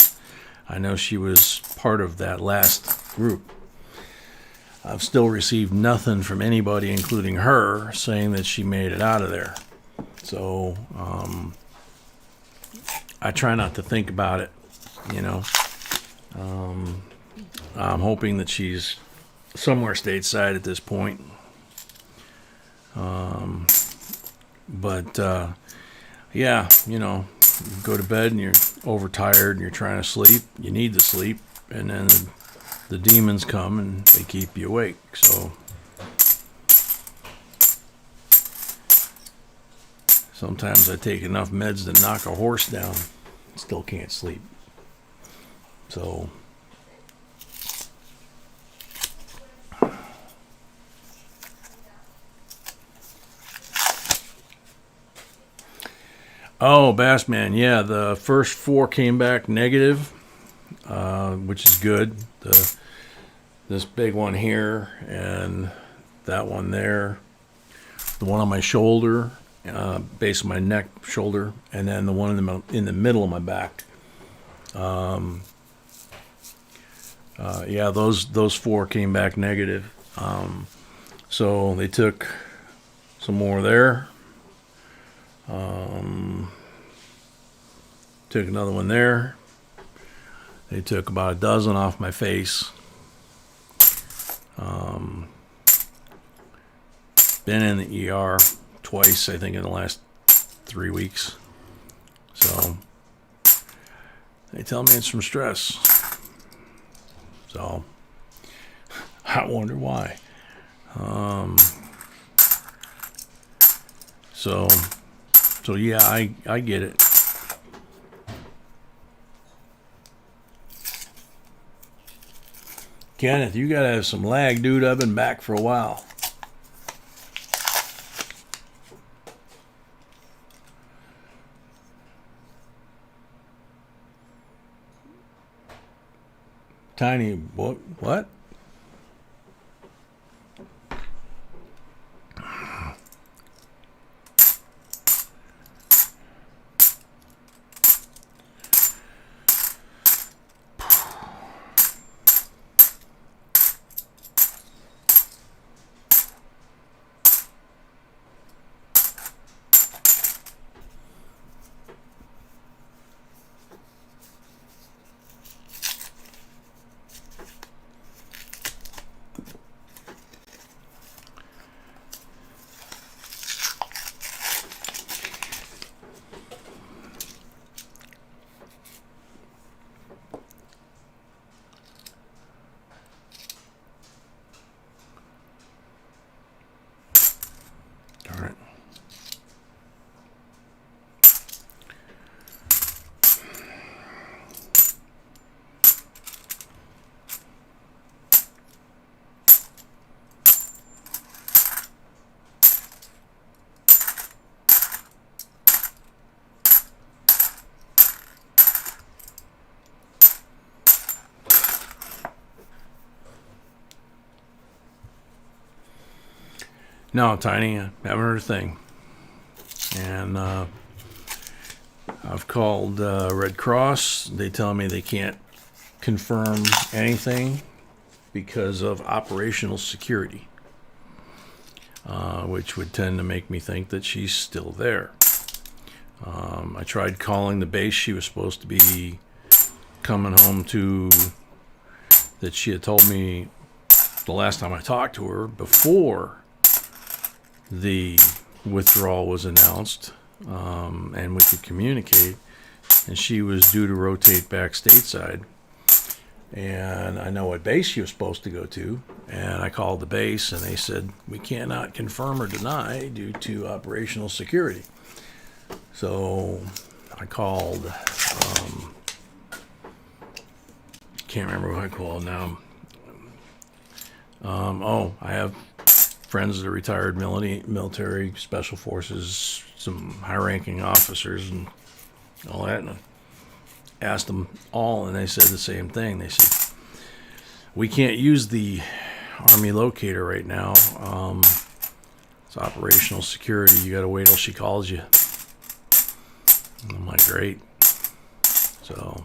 I know she was part of that last group. I've still received nothing from anybody, including her, saying that she made it out of there. So I try not to think about it, you know. I'm hoping that she's somewhere stateside at this point. But yeah, you know, you go to bed and you're overtired and you're trying to sleep. You need to sleep, and then the demons come and they keep you awake. So sometimes I take enough meds to knock a horse down, still can't sleep. So Oh, Bassman, yeah, the first 4 came back negative, which is good. This big one here and that one there, the one on my shoulder, base of my neck, shoulder, and then the one in the middle of my back. Yeah, those 4 came back negative. So they took some more there. Took another one there. They took about a dozen off my face. Been in the ER twice, I think, in the last 3 weeks. So they tell me it's from stress. So I wonder why. So yeah, I get it. Kenneth, you gotta have some lag, dude. I've been back for a while. Tiny, what? All right. No, Tiny, I haven't heard a thing. And I've called Red Cross. They tell me they can't confirm anything because of operational security, which would tend to make me think that she's still there. I tried calling the base she was supposed to be coming home to, that she had told me the last time I talked to her before the withdrawal was announced, and we could communicate, and she was due to rotate back stateside. And I know what base she was supposed to go to, and I called the base, and they said we cannot confirm or deny due to operational security. So I called, can't remember who I called now. I have friends that are retired military, special forces, some high-ranking officers, and all that. And I asked them all, and they said the same thing. They said, we can't use the Army locator right now. It's operational security. You got to wait till she calls you. And I'm like, great. So,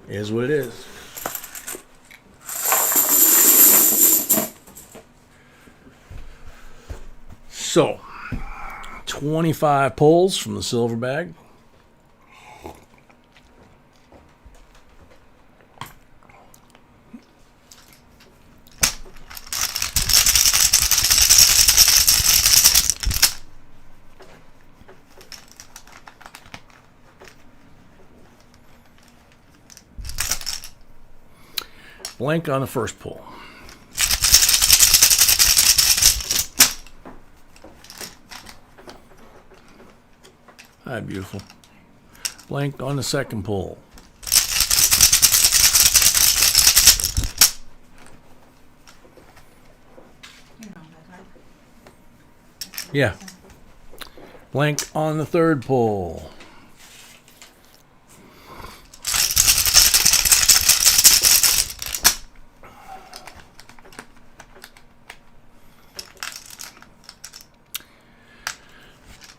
it is what it is. So, 25 pulls from the silver bag. Blank on the first pull. Hi, beautiful. Blank on the second pull. You know that, right? Yeah. Blank on the third pull.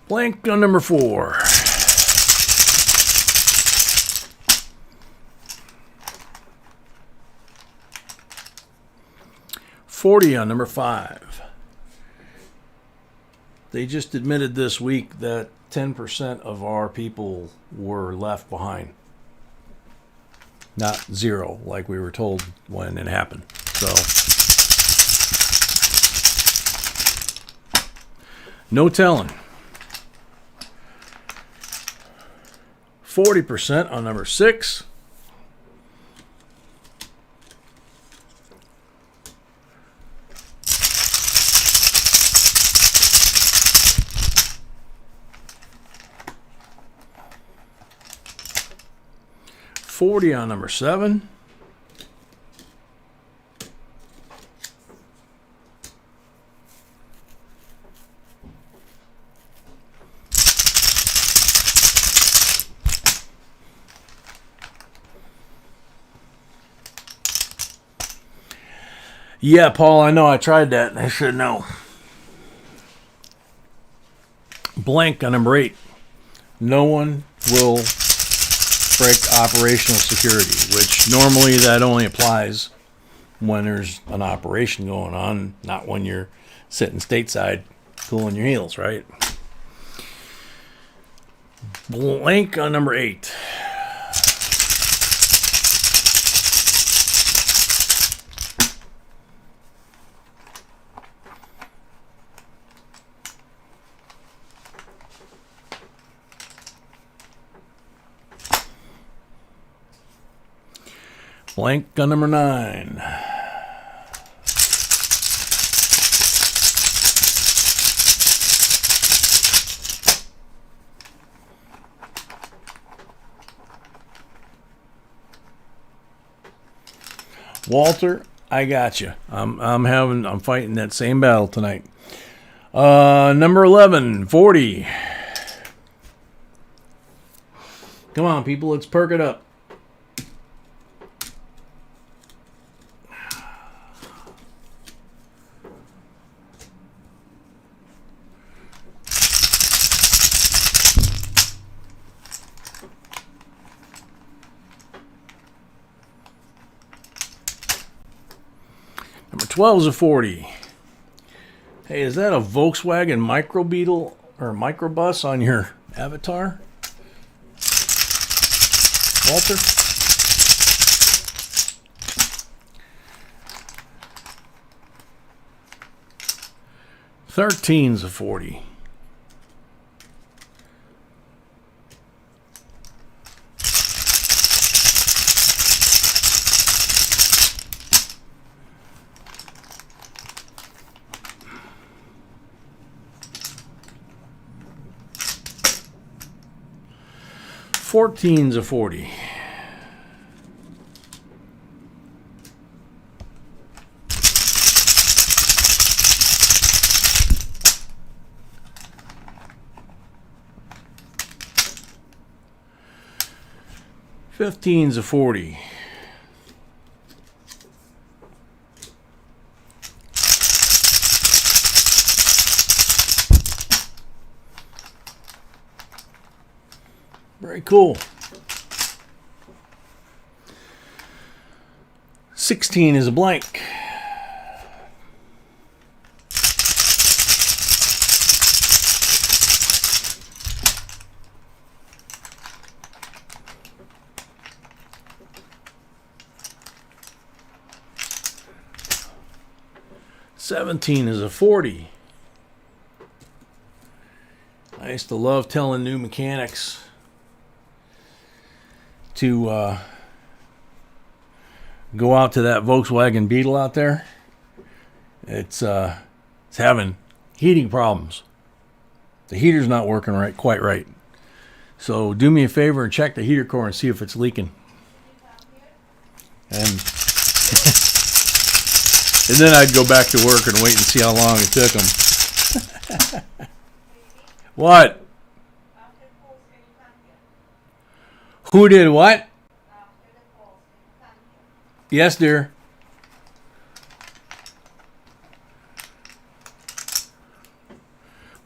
Blank on number 4. $40 on number 5. They just admitted this week that 10% of our people were left behind. Not 0, like we were told when it happened. So, no telling. 40% on number 6. $40 on number 7. Yeah, Paul, I know I tried that. I should know. Blank on number 8. No one will break operational security, which normally that only applies when there's an operation going on, not when you're sitting stateside cooling your heels, right? Blank on number 8. Blank on number 9. Walter, I got you. I'm fighting that same battle tonight. Number 11, 40. Come on, people, let's perk it up. Number 12 is a 40. Hey, is that a Volkswagen Micro Beetle or microbus on your avatar, Walter? $13's a 40. $14's a 40. $15's a 40. Very cool. 16 is a blank. $17 is a 40. I used to love telling new mechanics to go out to that Volkswagen Beetle out there. It's having heating problems. The heater's not working quite right. So do me a favor and check the heater core and see if it's leaking. And and then I'd go back to work and wait and see how long it took them. What? Who did what? Yes, dear.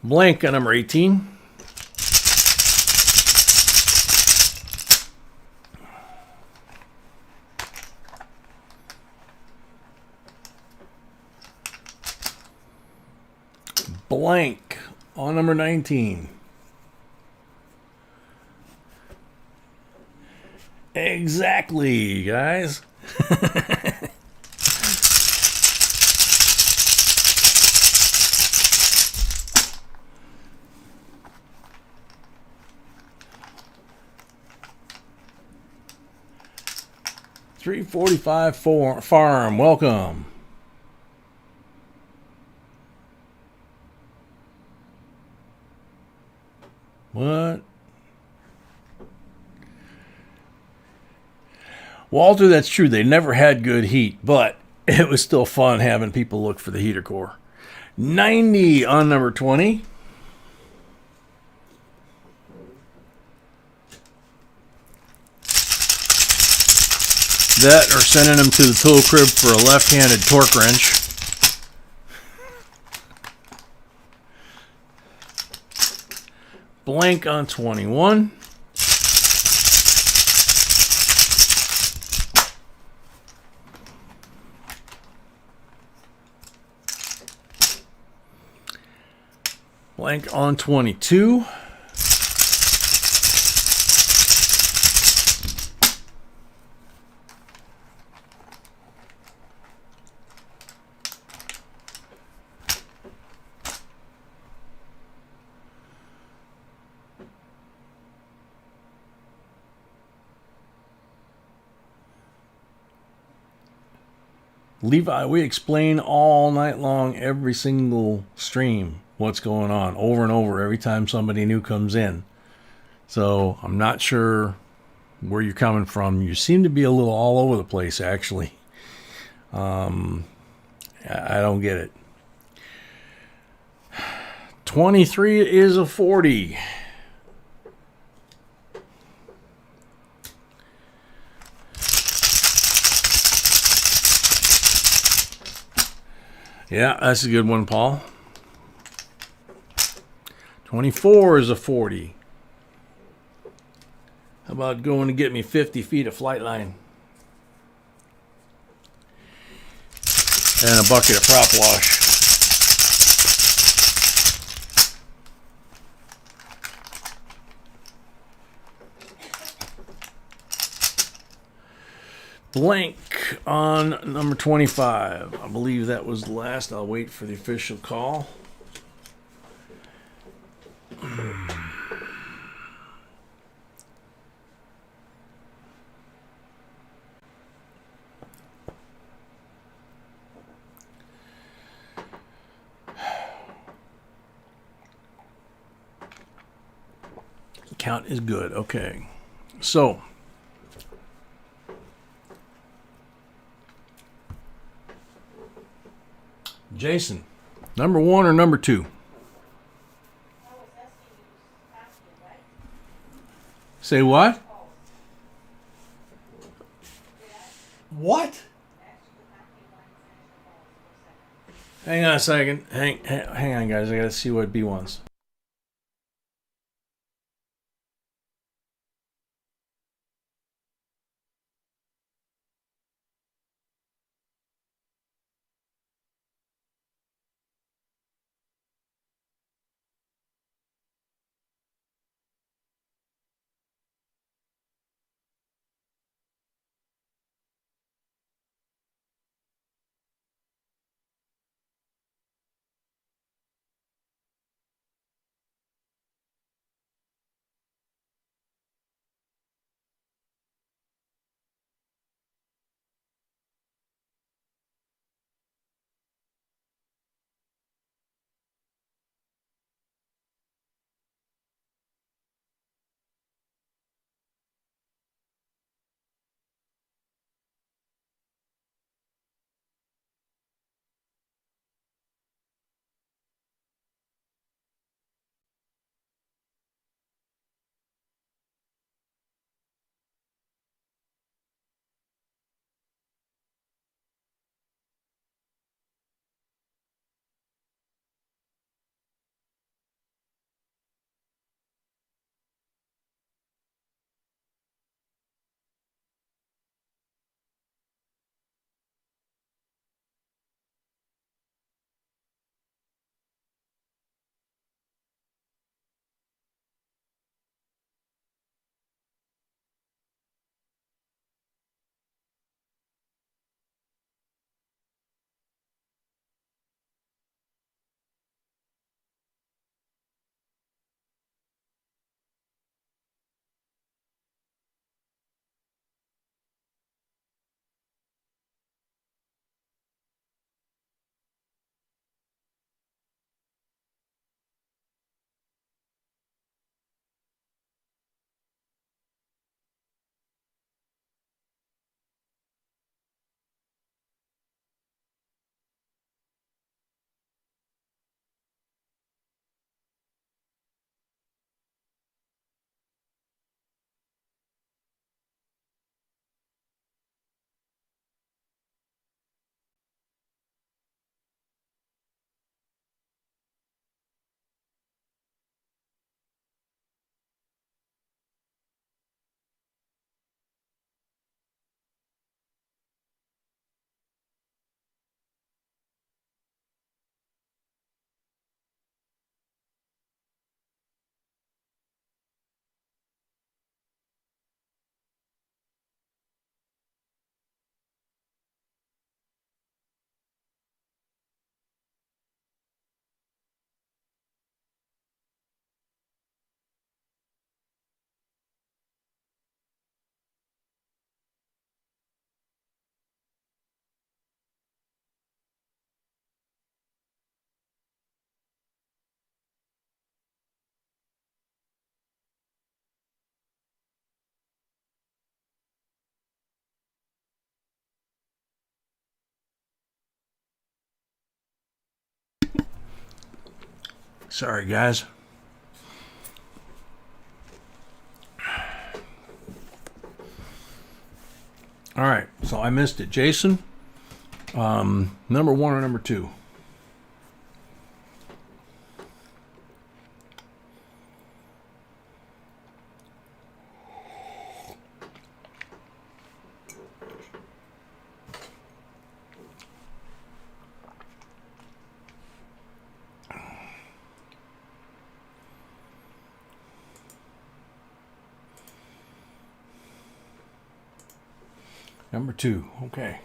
Blank on number 18. Blank on number 19. Exactly, guys. $3.45 farm. Welcome. What? Walter, that's true. They never had good heat, but it was still fun having people look for the heater core. 90 on number 20. That or sending them to the tool crib for a left-handed torque wrench. Blank on 21. Blank on 22. Levi, we explain all night long, every single stream, what's going on over and over every time somebody new comes in. So I'm not sure where you're coming from. You seem to be a little all over the place, actually. I don't get it. 23 is a 40. Yeah, that's a good one, Paul. 24 is a 40. How about going to get me 50 feet of flight line? And a bucket of prop wash. Blank on number 25. I believe that was the last. I'll wait for the official call. Count is good. Okay. So, Jason, number 1 or number 2? Say what? What? Hang on a second. Hang on, guys. I gotta see what B wants. Sorry, guys. All right, so I missed it. Jason, number 1 or number 2? Number 2, okay.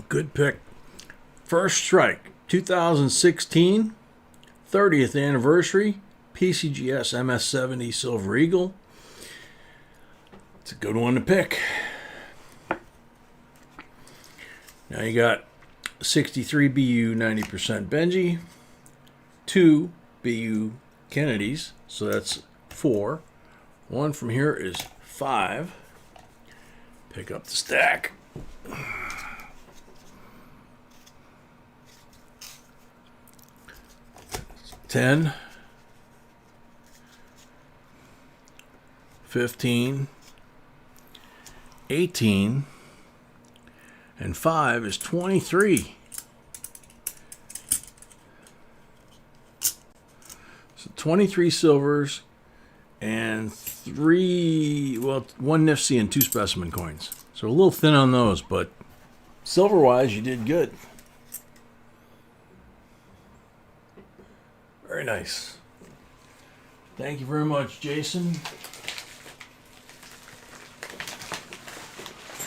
Good pick. First Strike, 2016, 30th anniversary, PCGS MS70 Silver Eagle. It's a good one to pick. Now you got 63 BU 90% Benji, 2 BU Kennedys, so that's 4. 1 from here is 5. Pick up the stack. 10, 15, 18, and 5 is 23. So 23 silvers and 1 Nifty and 2 specimen coins. So a little thin on those, but silver-wise, you did good. Very nice. Thank you very much, Jason.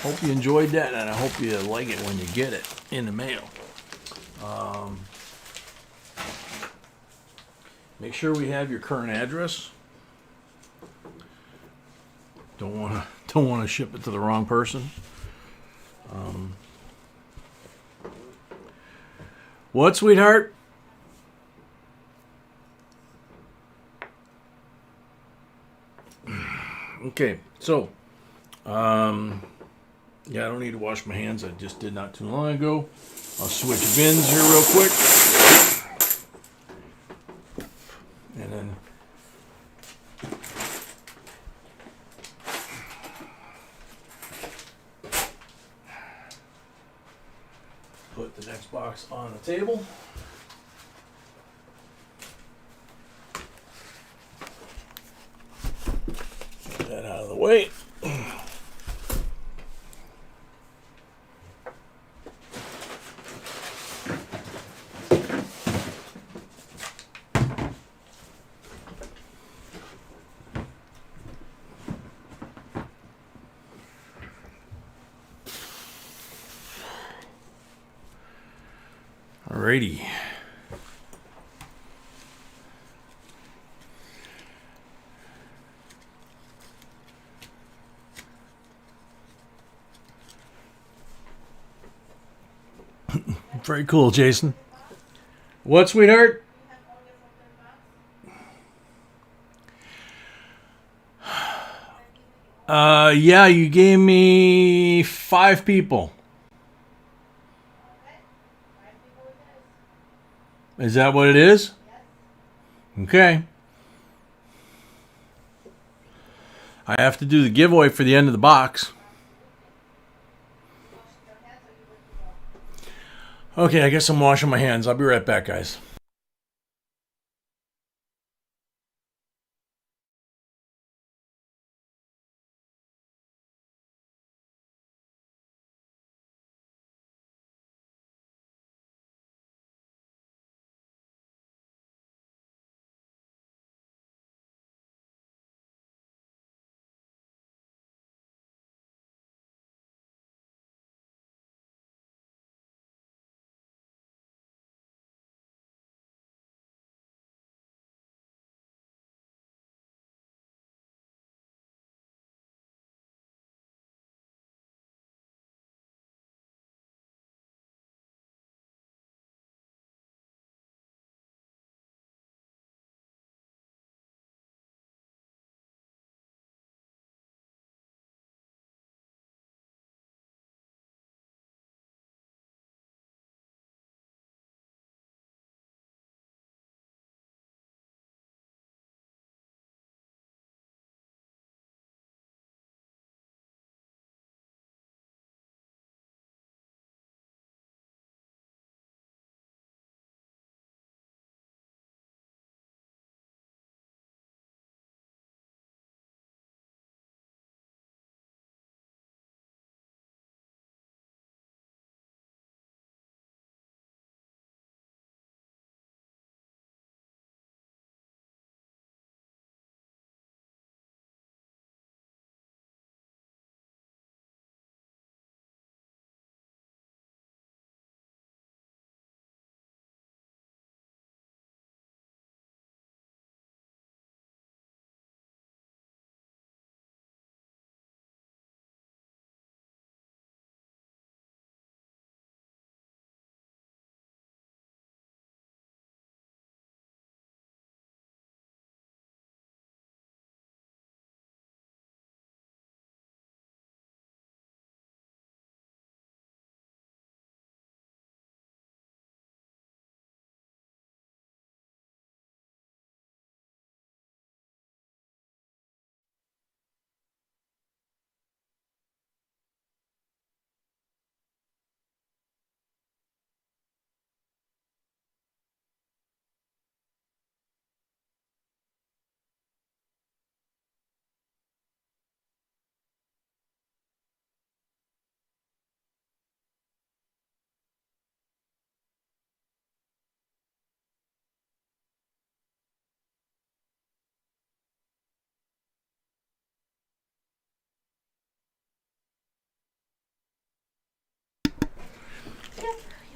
Hope you enjoyed that, and I hope you like it when you get it in the mail. Make sure we have your current address. Don't want to ship it to the wrong person. What, sweetheart? Okay, so yeah, I don't need to wash my hands. I just did not too long ago. I'll switch bins here real quick. And then put the next box on the table. Get that out of the way. Alrighty. Very cool, Jason. What, sweetheart? Yeah, you gave me 5 people. Is that what it is? Okay. I have to do the giveaway for the end of the box. Okay, I guess I'm washing my hands. I'll be right back, guys.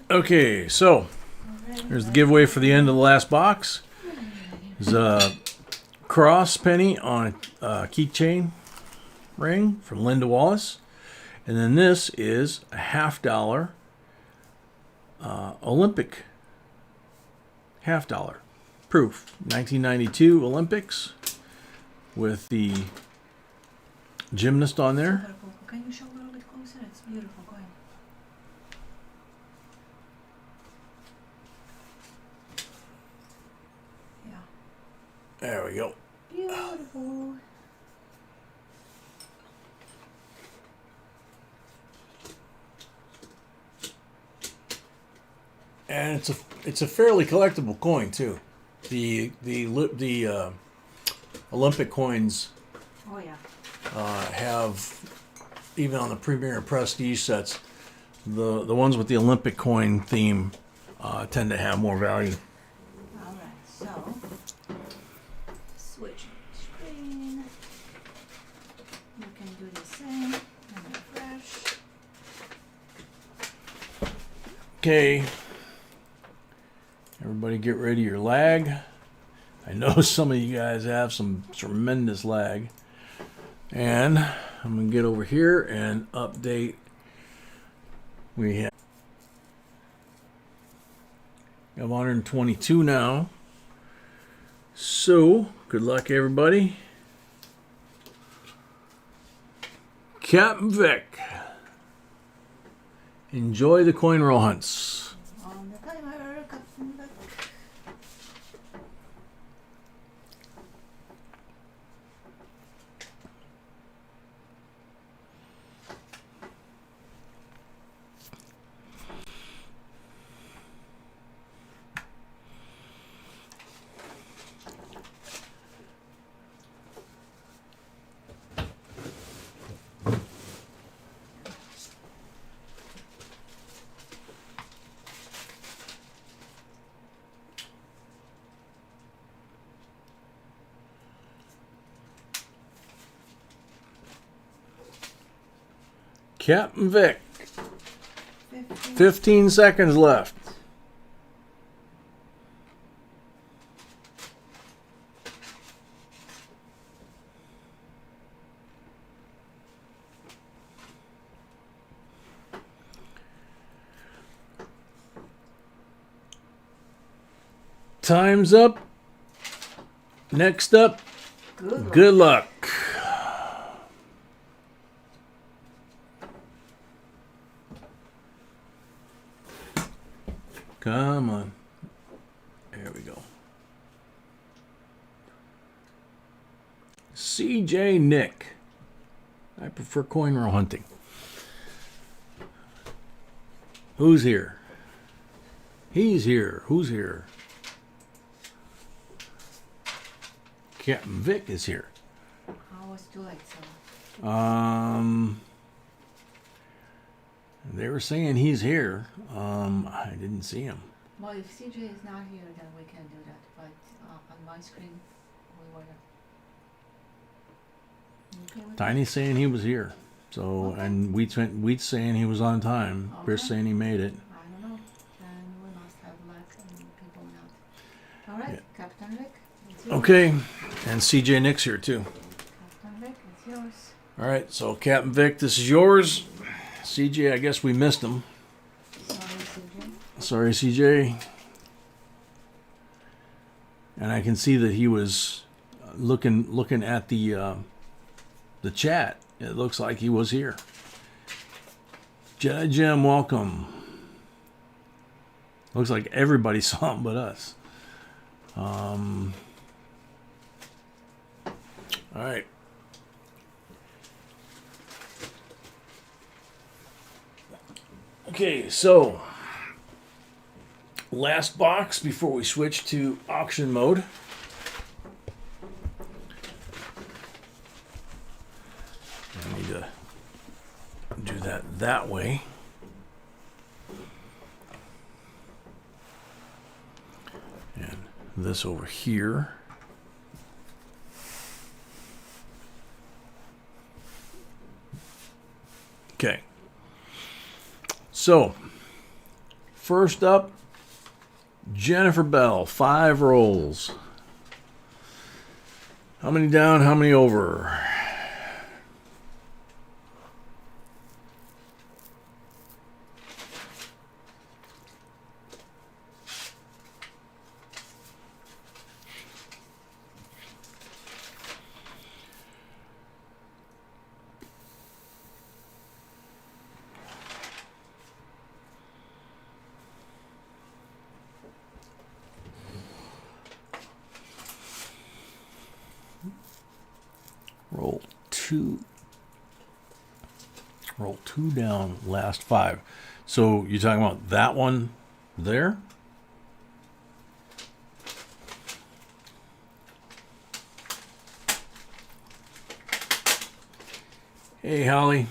Okay, so here's the giveaway for the end of the last box. There's a cross penny on a keychain ring from Linda Wallace. And then this is a $50 Olympic $50 proof. 1992 Olympics with the gymnast on there. Super cool. Can you show a little bit closer? It's beautiful. Go ahead. Yeah. There we go. Beautiful. And it's a fairly collectible coin too. The Olympic coins Oh yeah. have, even on the premier and prestige sets, the ones with the Olympic coin theme tend to have more value. All right. So switch screen. You can do the same and refresh. Okay. Everybody get ready your lag. I know some of you guys have some tremendous lag. And I'm going to get over here and update. We have 122 now. So, good luck everybody. Captain Vic. Enjoy the coin roll hunts. On the timer, Captain Vic. Captain Vic. 15. 15 seconds left. Time's up. Next up, good luck. Come on. There we go. CJ Nick. I prefer coin roll hunting. Who's here? He's here. Who's here? Captain Vic is here. I was too late, so. They were saying he's here. I didn't see him. Well, if CJ is not here, then we can do that. But on my screen, we were. Okay with Tiny's saying he was here. So, Okay. and Wheat's saying he was on time. Chris Okay. saying he made it. that? I don't know. Then we must have luck and people not. All right, Yeah. Captain Vic, it's yours. Okay, and CJ Nick's here too. Captain Vic, it's yours. All right, so Captain Vic, this is yours. CJ, I guess we missed him. Sorry, CJ. Sorry, CJ. And I can see that he was looking at the chat. It looks like he was here. Jedi Jim, welcome. Looks like everybody saw him but us. All right. Okay, so last box before we switch to auction mode. I need to do that way. And this over here. Okay. So, First up, Jennifer Bell, 5 rolls. How many down, how many over? Roll 2. Roll 2 down, last 5. So you're talking about that one there? Hey, Holly.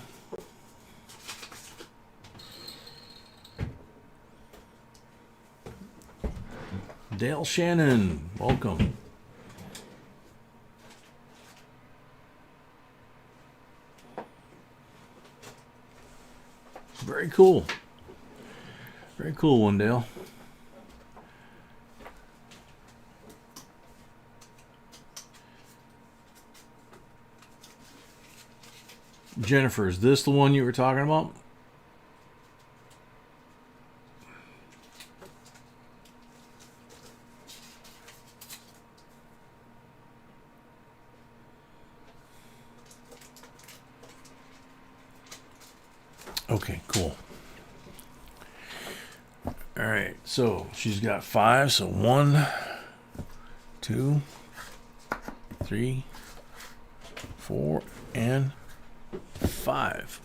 Dale Shannon, welcome. Very cool. Very cool one, Dale. Jennifer, is this the one you were talking about? Okay, cool. All right, so she's got 5. So 1, 2, 3, 4, and 5.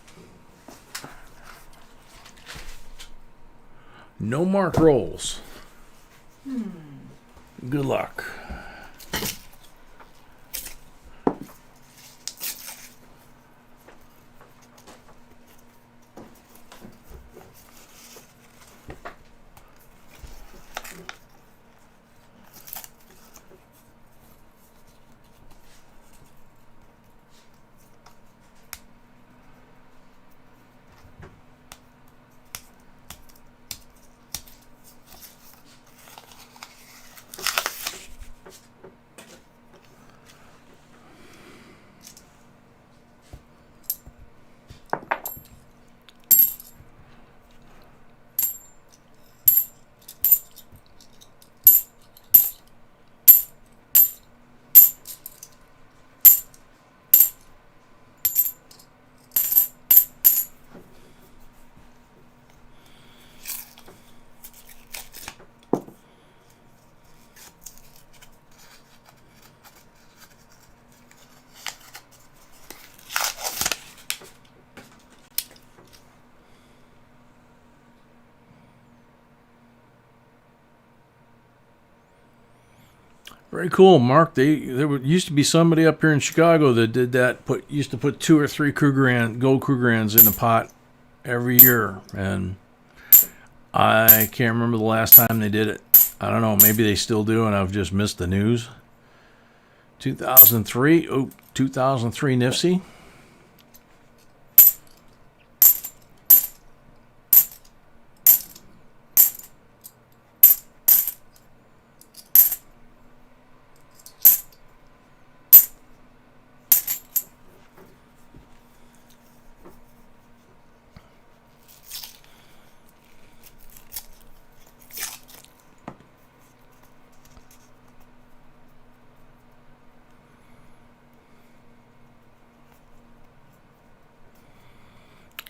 No mark rolls. Good luck. Very cool, Mark. Used to be somebody up here in Chicago that did that. Used to put 2 or 3 gold Krugerrands in a pot every year, and I can't remember the last time they did it. I don't know. Maybe they still do, and I've just missed the news. 2003. Oh, 2003 Nifsy.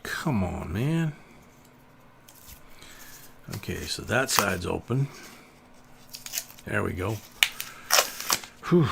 Come on, man. Okay, so that side's open. There we go. Whew.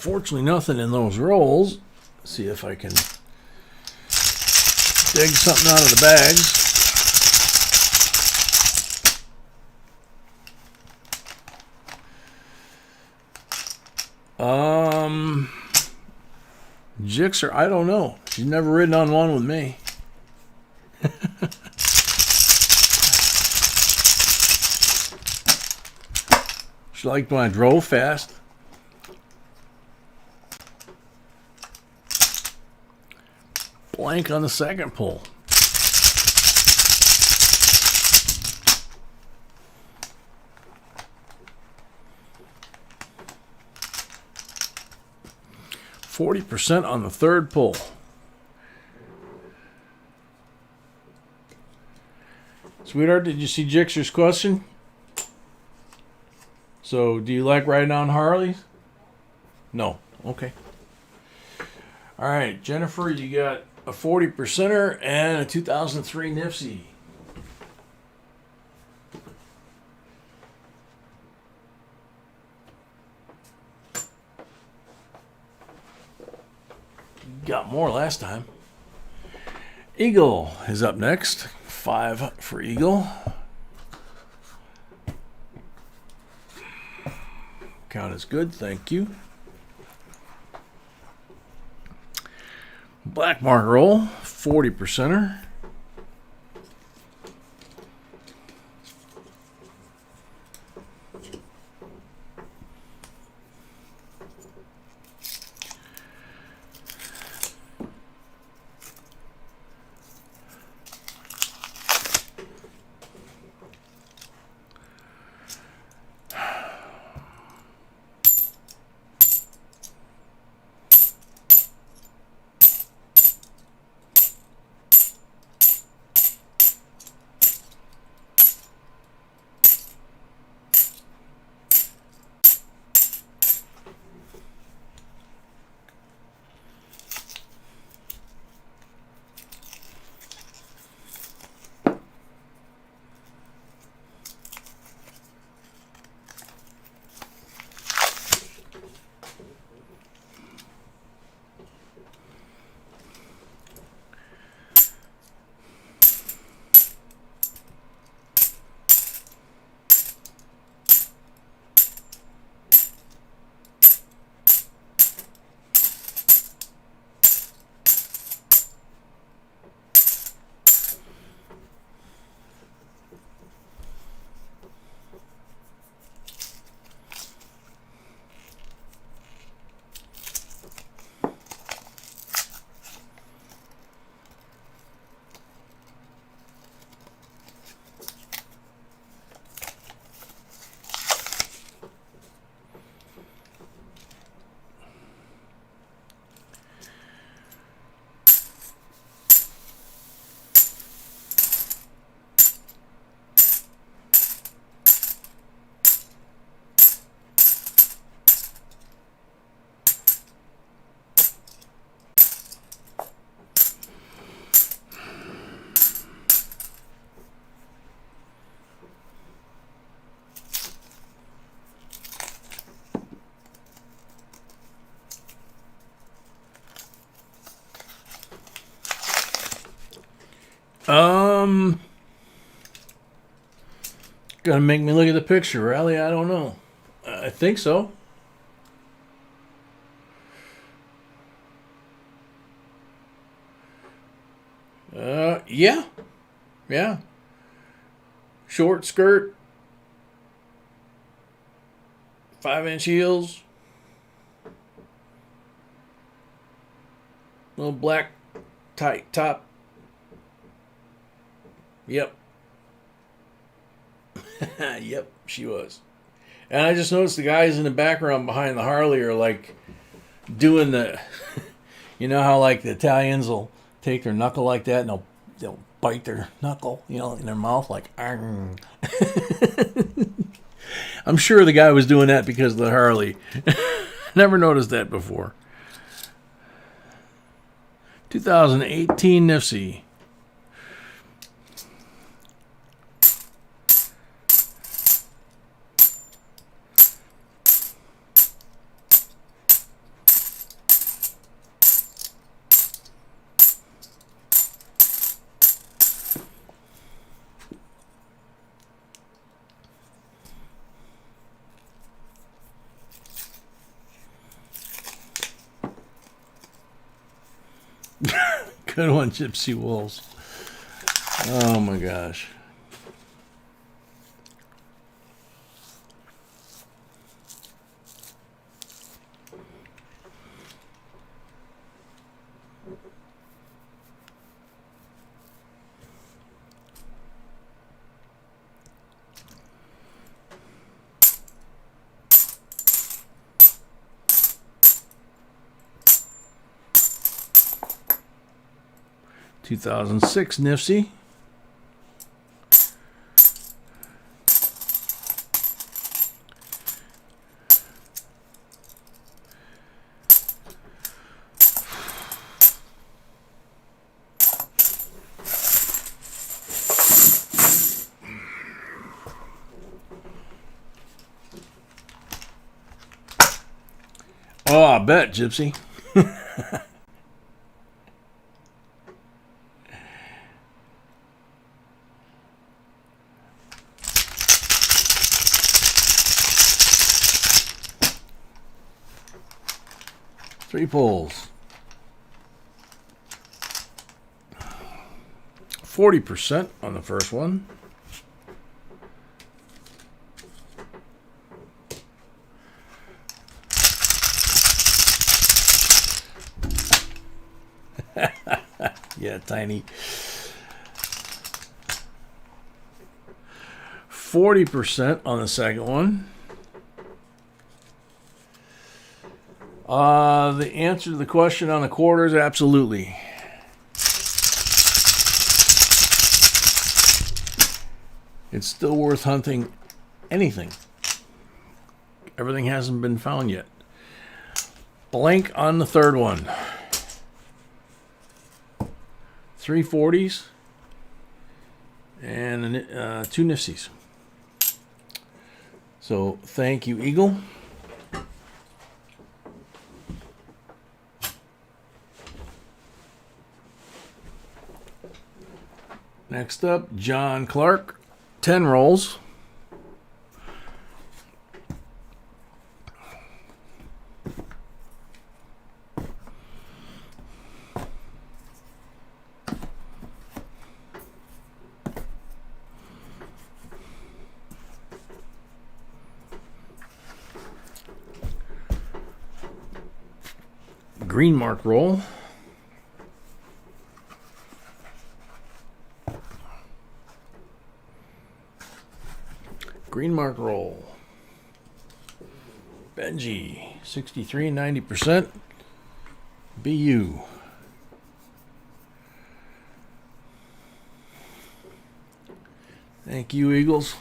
Unfortunately, nothing in those rolls. Let's see if I can dig something out of the bags. Gixxer, I don't know. She's never ridden on one with me. She liked when I drove fast. Blank on the second pull. %40 on the third pull. Sweetheart, did you see Gixxer's question? So, do you like riding on Harleys? No. Okay. All right, Jennifer, you got a 40%er and a 2003 Nipsey. Got more last time. Eagle is up next. 5 for Eagle. Count is good, thank you. Black mark roll, 40%er. Gonna make me look at the picture, Rally? I don't know. I think so. Yeah. Yeah. Short skirt. 5-inch heels. Little black tight top. Yep. Yep, she was. And I just noticed the guys in the background behind the Harley are like doing the, you know how like the Italians will take their knuckle like that and they'll bite their knuckle, you know, in their mouth like, argh. I'm sure the guy was doing that because of the Harley. Never noticed that before. 2018 Nipsey. Good one, Gypsy Wolves. Oh my gosh. (2006) Nifty. Oh, I bet, Gypsy. Three pulls. 40% on the first one. Yeah, tiny. 40% on the second one. The answer to the question on the quarters, absolutely. It's still worth hunting anything. Everything hasn't been found yet. Blank on the third one. 340s and two Nifties. So thank you, Eagle. Next up, John Clark, 10 rolls. Green mark roll. Green mark roll. Benji, 63, 90%. BU. Thank you, Eagles.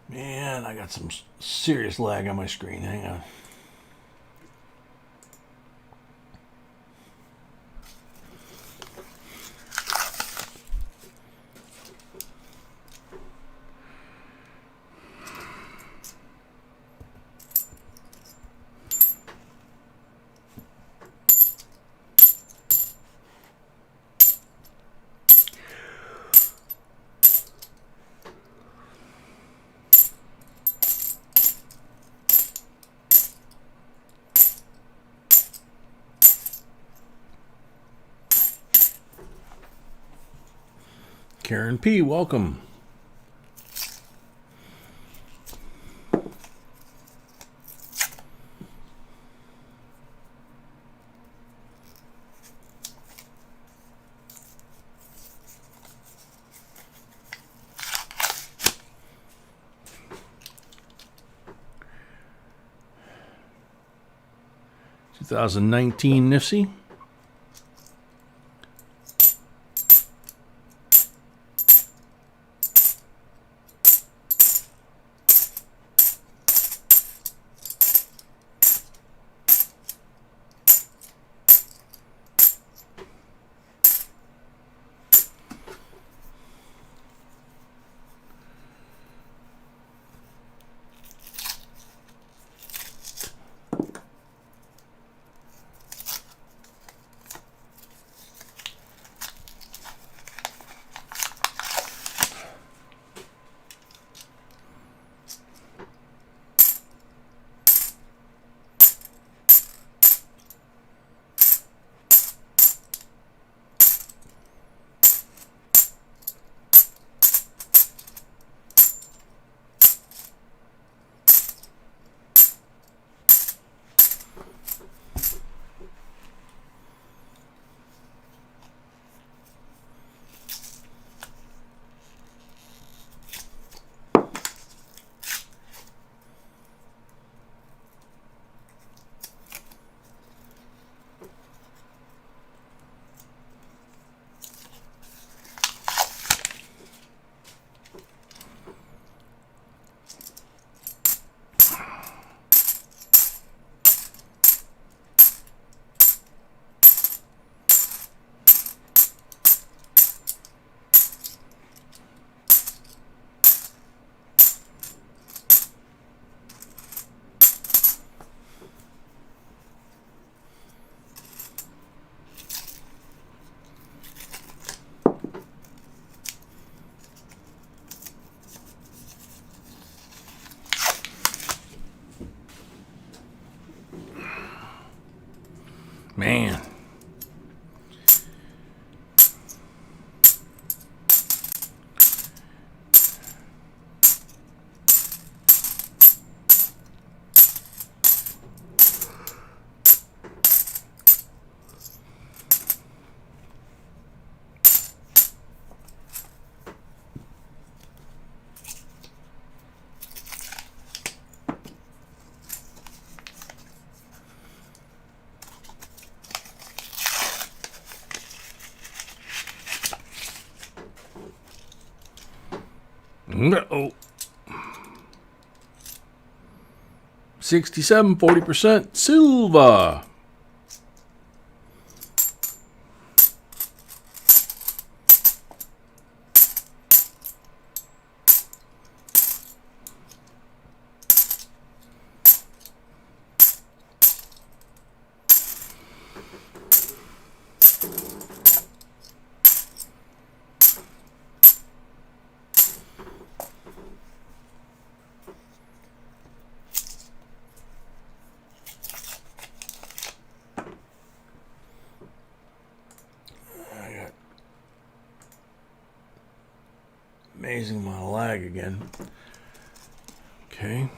Man, I got some serious lag on my screen. Hang on. Karen P., welcome. (2019) Nifty. Man. Uh-oh. 67, 40% silver. Amazing amount of lag again. Okay.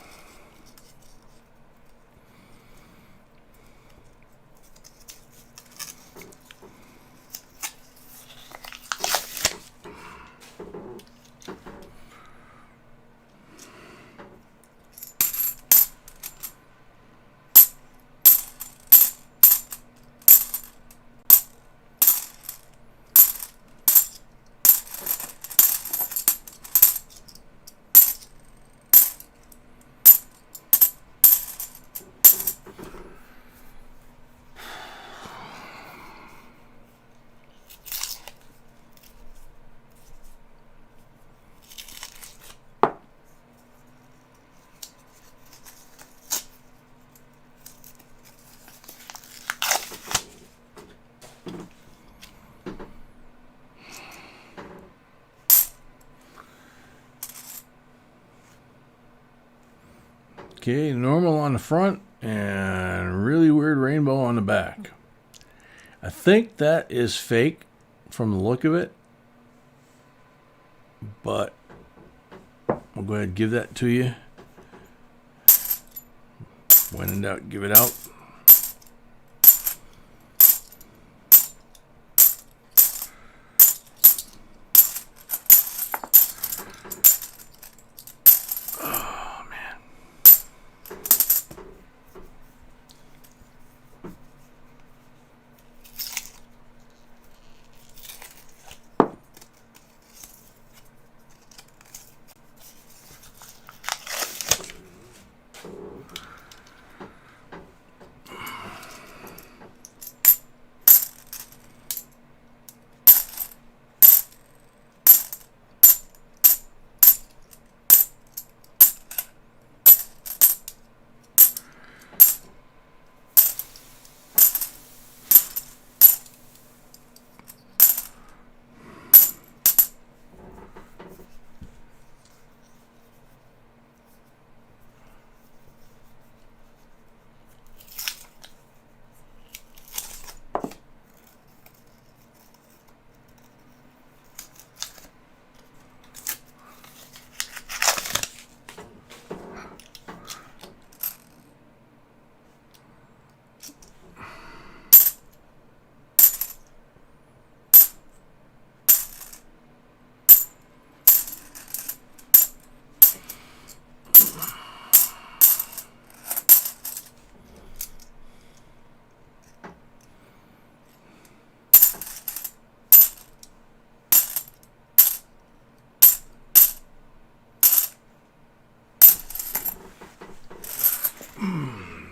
Okay, normal on the front and really weird rainbow on the back. I think that is fake from the look of it, but I'll go ahead and give that to you. When in doubt, give it out.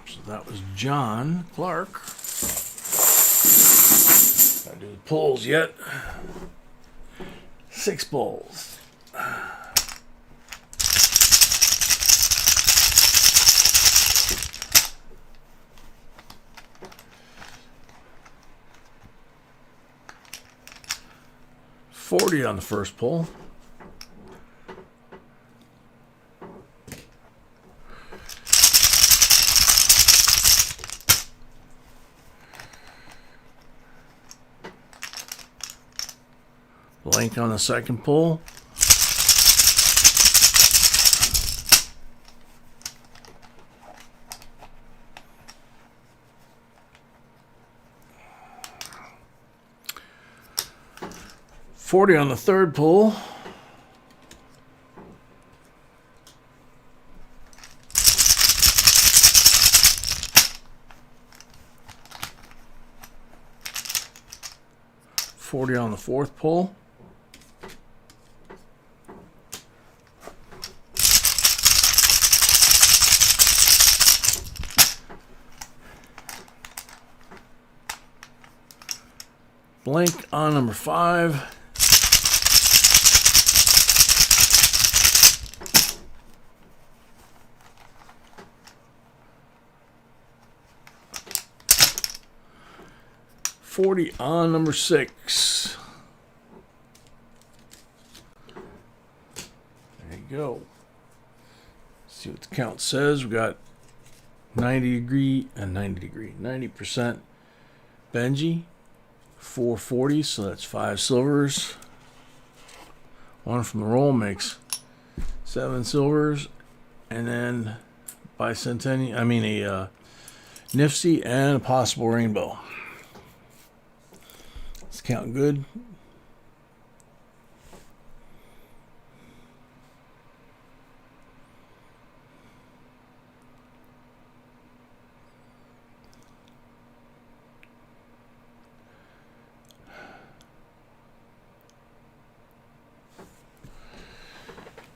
So that was John Clark. Gotta do the pulls yet. 6 pulls. $40 on the first pull. Blank on the second pull. $40 on the third pull. $40 on the fourth pull. Blank on number 5. $40 on number 6. There you go. See what the count says. We got 90 degree and 90 degree. 90% Benji. 440, so that's 5 silvers. 1 from the roll makes 7 silvers, and then bicentennial, a Nifty and a possible rainbow. Let's count good.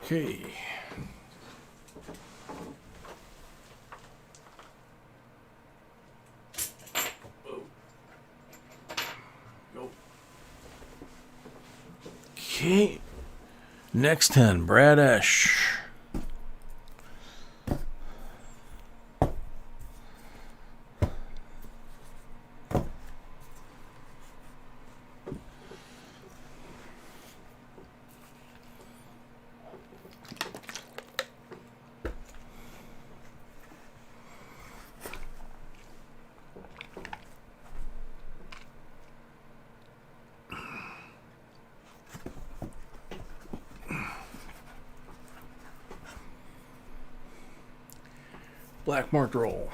Okay. Go. Okay. Next 10, Brad Esch. Black marked roll.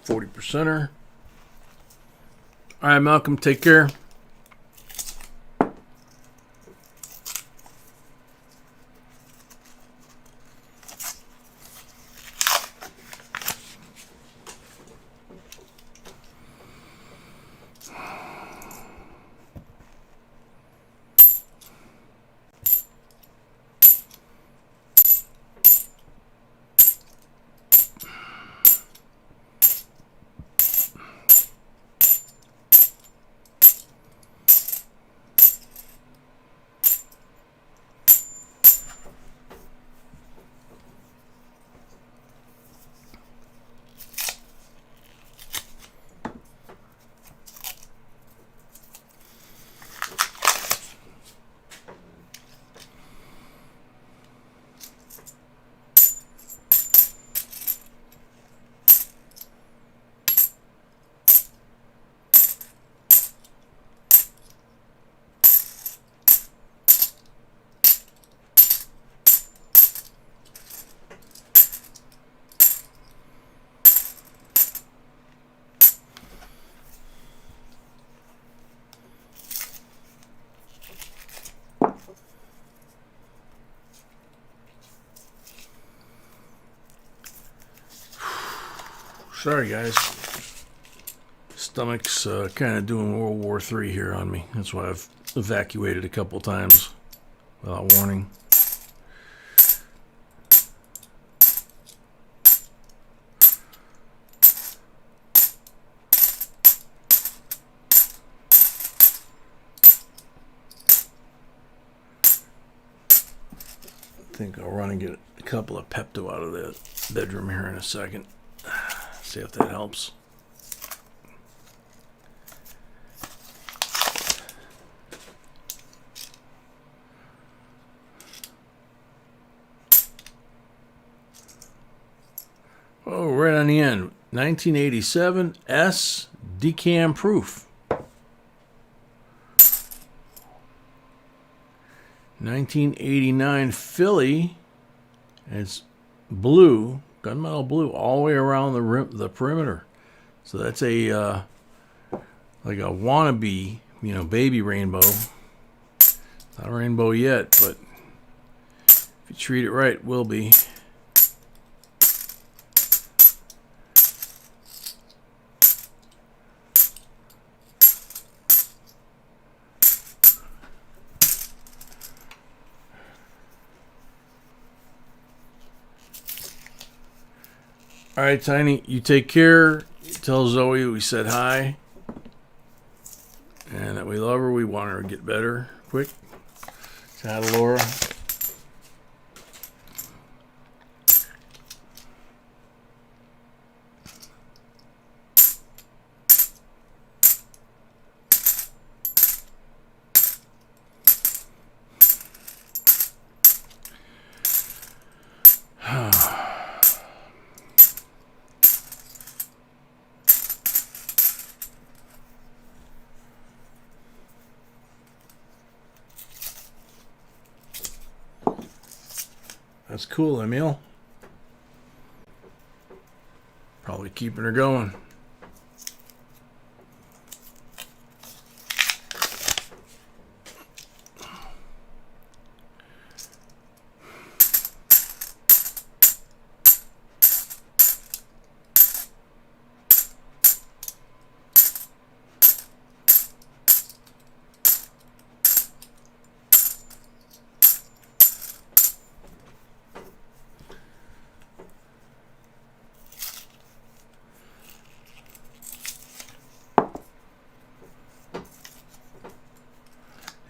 %. All right, Malcolm, take care. Sorry, guys. Stomach's kind of doing World War III here on me. That's why I've evacuated a couple times without warning. I think I'll run and get a couple of Pepto out of the bedroom here in a second. See if that helps. Oh, right on the end. 1987 S decam proof. 1989 Philly. And it's blue, gunmetal blue, all the way around the perimeter. So that's a like a wannabe, baby rainbow. Not a rainbow yet, but if you treat it right, it will be. All right, Tiny, you take care. Tell Zoe we said hi and that we love her. We want her to get better quick. Say hi to Laura. That's cool, Emil. Probably keeping her going.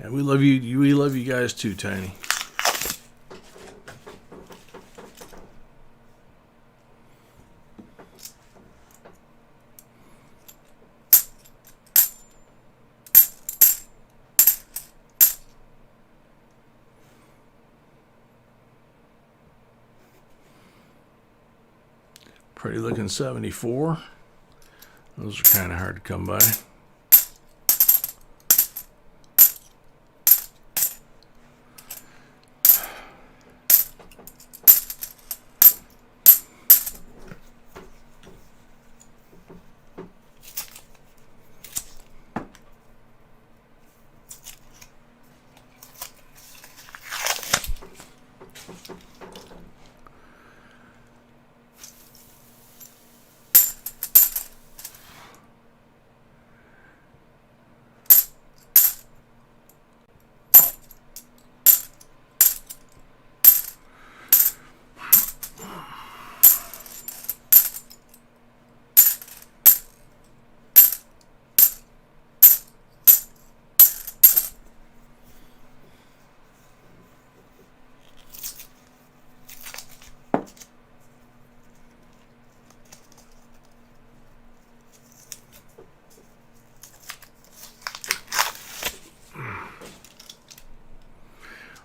And we love you. We love you guys too, Tiny. Pretty looking 74. Those are kind of hard to come by.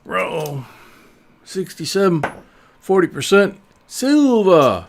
Roll 67, 40% silver.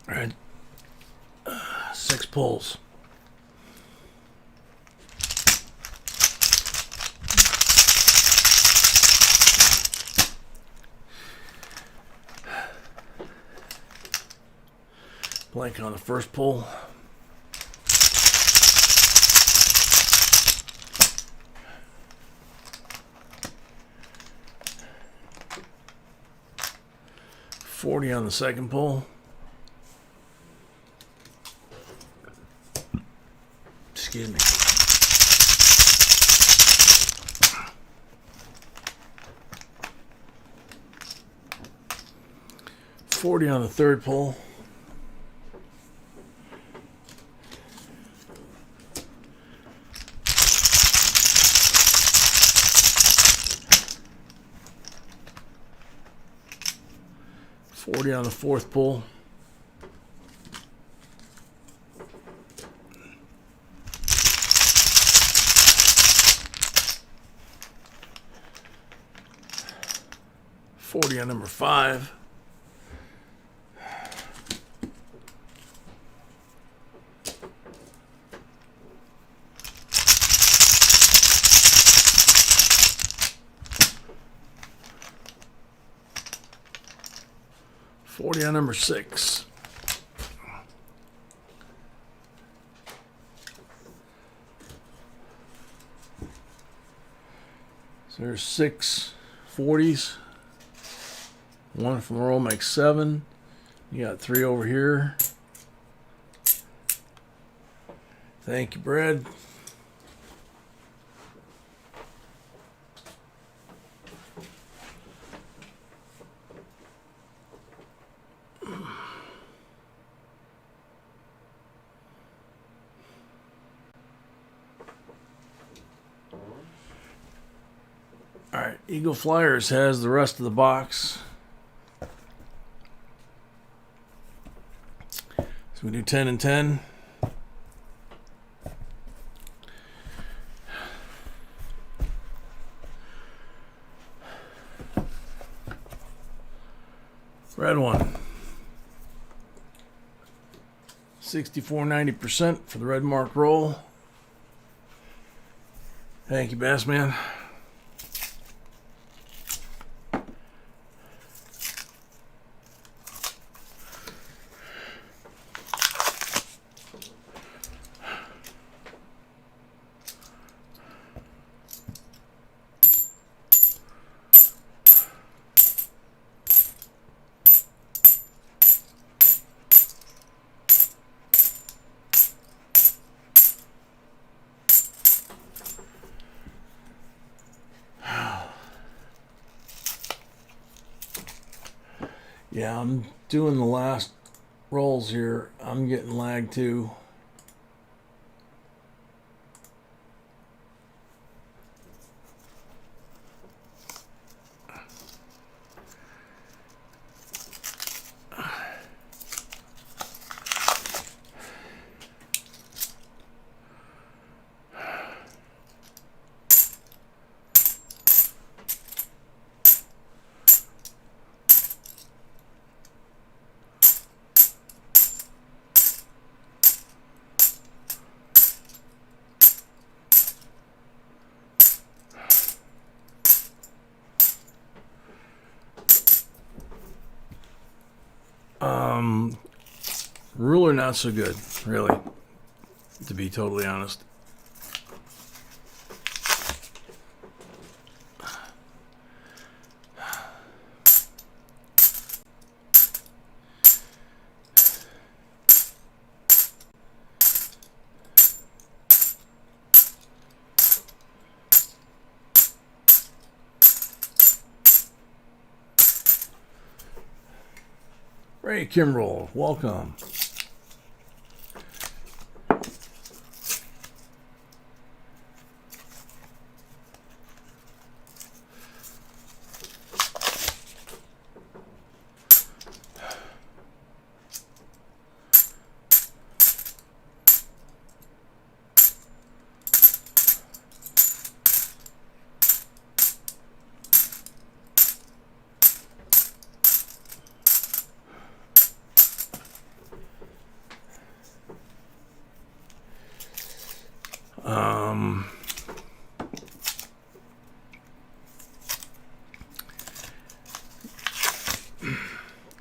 All right. 6 pulls. Blank on the first pull. $40 on the second pull. Excuse me. $40 on the third pull. $40 on the fourth pull. $40 on number 5. $40 on number 6. So there's 6 40s. One from the roll makes 7. You got 3 over here. Thank you, Brad. All right, Eagle Flyers has the rest of the box. So we do 10 and 10. Red one. 64.90% for the red mark roll. Thank you, Bass Man. Yeah, I'm doing the last rolls here. I'm getting lagged too. Ruler not so good, really, to be totally honest. Ray Kimbrell, welcome.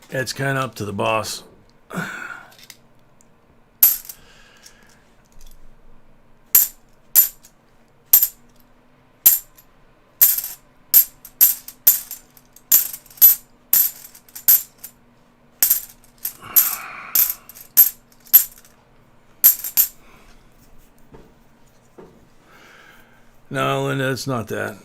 It's kind of up to the boss. No, Linda, it's not that.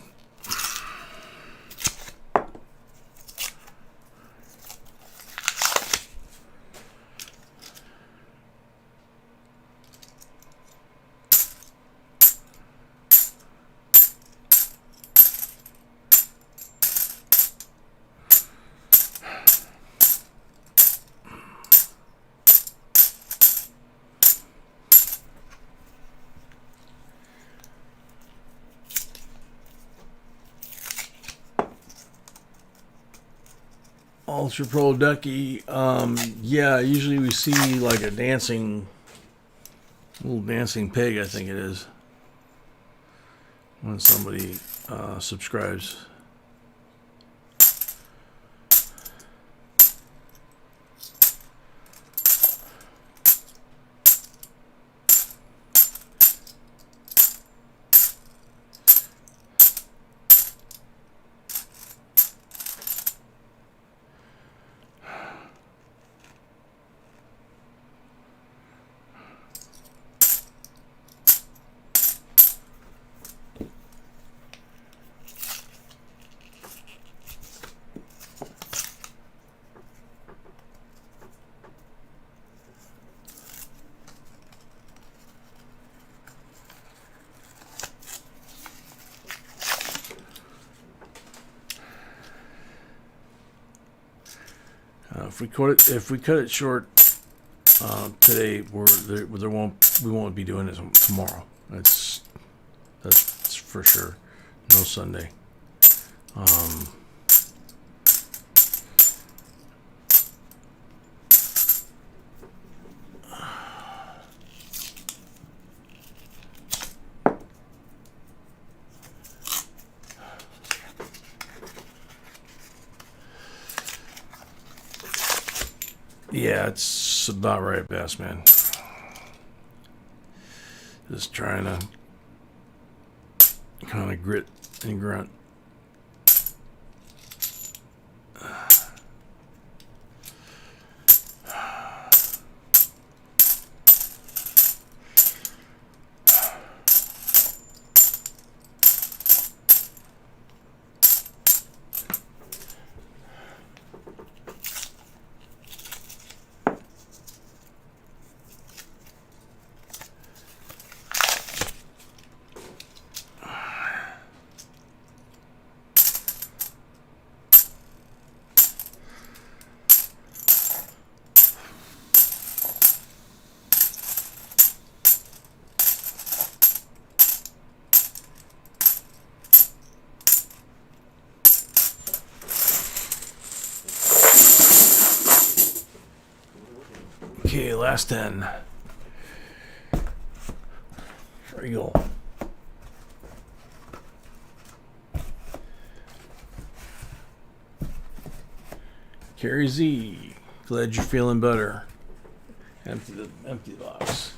Ultra Pro Ducky, yeah, usually we see like a little dancing pig, I think it is, when somebody subscribes. If we cut it short today, we won't be doing it tomorrow. That's for sure. No Sunday. Yeah, it's about right, best man. Just trying to kind of grit and grunt. Okay, last 10. There you go. Carrie Z, glad you're feeling better. Empty the box.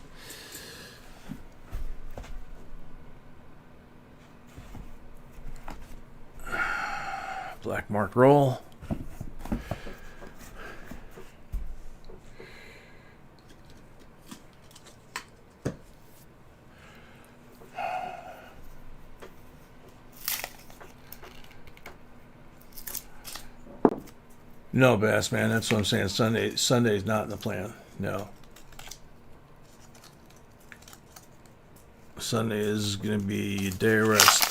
Black mark roll. No, Bass Man, that's what I'm saying. Sunday's not in the plan. No. Sunday is going to be a day of rest.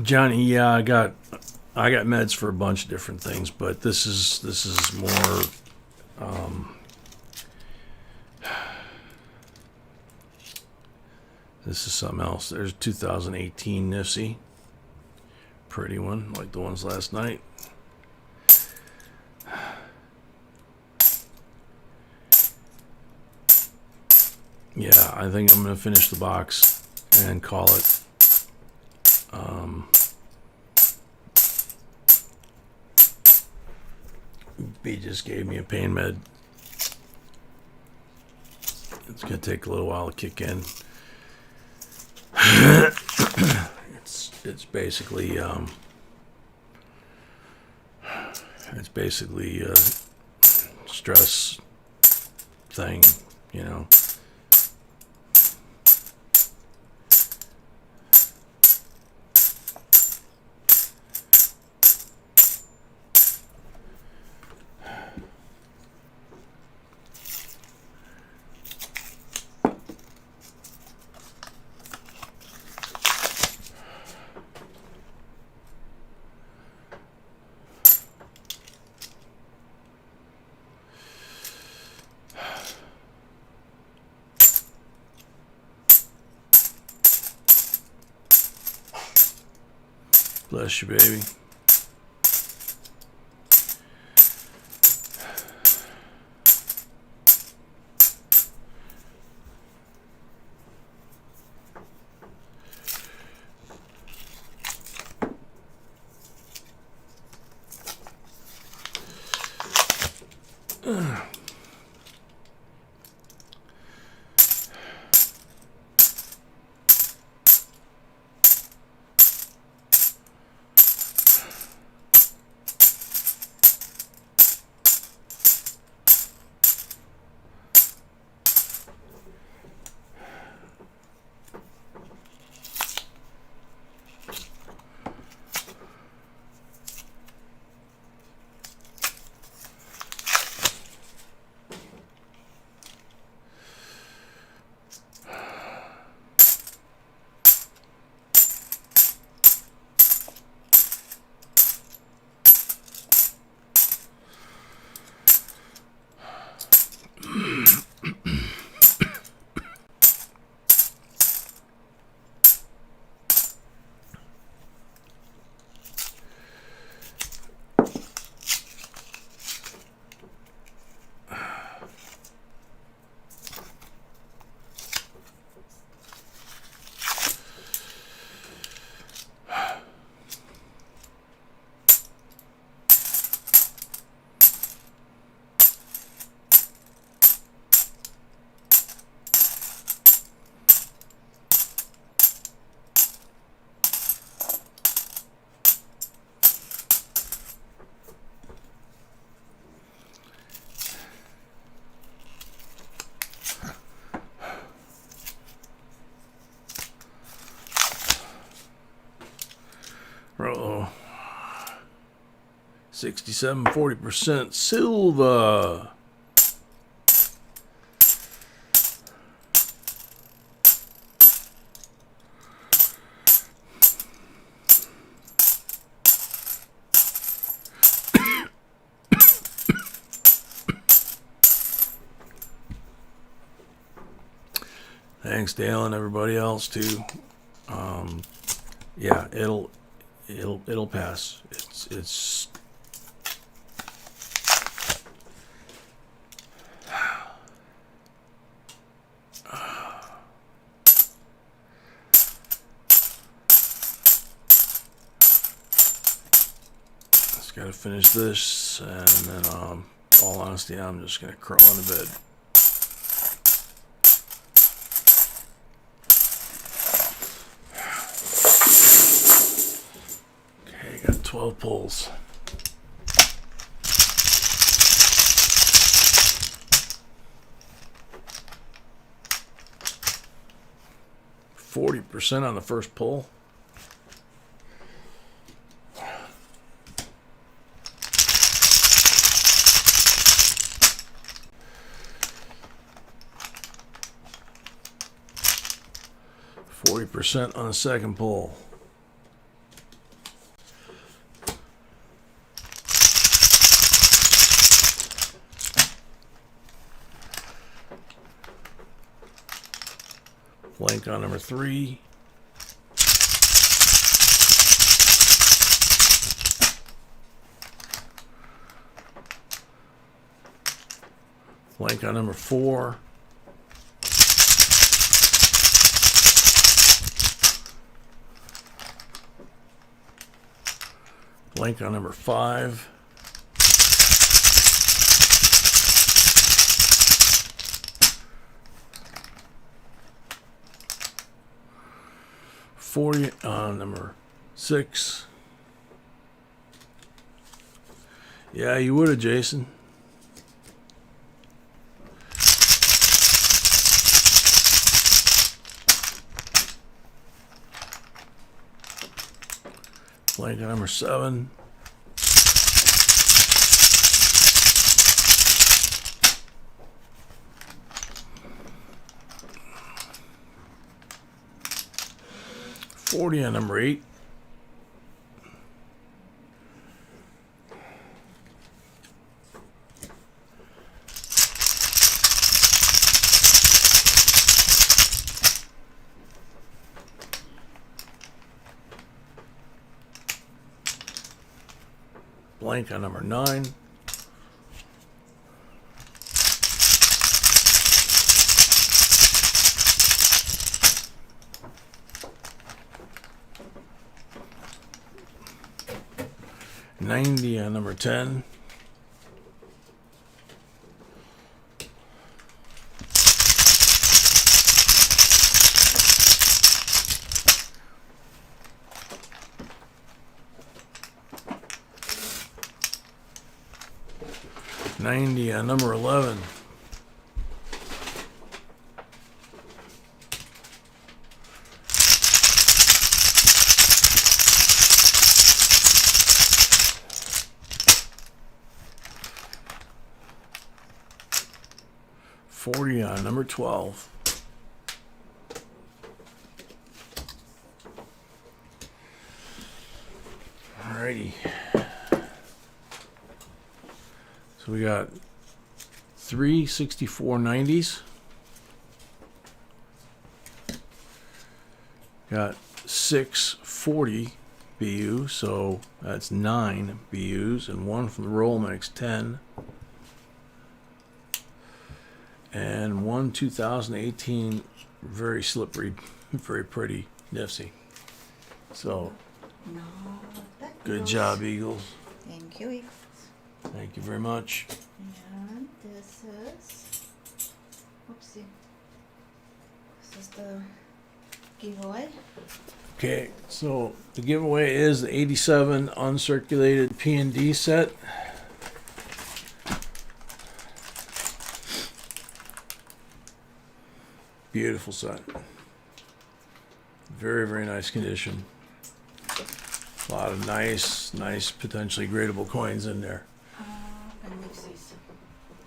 Johnny, yeah, I got meds for a bunch of different things, but this is more. This is something else. There's 2018 Nifsy, pretty one, like the ones last night. Yeah, I think I'm gonna finish the box and call it. B just gave me a pain med. It's gonna take a little while to kick in. It's basically a stress thing, you know. Bless you, baby. Uh-oh. 67.40% silver. Thanks, Dale, and everybody else too. Yeah, it'll pass. It's just gotta finish this, and then all honesty, I'm just gonna crawl into bed. 12 pulls. %40 on the first pull. %40 on the second pull. Blank on number 3. Blank on number 4. Blank on number 5. $40 on number 6. Yeah, you would have, Jason. Blank on number 7. $40 on number 8. Blank on number 9. $90 on number 10. $90 on number 11. $40 on number 12. Alrighty. So we got 3 64.90s. Got 6 40 BU, so that's 9 BUs, and 1 from the roll mix, 10. And 1 2018 very slippery, very pretty Nifty. So No, that good goes. job, Eagles. Thank you, Eagles. Thank you very much. And this is, oopsie, this is the giveaway. Okay, so the giveaway is the 87 uncirculated P&D set. Beautiful set. Very, very nice condition. A lot of nice, potentially gradable coins in there. And Nipsey's.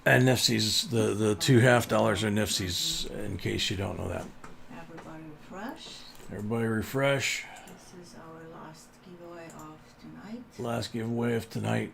And Nifty's, the $2.50 are Nifty's, in case you don't know that. Everybody refresh. Everybody refresh. This is our last giveaway of tonight. Last giveaway of tonight.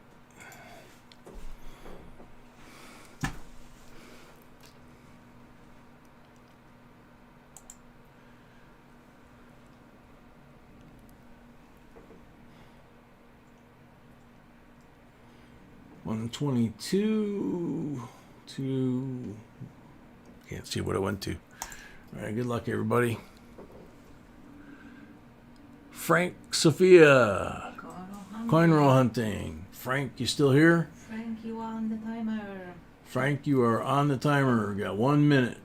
$122 to, can't see what it went to. All right, good luck, everybody. Frank Sophia, coin roll hunting. Frank, you still here? Frank, you are on the timer. Frank, you are on the timer. We got 1 minute.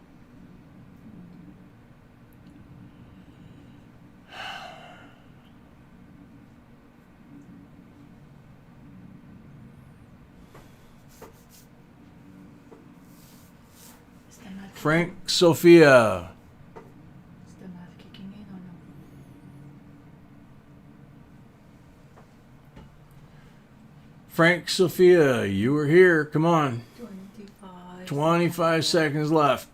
Frank Sophia. Is the math kicking in or no? Frank Sophia, you were here. Come on. 25. 25 seconds left.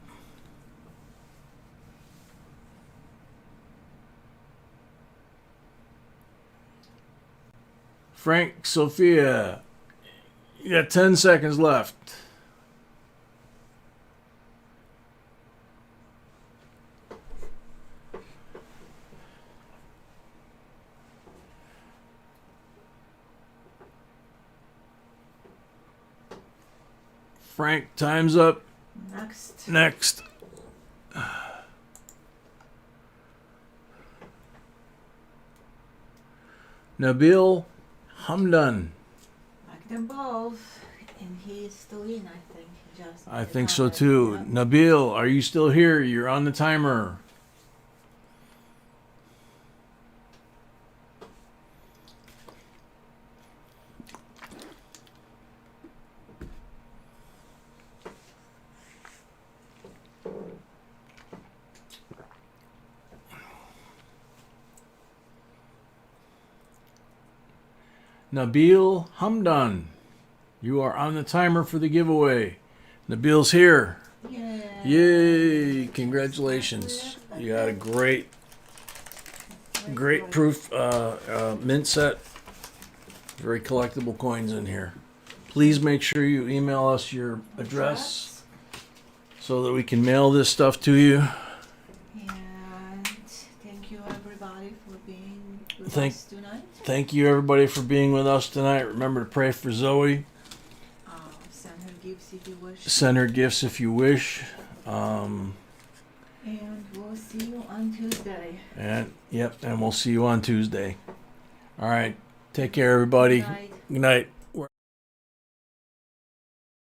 Frank Sophia, you got 10 seconds left. Frank, time's up. Next. Nabil Hamdan. Like them both. And he's still in, I think. I think so too. Yep. Nabil, are you still here? You're on the timer. Nabil Hamdan, you are on the timer for the giveaway. Nabil's here. Yay! Congratulations. You got a great proof mint set. Very collectible coins in here. Please make sure you email us your address so that we can mail this stuff to you. And thank you everybody for being with us tonight. Thank you everybody for being with us tonight. Remember to pray for Zoe. Send her gifts if you wish. Send her gifts if you wish. And we'll see you on Tuesday. And we'll see you on Tuesday. All right. Take care, everybody. Good night. Good night.